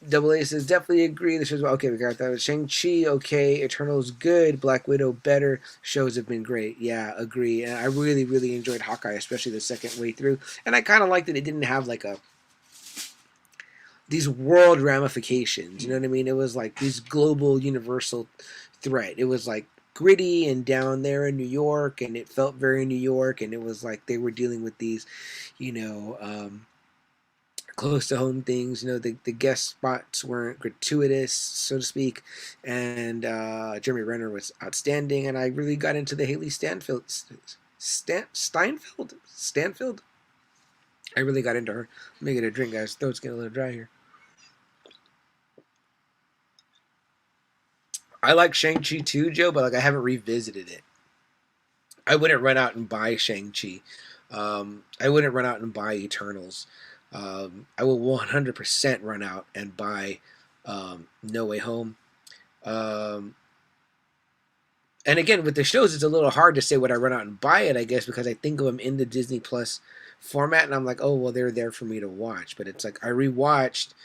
Double A says definitely agree. The show's okay. We got that. Shang-Chi okay. Eternals good. Black Widow better. Shows have been great. Yeah, agree. And I really, really enjoyed Hawkeye, especially the second way through. And I kind of liked that it didn't have like these world ramifications. You know what I mean? It was like these global, universal threat. It was like gritty and down there in New York, and it felt very New York, and it was like they were dealing with these, close to home things. The guest spots weren't gratuitous, so to speak, and Jeremy Renner was outstanding, and I really got into the Haley Stanfield. I really got into her. Let me get a drink, guys. Throat's getting a little dry here. I like Shang-Chi too, Joe, but like I haven't revisited it. I wouldn't run out and buy Shang-Chi. I wouldn't run out and buy Eternals. I will 100% run out and buy No Way Home. And again, with the shows, it's a little hard to say would I run out and buy it, I guess, because I think of them in the Disney Plus format, and I'm like, oh, well, they're there for me to watch. But it's like I rewatched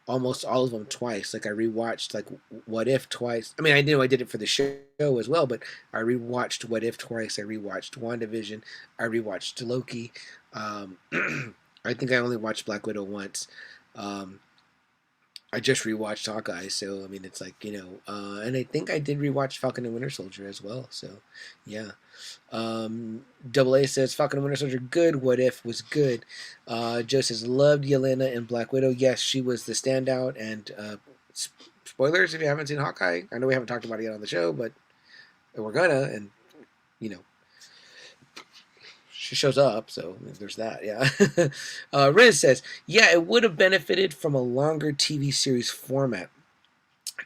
almost all of them twice. Like I rewatched like What If twice. I mean, I knew I did it for the show as well, but I rewatched What If twice. I rewatched WandaVision. I rewatched Loki. I think I only watched Black Widow once. I I just rewatched Hawkeye, so I mean, it's like, and I think I did rewatch Falcon and Winter Soldier as well. So, yeah. Double A says Falcon and Winter Soldier good. What If was good. Joe says loved Yelena and Black Widow. Yes, she was the standout. And spoilers if you haven't seen Hawkeye. I know we haven't talked about it yet on the show, but we're gonna. And you know, she shows up, so there's that. Yeah. Riz says, yeah, it would have benefited from a longer TV series format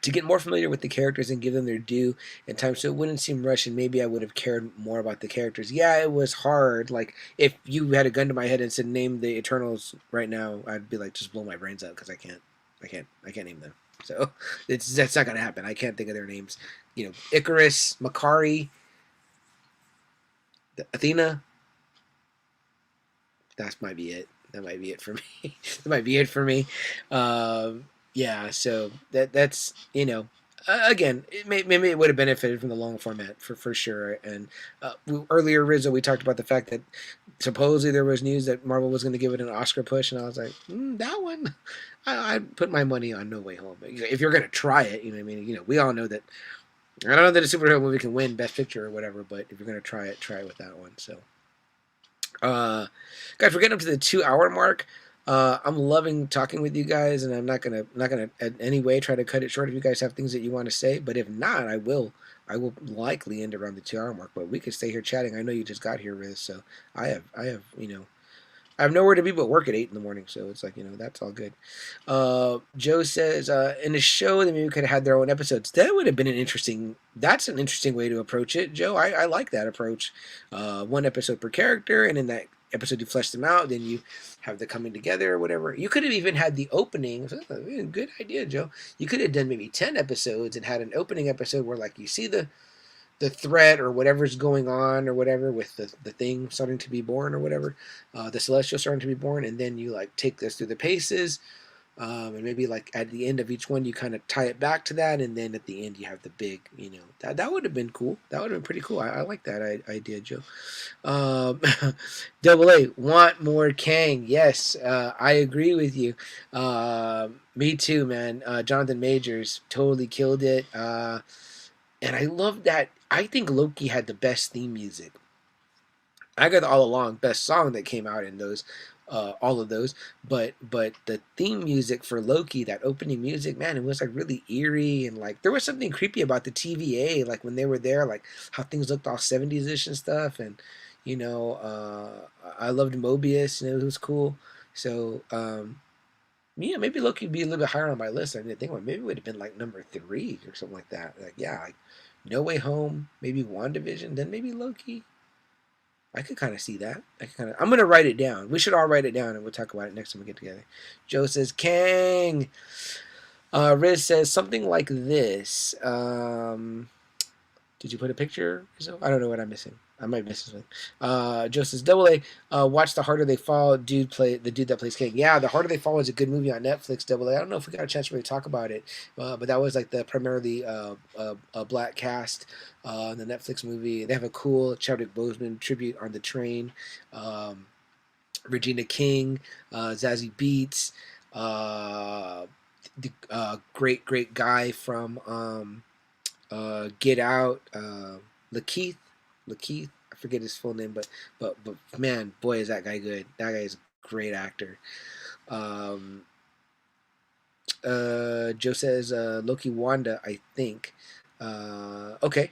to get more familiar with the characters and give them their due in time, so it wouldn't seem rushed, and maybe I would have cared more about the characters. Yeah, it was hard. Like, if you had a gun to my head and said name the Eternals right now, I'd be like, just blow my brains out because I can't name them. So that's not gonna happen. I can't think of their names. Icarus, Makari, Athena. That might be it. That might be it for me. That might be it for me. Yeah, so that's again, maybe it would have benefited from the long format for sure. And earlier, Rizzo, we talked about the fact that supposedly there was news that Marvel was going to give it an Oscar push, and I was like, that one, I'd put my money on No Way Home. If you're going to try it, you know what I mean. We all know that. I don't know that a superhero movie can win Best Picture or whatever, but if you're going to try it with that one. So. Guys, we're getting up to the 2-hour mark. I'm loving talking with you guys, and I'm not gonna in any way try to cut it short if you guys have things that you want to say. But if not, I will likely end around the 2-hour mark. But we could stay here chatting. I know you just got here, Riz, so I have I have nowhere to be but work at 8 in the morning, so it's like, that's all good. Joe says, in a show, they maybe could have had their own episodes. That would have been that's an interesting way to approach it, Joe. I like that approach. One episode per character, and in that episode you flesh them out, then you have the coming together or whatever. You could have even had the opening. Good idea, Joe. You could have done maybe 10 episodes and had an opening episode where, like, you see the threat or whatever's going on or whatever with the thing starting to be born or whatever, the celestial starting to be born, and then you like take this through the paces, and maybe like at the end of each one you kind of tie it back to that, and then at the end you have the big, that would have been cool. That would have been pretty cool. I like that idea, Joe. Double A, want more Kang? Yes, I agree with you. Me too, man. Jonathan Majors totally killed it. And I love that. I think Loki had the best theme music. I got the all along best song that came out in those, all of those. But the theme music for Loki, that opening music, man, it was like really eerie, and like there was something creepy about the TVA, like when they were there, like how things looked all 70s-ish and stuff. And I loved Mobius, it was cool. So yeah, maybe Loki would be a little bit higher on my list. I didn't think about it. Maybe it would have been like number 3 or something like that. Like, yeah, like No Way Home, maybe WandaVision, then maybe Loki. I could kind of see that. I'm going to write it down. We should all write it down, and we'll talk about it next time we get together. Joe says, Kang. Riz says something like this. Did you put a picture? I don't know what I'm missing. I might miss something. Joe says, Double A, watch The Harder They Fall. The dude that plays King. Yeah, The Harder They Fall is a good movie on Netflix, Double A. I don't know if we got a chance to really talk about it, but that was like the primarily a black cast in the Netflix movie. They have a cool Chadwick Boseman tribute on the train. Regina King, Zazie Beetz, the great guy from Get Out, Lakeith, I forget his full name, but man, boy, is that guy good. That guy is a great actor. Joe says Loki Wanda, I think. Okay.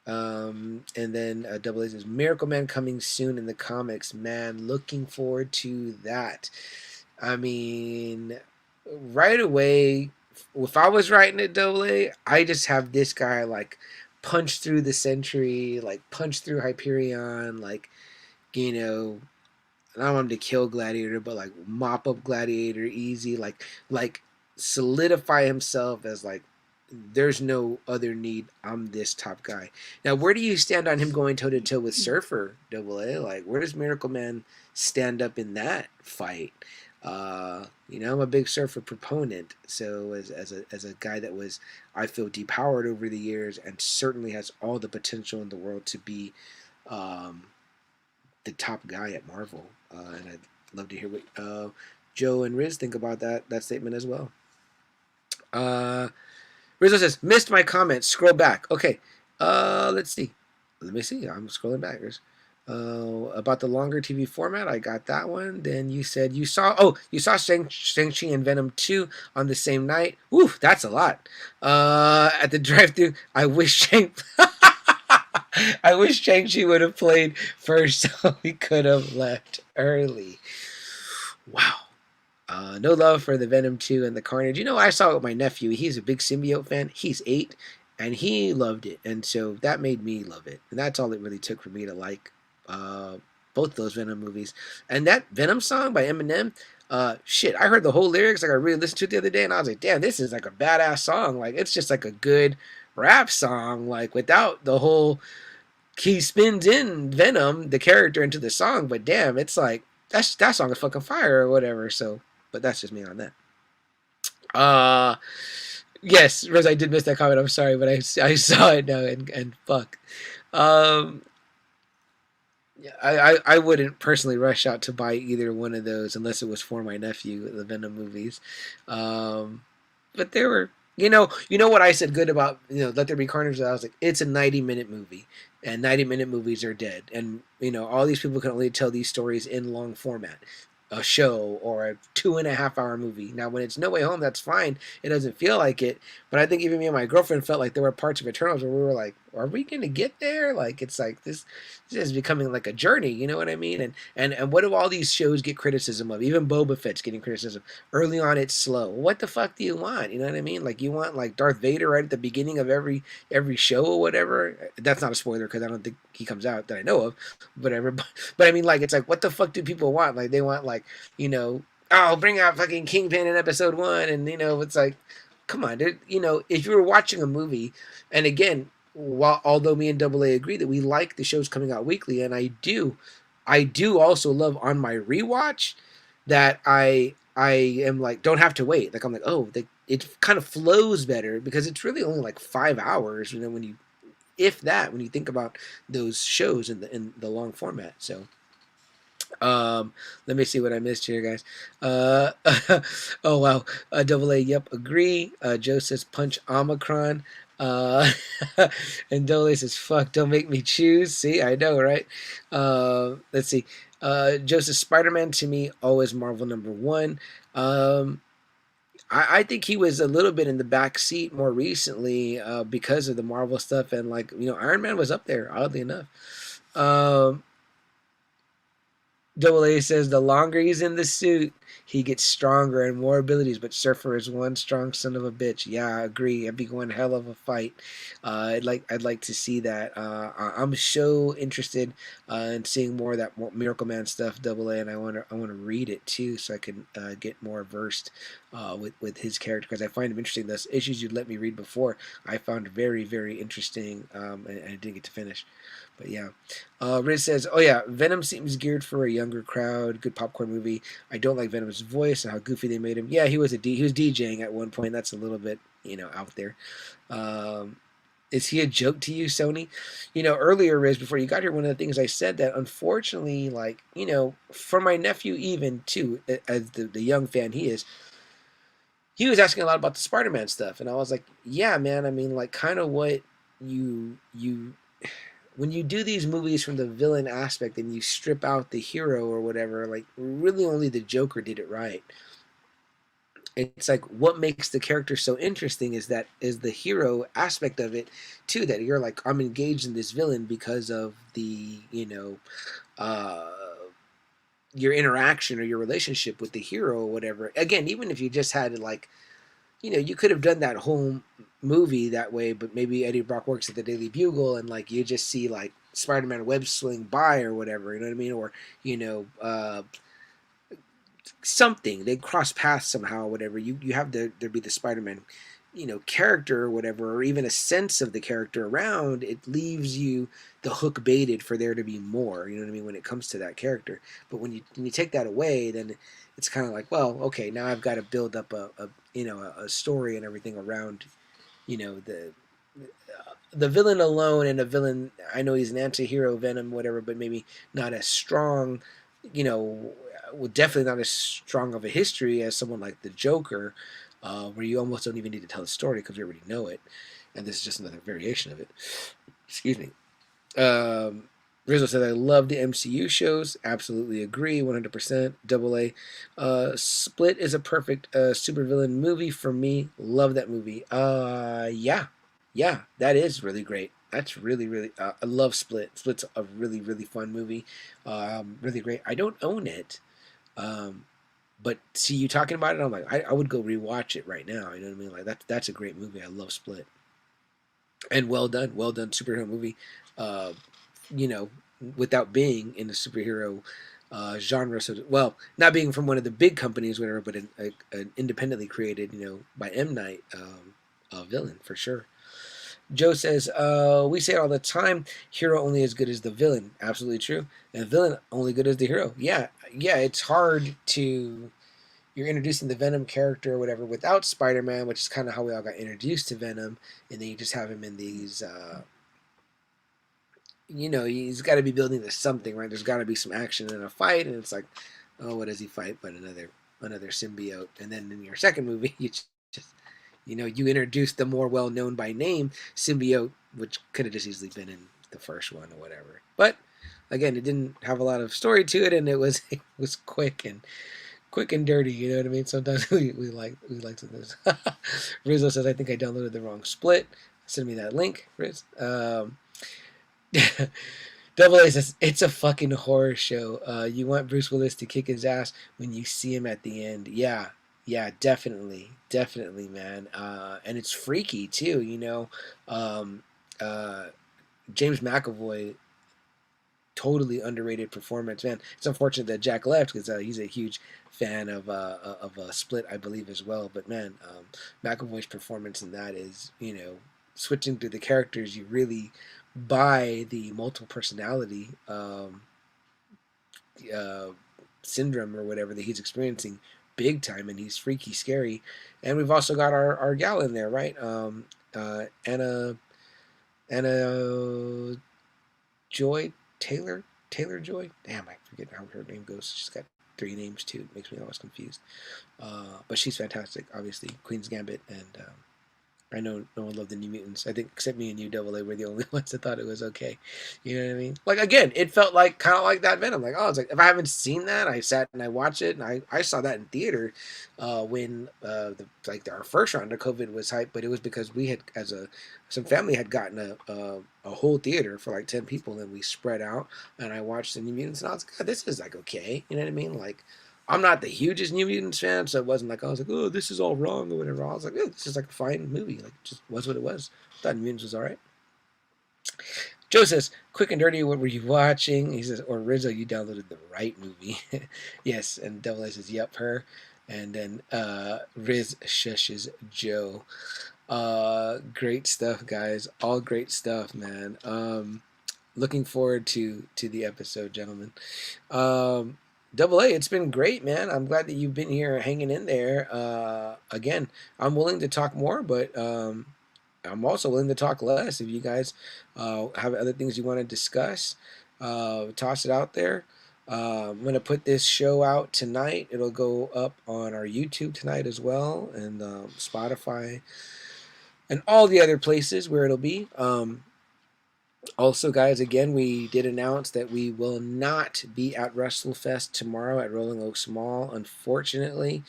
And then Double A says Miracle Man coming soon in the comics. Man, looking forward to that. I mean, right away, if I was writing it, Double A, I just have this guy like punch through the Sentry, like punch through Hyperion, like, I don't want him to kill Gladiator, but like mop up Gladiator easy, like solidify himself as like there's no other need. I'm this top guy. Now, where do you stand on him going toe to toe with Surfer, Double A? Like, where does Miracle Man stand up in that fight? I'm a big Surfer proponent. So as a guy that was, I feel, depowered over the years and certainly has all the potential in the world to be the top guy at Marvel. And I'd love to hear what Joe and Riz think about that statement as well. Uh, Rizzo says, missed my comments. Scroll back. Okay. Let's see. Let me see. I'm scrolling back. About the longer TV format, I got that one. Then you said you saw Shang-Chi and Venom 2 on the same night. Woo, that's a lot. At the drive-thru, I wish I wish Shang-Chi would have played first so we could have left early. Wow. No love for the Venom 2 and the Carnage. You know, I saw it with my nephew. He's a big symbiote fan. He's 8, and he loved it. And so that made me love it. And that's all it really took for me to like both those Venom movies. And that Venom song by Eminem, shit, I heard the whole lyrics. Like, I really listened to it the other day, and I was like, damn, this is like a badass song. Like, it's just like a good rap song, like, without the whole... He spins in Venom, the character, into the song, but damn, it's like, that song is fucking fire or whatever, so... But that's just me on that. Yes, Rose, I did miss that comment. I'm sorry, but I saw it now and fuck. I wouldn't personally rush out to buy either one of those unless it was for my nephew, the Venom movies. But there were, you know what I said good about, Let There Be Carnage. I was like, it's a 90-minute movie, and 90-minute movies are dead, and all these people can only tell these stories in long format. A show or a 2.5-hour movie. Now, when it's No Way Home, that's fine. It doesn't feel like it. But I think even me and my girlfriend felt like there were parts of Eternals where we were like, are we going to get there? Like, it's like this is becoming like a journey. You know what I mean? And what do all these shows get criticism of? Even Boba Fett's getting criticism. Early on, it's slow. What the fuck do you want? You know what I mean? Like, you want like Darth Vader right at the beginning of every show or whatever. That's not a spoiler because I don't think he comes out that I know of. Whatever. But I mean, like, it's like, what the fuck do people want? Like, they want like, oh, bring out fucking Kingpin in episode 1, and it's like, come on, dude. If you were watching a movie, and again, although me and Double A agree that we like the shows coming out weekly, and I do also love on my rewatch that I am like, don't have to wait. Like, I'm like, oh, it kind of flows better because it's really only like 5 hours, when you think about those shows in the long format. So. Let me see what I missed here, guys. Oh wow. Double A, yep, agree. Joe says punch Omicron. And Double A says fuck, don't make me choose. See, I know, right? Let's see. Joe says Spider-Man to me always Marvel #1. I think he was a little bit in the back seat more recently because of the Marvel stuff, and like Iron Man was up there, oddly enough. Double A says the longer he's in the suit, he gets stronger and more abilities, but Surfer is one strong son of a bitch. Yeah, I agree. It'd be one hell of a fight. I'd like to see that. I'm so interested in seeing more of that Miracle Man stuff, Double A, and I want to read it too, so I can get more versed with his character, because I find him interesting. Those issues you'd let me read before, I found very, very interesting, and I didn't get to finish. But yeah, Riz says, oh yeah, Venom seems geared for a younger crowd. Good popcorn movie. I don't like Venom's voice and how goofy they made him. Yeah, he was DJing at one point. That's a little bit out there. Is he a joke to you, Sony? Earlier, Riz, before you got here, one of the things I said that unfortunately, like, for my nephew even too, as the young fan he is, he was asking a lot about the Spider-Man stuff, and I was like, yeah, man. I mean, like, kind of what you when you do these movies from the villain aspect and you strip out the hero or whatever, like, really only the Joker did it right. It's like, what makes the character so interesting is the hero aspect of it too, that you're like, I'm engaged in this villain because of the your interaction or your relationship with the hero or whatever. Again, even if you just had like, you could have done that whole movie that way, but maybe Eddie Brock works at the Daily Bugle and like you just see like Spider-Man web swing by or whatever, you know what I mean? Or something, they cross paths somehow or whatever. You have there be the Spider-Man character or whatever, or even a sense of the character around. It leaves you the hook baited for there to be more, you know what I mean, when it comes to that character. But when you take that away, then it's kind of like, well, okay, now I've got to build up a story and everything around the villain alone. And a villain, I know he's an anti-hero, Venom, whatever, but maybe not as strong, well, definitely not as strong of a history as someone like the Joker. where you almost don't even need to tell the story because you already know it, and this is just another variation of it. Excuse me. Rizzo said, I love the MCU shows. Absolutely agree, 100%. Double A. Split is a perfect supervillain movie for me. Love that movie. Yeah. Yeah, that is really great. That's really, really. I love Split. Split's a really, really fun movie. Really great. I don't own it. Um, but see you talking about it, I'm like, I would go rewatch it right now. You know what I mean? Like that's a great movie. I love Split. And well done superhero movie. Uh, you know, without being in the superhero genre. So, well, not being from one of the big companies, whatever, but an independently created, by M Night villain for sure. Joe says, we say it all the time, hero only as good as the villain. Absolutely true. And villain only good as the hero. Yeah, it's hard to. You're introducing the Venom character or whatever without Spider-Man, which is kind of how we all got introduced to Venom, and then you just have him in these he's got to be building to something, right? There's got to be some action in a fight, and it's like, oh, what does he fight? But another symbiote. And then in your second movie, you just you introduce the more well known by name symbiote, which could have just easily been in the first one or whatever. But again, it didn't have a lot of story to it, and it was quick and dirty. You know what I mean? Sometimes we like to this. Rizzo says, I think I downloaded the wrong Split. Send me that link, Riz. Double A says, it's a fucking horror show. You want Bruce Willis to kick his ass when you see him at the end. Yeah, definitely, man. And it's freaky too, James McAvoy, totally underrated performance, man. It's unfortunate that Jack left because he's a huge fan of Split, I believe, as well. But man, McAvoy's performance in that is, switching through the characters, you really buy the multiple personality syndrome or whatever that he's experiencing big time, and he's freaky scary. And we've also got our gal in there, right? Anna Joy Taylor Joy. Damn, I forget how her name goes. She's got 3 names too. It makes me always confused. But she's fantastic. Obviously, Queen's Gambit, and I know no one loved the New Mutants. I think except me and you, Double A, were the only ones that thought it was okay. You know what I mean? Like, again, it felt like kind of like that Venom. Like, it's like, if I haven't seen that, I sat and I watched it, and I saw that in theater when our first round of COVID was hyped, but it was because we had, some family had gotten a whole theater for like 10 people, and we spread out, and I watched the New Mutants, and I was like, this is like okay. You know what I mean? Like, I'm not the hugest New Mutants fan, so it wasn't like I was like, oh, this is all wrong or whatever. I was like, this is like a fine movie. Like, it just was what it was. I thought New Mutants was all right. Joe says, quick and dirty, what were you watching? He says, or Rizzo, you downloaded the right movie. Yes, and Double A says, yep, her. And then Riz shushes Joe. Great stuff, guys. All great stuff, man. Looking forward to the episode, gentlemen. Double A, it's been great, man. I'm glad that you've been here hanging in there. Again, I'm willing to talk more, but I'm also willing to talk less. If you guys have other things you want to discuss, toss it out there. I'm going to put this show out tonight. It'll go up on our YouTube tonight as well, and Spotify, and all the other places where it'll be. Also, guys, again, we did announce that we will not be at WrestleFest tomorrow at Rolling Oaks Mall, unfortunately.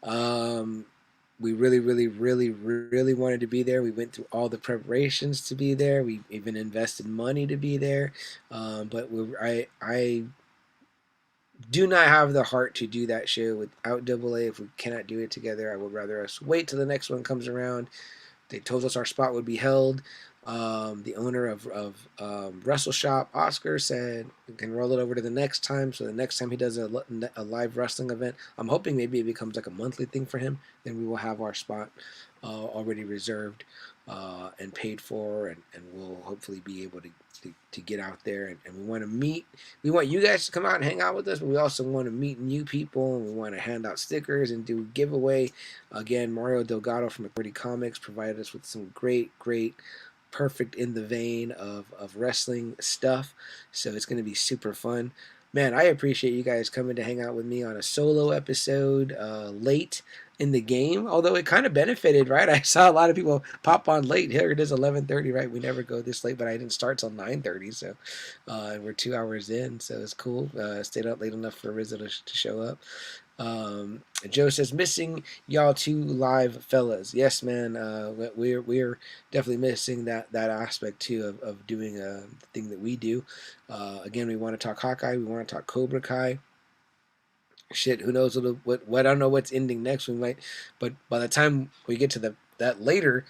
We really, really, really, really wanted to be there. We went through all the preparations to be there. We even invested money to be there. But I do not have the heart to do that show without Double A. If we cannot do it together, I would rather us wait till the next one comes around. They told us our spot would be held. The owner of Wrestle Shop, Oscar, said we can roll it over to the next time. So the next time he does a live wrestling event, I'm hoping maybe it becomes like a monthly thing for him. Then we will have our spot already reserved and paid for, and we'll hopefully be able to get out there. And we want to meet. We want you guys to come out and hang out with us, but we also want to meet new people, and we want to hand out stickers and do a giveaway. Again, Mario Delgado from Authority Comics provided us with some great perfect in the vein of wrestling stuff, so it's going to be super fun, man. I appreciate you guys coming to hang out with me on a solo episode late in the game, although it kind of benefited, right? I saw a lot of people pop on late. Here it is, 11:30, right? We never go this late, but I didn't start till 9:30, so we're 2 hours in, so it's cool. Stayed up late enough for Rizzo to show up. Joe says, missing y'all two live fellas. Yes, man. We're definitely missing that aspect too of doing the thing that we do. Again, we want to talk Hawkeye. We want to talk Cobra Kai. Shit, who knows what I don't know what's ending next. We might, but by the time we get to that later,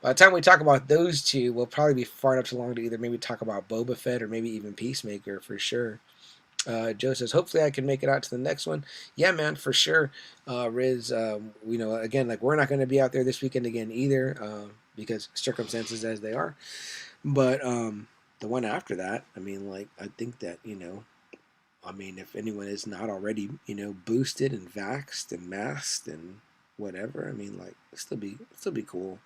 by the time we talk about those two, we'll probably be far enough along to either maybe talk about Boba Fett or maybe even Peacemaker for sure. Joe says, hopefully I can make it out to the next one. Yeah, man, for sure. Riz, again, like we're not going to be out there this weekend again either because circumstances as they are. But the one after that, I mean, like, I think that, if anyone is not already, boosted and vaxxed and masked and whatever, I mean, like, it'll still be cool.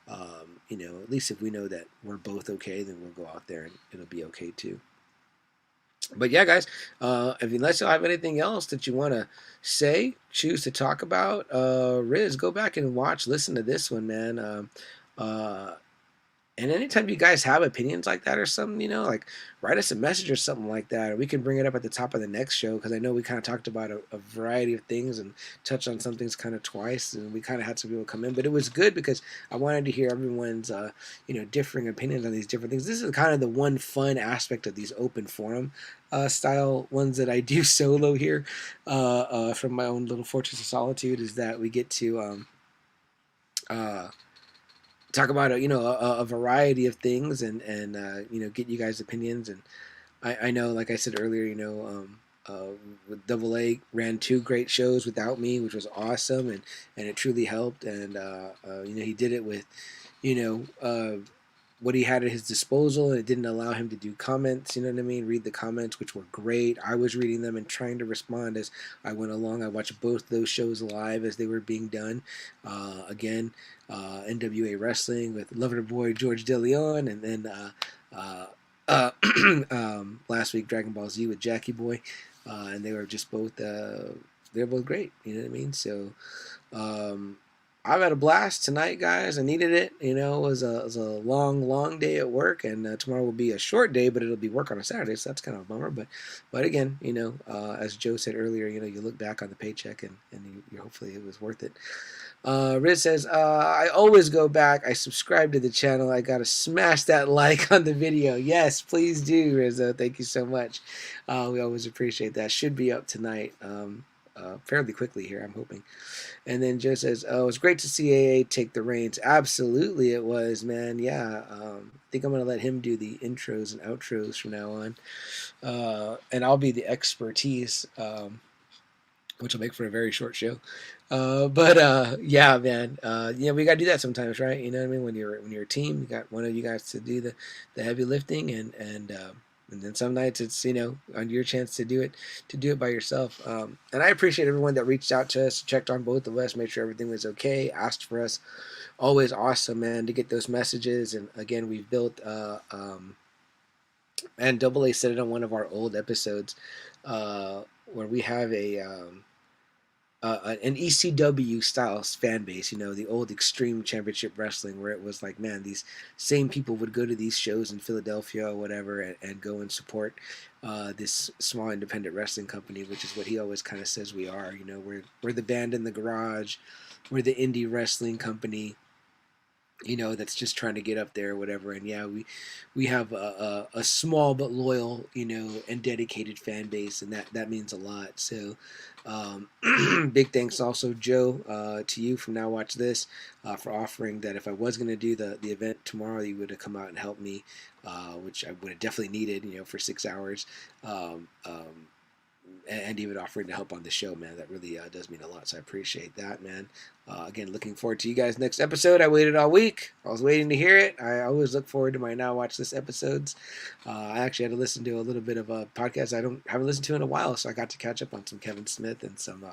At least if we know that we're both okay, then we'll go out there and it'll be okay too. But yeah, guys, unless you have anything else that you want to say, choose to talk about, Riz, go back and listen to this one, man. And anytime you guys have opinions like that or something, like write us a message or something like that, or we can bring it up at the top of the next show, because I know we kind of talked about a variety of things and touched on some things kind of twice, and we kind of had some people come in, but it was good because I wanted to hear everyone's, differing opinions on these different things. This is kind of the one fun aspect of these open forum style ones that I do solo here from my own little Fortress of Solitude, is that we get to talk about a variety of things and get you guys' opinions. And I know, like I said earlier, with Double A ran 2 great shows without me, which was awesome, and it truly helped. And he did it with what he had at his disposal, and it didn't allow him to do comments, read the comments, which were great. I was reading them and trying to respond as I went along. I watched both those shows live as they were being done. NWA Wrestling with Loverboy George DeLeon, and then last week Dragon Ball Z with Jackie Boy, and they were just both they're both great. You know what I mean? So I've had a blast tonight, guys. I needed it. It was a long day at work, and tomorrow will be a short day, but it'll be work on a Saturday, so that's kind of a bummer. But again, as Joe said earlier, you look back on the paycheck, and you hopefully it was worth it. Riz says, I always go back. I subscribe to the channel. I gotta smash that like on the video. Yes, please do, Rizzo. Thank you so much. We always appreciate that. Should be up tonight. Fairly quickly here, I'm hoping. And then Joe says, it was great to see AA take the reins. Absolutely it was, man. Yeah. I think I'm going to let him do the intros and outros from now on. And I'll be the expertise, which will make for a very short show. Yeah, man. We got to do that sometimes, right? You know what I mean? When you're a team, you got one of you guys to do the heavy lifting, and then some nights it's on your chance to do it by yourself. And I appreciate everyone that reached out to us, checked on both of us, made sure everything was okay, asked for us. Always awesome, man, to get those messages. And again, we've built and Double A said it on one of our old episodes where we have an ECW style fan base, the old Extreme Championship Wrestling, where it was like, man, these same people would go to these shows in Philadelphia or whatever and go and support this small independent wrestling company, which is what he always kind of says we are. We're the band in the garage, we're the indie wrestling company, that's just trying to get up there or whatever. And yeah, we have a small but loyal, and dedicated fan base, and that means a lot. So big thanks also, Joe, to you from Now Watch This, for offering that if I was going to do the event tomorrow, you would have come out and helped me, which I would have definitely needed, for 6 hours. And even offering to help on the show, man. That really does mean a lot, so I appreciate that, man. Again, looking forward to you guys' next episode. I waited all week. I was waiting to hear it. I always look forward to my Now Watch This episodes. I actually had to listen to a little bit of a podcast I haven't listened to in a while, so I got to catch up on some Kevin Smith and some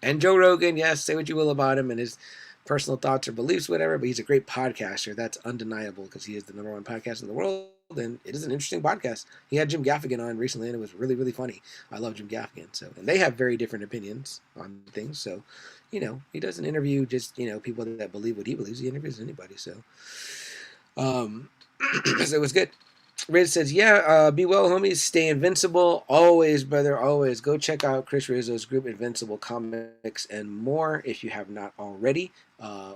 and Joe Rogan. Yes, say what you will about him and his personal thoughts or beliefs, whatever, but he's a great podcaster. That's undeniable because he is the #1 podcast in the world. and it is an interesting podcast. He had Jim Gaffigan on recently, and it was really, really funny. I love Jim Gaffigan. So, and they have very different opinions on things. So, he doesn't interview just people that believe what he believes. He interviews anybody. So, so it was good. Riz says, yeah, be well, homies. Stay invincible. Always, brother, always. Go check out Chris Rizzo's group, Invincible Comics and More, if you have not already.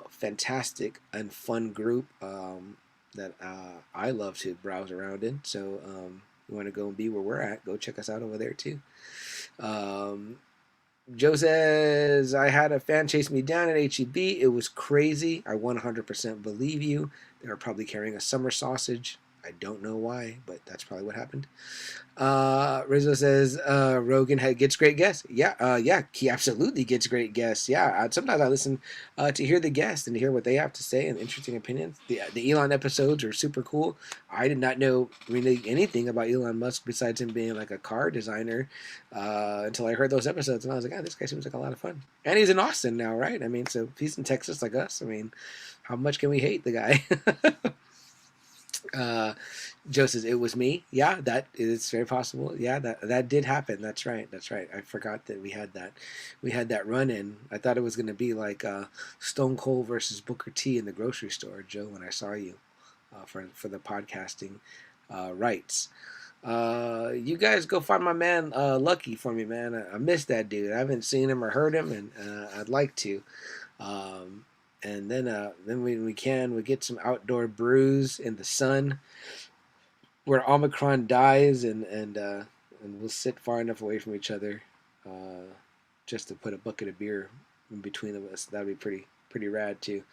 Fantastic and fun group that I love to browse around in. So you want to go and be where we're at, go check us out over there, too. Joe says, I had a fan chase me down at HEB. It was crazy. I 100% believe you. They were probably carrying a summer sausage. I don't know why, but that's probably what happened. Rizzo says Rogan gets great guests. Yeah, he absolutely gets great guests. Yeah, sometimes I listen to hear the guests and to hear what they have to say and interesting opinions. The Elon episodes are super cool. I did not know really anything about Elon Musk besides him being like a car designer until I heard those episodes, and I was like, this guy seems like a lot of fun. And he's in Austin now, right? I mean, so if he's in Texas like us, I mean, how much can we hate the guy? Joe says it was me. Yeah, that is very possible. Yeah, that did happen. That's right. I forgot that we had that run in. I thought it was going to be like Stone Cold versus Booker T in the grocery store, Joe, when I saw you for the podcasting rights. You guys go find my man Lucky for me, man. I missed that dude. I haven't seen him or heard him, and I'd like to. And then when we can, we get some outdoor brews in the sun where Omicron dies, and we'll sit far enough away from each other just to put a bucket of beer in between of us. That'd be pretty rad too.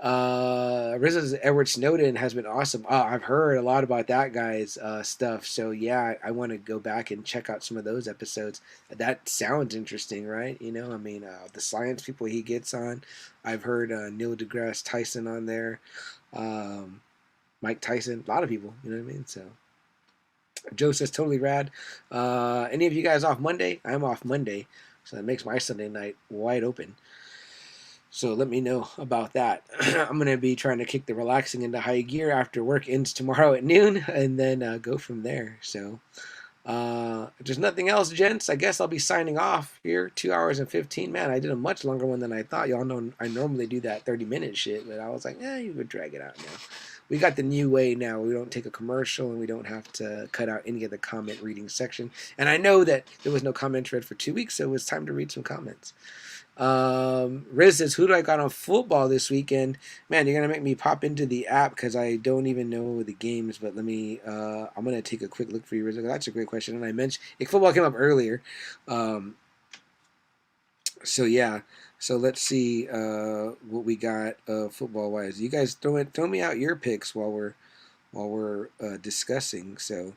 Rizzo's Edward Snowden has been awesome. I've heard a lot about that guy's stuff. So yeah, I want to go back and check out some of those episodes. That sounds interesting, right? The science people he gets on. I've heard Neil deGrasse Tyson on there, Mike Tyson, a lot of people. You know what I mean? So Joe says totally rad. Any of you guys off Monday? I'm off Monday, so that makes my Sunday night wide open. So let me know about that. I'm going to be trying to kick the relaxing into high gear after work ends tomorrow at noon, and then go from there. So if there's nothing else, gents, I guess I'll be signing off here. 2 hours and 15. Man, I did a much longer one than I thought. Y'all know I normally do that 30-minute shit, but I was like, you could drag it out now. We got the new way now. We don't take a commercial, and we don't have to cut out any of the comment reading section. And I know that there was no comment read for 2 weeks, so it was time to read some comments. Riz says, who do I got on football this weekend? Man, you're gonna make me pop into the app because I don't even know the games, but let me I'm gonna take a quick look for you, Riz. That's a great question. And I mentioned football came up earlier. So yeah, so let's see what we got football wise. You guys throw me out your picks while we're discussing. So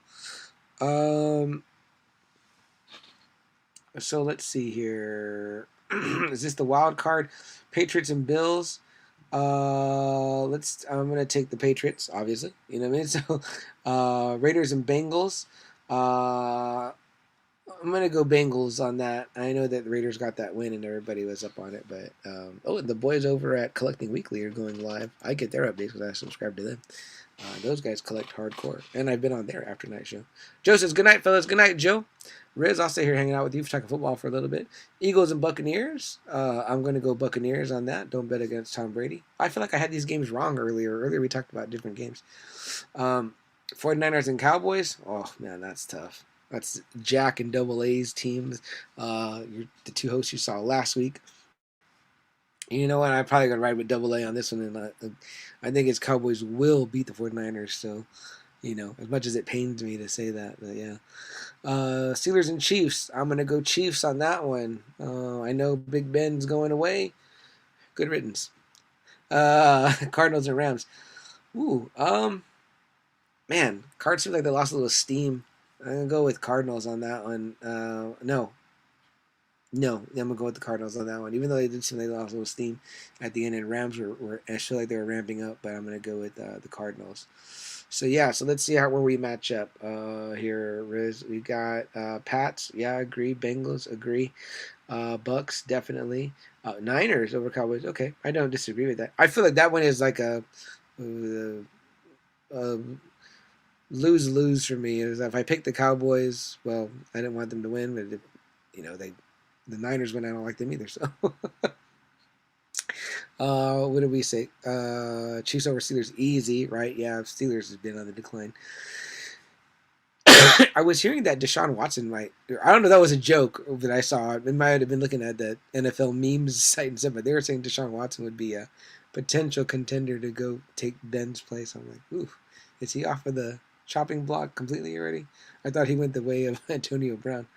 so let's see here. Is this the wild card? Patriots and Bills. I'm gonna take the Patriots, obviously. You know what I mean? So Raiders and Bengals. I'm gonna go Bengals on that. I know that the Raiders got that win and everybody was up on it, but the boys over at Collecting Weekly are going live. I get their updates because I subscribe to them. Those guys collect hardcore, and I've been on their after night show. Joe says, good night, fellas. Good night, Joe. Riz, I'll stay here hanging out with you for talking football for a little bit. Eagles and Buccaneers. I'm going to go Buccaneers on that. Don't bet against Tom Brady. I feel like I had these games wrong earlier. Earlier we talked about different games. 49ers and Cowboys. Oh, man, that's tough. That's Jack and Double A's teams. The two hosts you saw last week. You know what? I'm probably going to ride with Double A on this one. And I think it's Cowboys will beat the 49ers. So, as much as it pains me to say that. But, yeah. Steelers and Chiefs. I'm going to go Chiefs on that one. I know Big Ben's going away. Good riddance. Cardinals and Rams. Ooh. Man, Cards seem like they lost a little steam. I'm going to go with Cardinals on that one. No, I'm going to go with the Cardinals on that one. Even though they did seem like they lost a little steam at the end, and Rams were I feel like they were ramping up, but I'm going to go with the Cardinals. So, yeah, so let's see where we match up here, Riz. We got Pats. Yeah, I agree. Bengals, agree. Bucks, definitely. Niners over Cowboys. Okay, I don't disagree with that. I feel like that one is like a lose for me. Is if I picked the Cowboys, well, I didn't want them to win, but the Niners win. I don't like them either. So, what did we say? Chiefs over Steelers, easy, right? Yeah, Steelers has been on the decline. I was hearing that Deshaun Watson might. I don't know if that was a joke that I saw. It might have been looking at the NFL memes site and stuff, but they were saying Deshaun Watson would be a potential contender to go take Ben's place. I'm like, ooh, is he off of the chopping block completely already? I thought he went the way of Antonio Brown,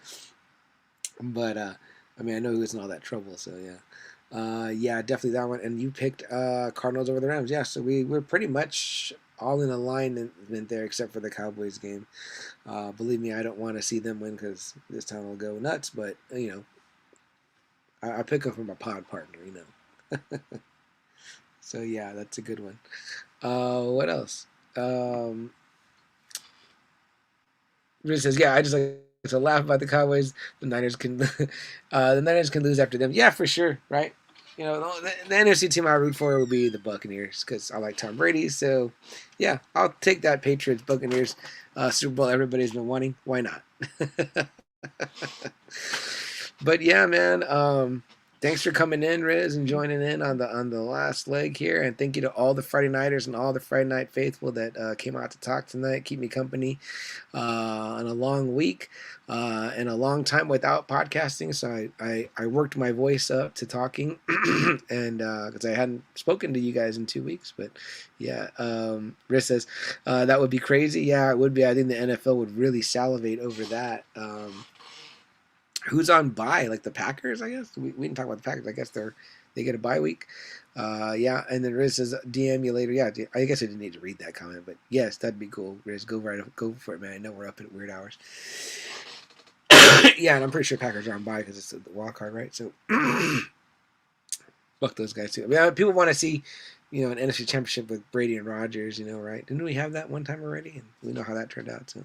but I mean, I know he was in all that trouble, so yeah. Yeah, definitely that one. And you picked Cardinals over the Rams. Yeah, so we're pretty much all in alignment there, except for the Cowboys game. Believe me, I don't want to see them win because this town will go nuts. But I pick them from a pod partner. So yeah, that's a good one. What else? Rich says, yeah, I just like to laugh about the Cowboys. The Niners can lose after them. Yeah, for sure, right? The NFC team I root for would be the Buccaneers because I like Tom Brady. So, yeah, I'll take that Patriots Buccaneers Super Bowl everybody's been wanting. Why not? But yeah, man. Thanks for coming in, Riz, and joining in on the last leg here. And thank you to all the Friday Nighters and all the Friday Night faithful that came out to talk tonight. Keep me company on a long week and a long time without podcasting. So I worked my voice up to talking, and because I hadn't spoken to you guys in 2 weeks. But yeah, Riz says that would be crazy. Yeah, it would be. I think the NFL would really salivate over that. Who's on bye? Like the Packers, I guess. We didn't talk about the Packers. I guess they get a bye week. Yeah, and then Riz says DM you later. Yeah, I guess I didn't need to read that comment, but yes, that'd be cool. Riz, go for it, man. I know we're up at weird hours. Yeah, and I'm pretty sure Packers are on bye because it's the wild card, right? So fuck those guys too. I mean, people want to see, an NFC Championship with Brady and Rodgers, right? Didn't we have that one time already? And we know how that turned out. So,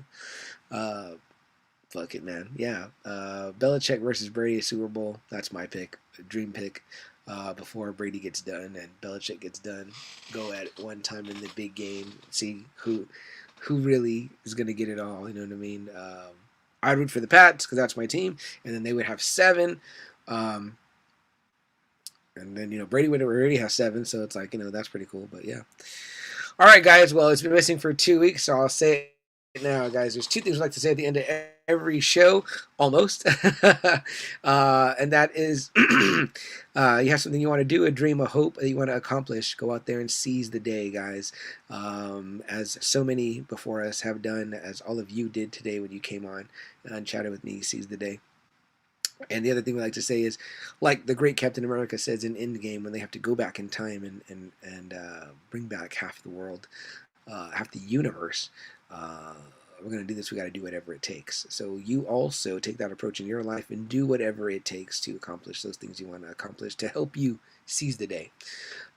fuck it, man. Yeah. Belichick versus Brady Super Bowl. That's my pick. Dream pick. Before Brady gets done and Belichick gets done. Go at it one time in the big game. See who really is going to get it all. You know what I mean? I root for the Pats because that's my team. And then they would have 7. And then, Brady would already have 7. So it's like, that's pretty cool. But yeah. All right, guys. Well, it's been missing for 2 weeks. So I'll say it now, guys. There's 2 things I like to say at the end of every show, almost. And that is you have something you want to do, a dream, a hope that you want to accomplish. Go out there and seize the day, guys. As so many before us have done, as all of you did today when you came on and chatted with me, seize the day. And the other thing we like to say is, like the great Captain America says in Endgame, when they have to go back in time and bring back half the world, half the universe, we're going to do this. We got to do whatever it takes. So you also take that approach in your life and do whatever it takes to accomplish those things you want to accomplish to help you seize the day.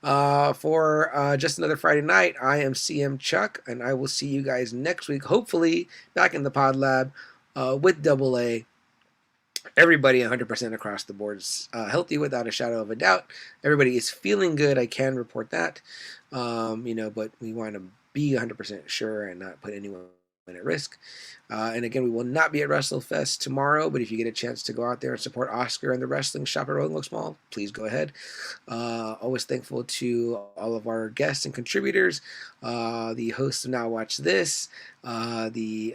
For just another Friday night, I am CM Chuck, and I will see you guys next week, hopefully back in the Pod Lab with Double A. Everybody 100% across the board is healthy without a shadow of a doubt. Everybody is feeling good. I can report that. But we want to be 100% sure and not put anyone at risk. And again, we will not be at WrestleFest tomorrow, but if you get a chance to go out there and support Oscar and the wrestling shop at Rolling Oaks Mall, please go ahead. Always thankful to all of our guests and contributors, the hosts of Now Watch This, the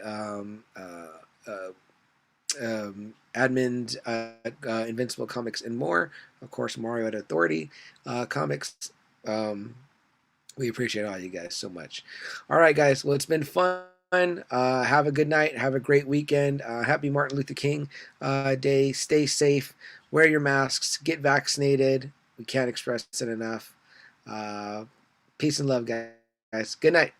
admins at Invincible Comics and more, of course, Mario at Authority Comics. We appreciate all you guys so much. All right, guys. Well, it's been fun. Have a good night. Have a great weekend. Happy Martin Luther King Day. Stay safe. Wear your masks. Get vaccinated. We can't express it enough. Peace and love, guys. Good night.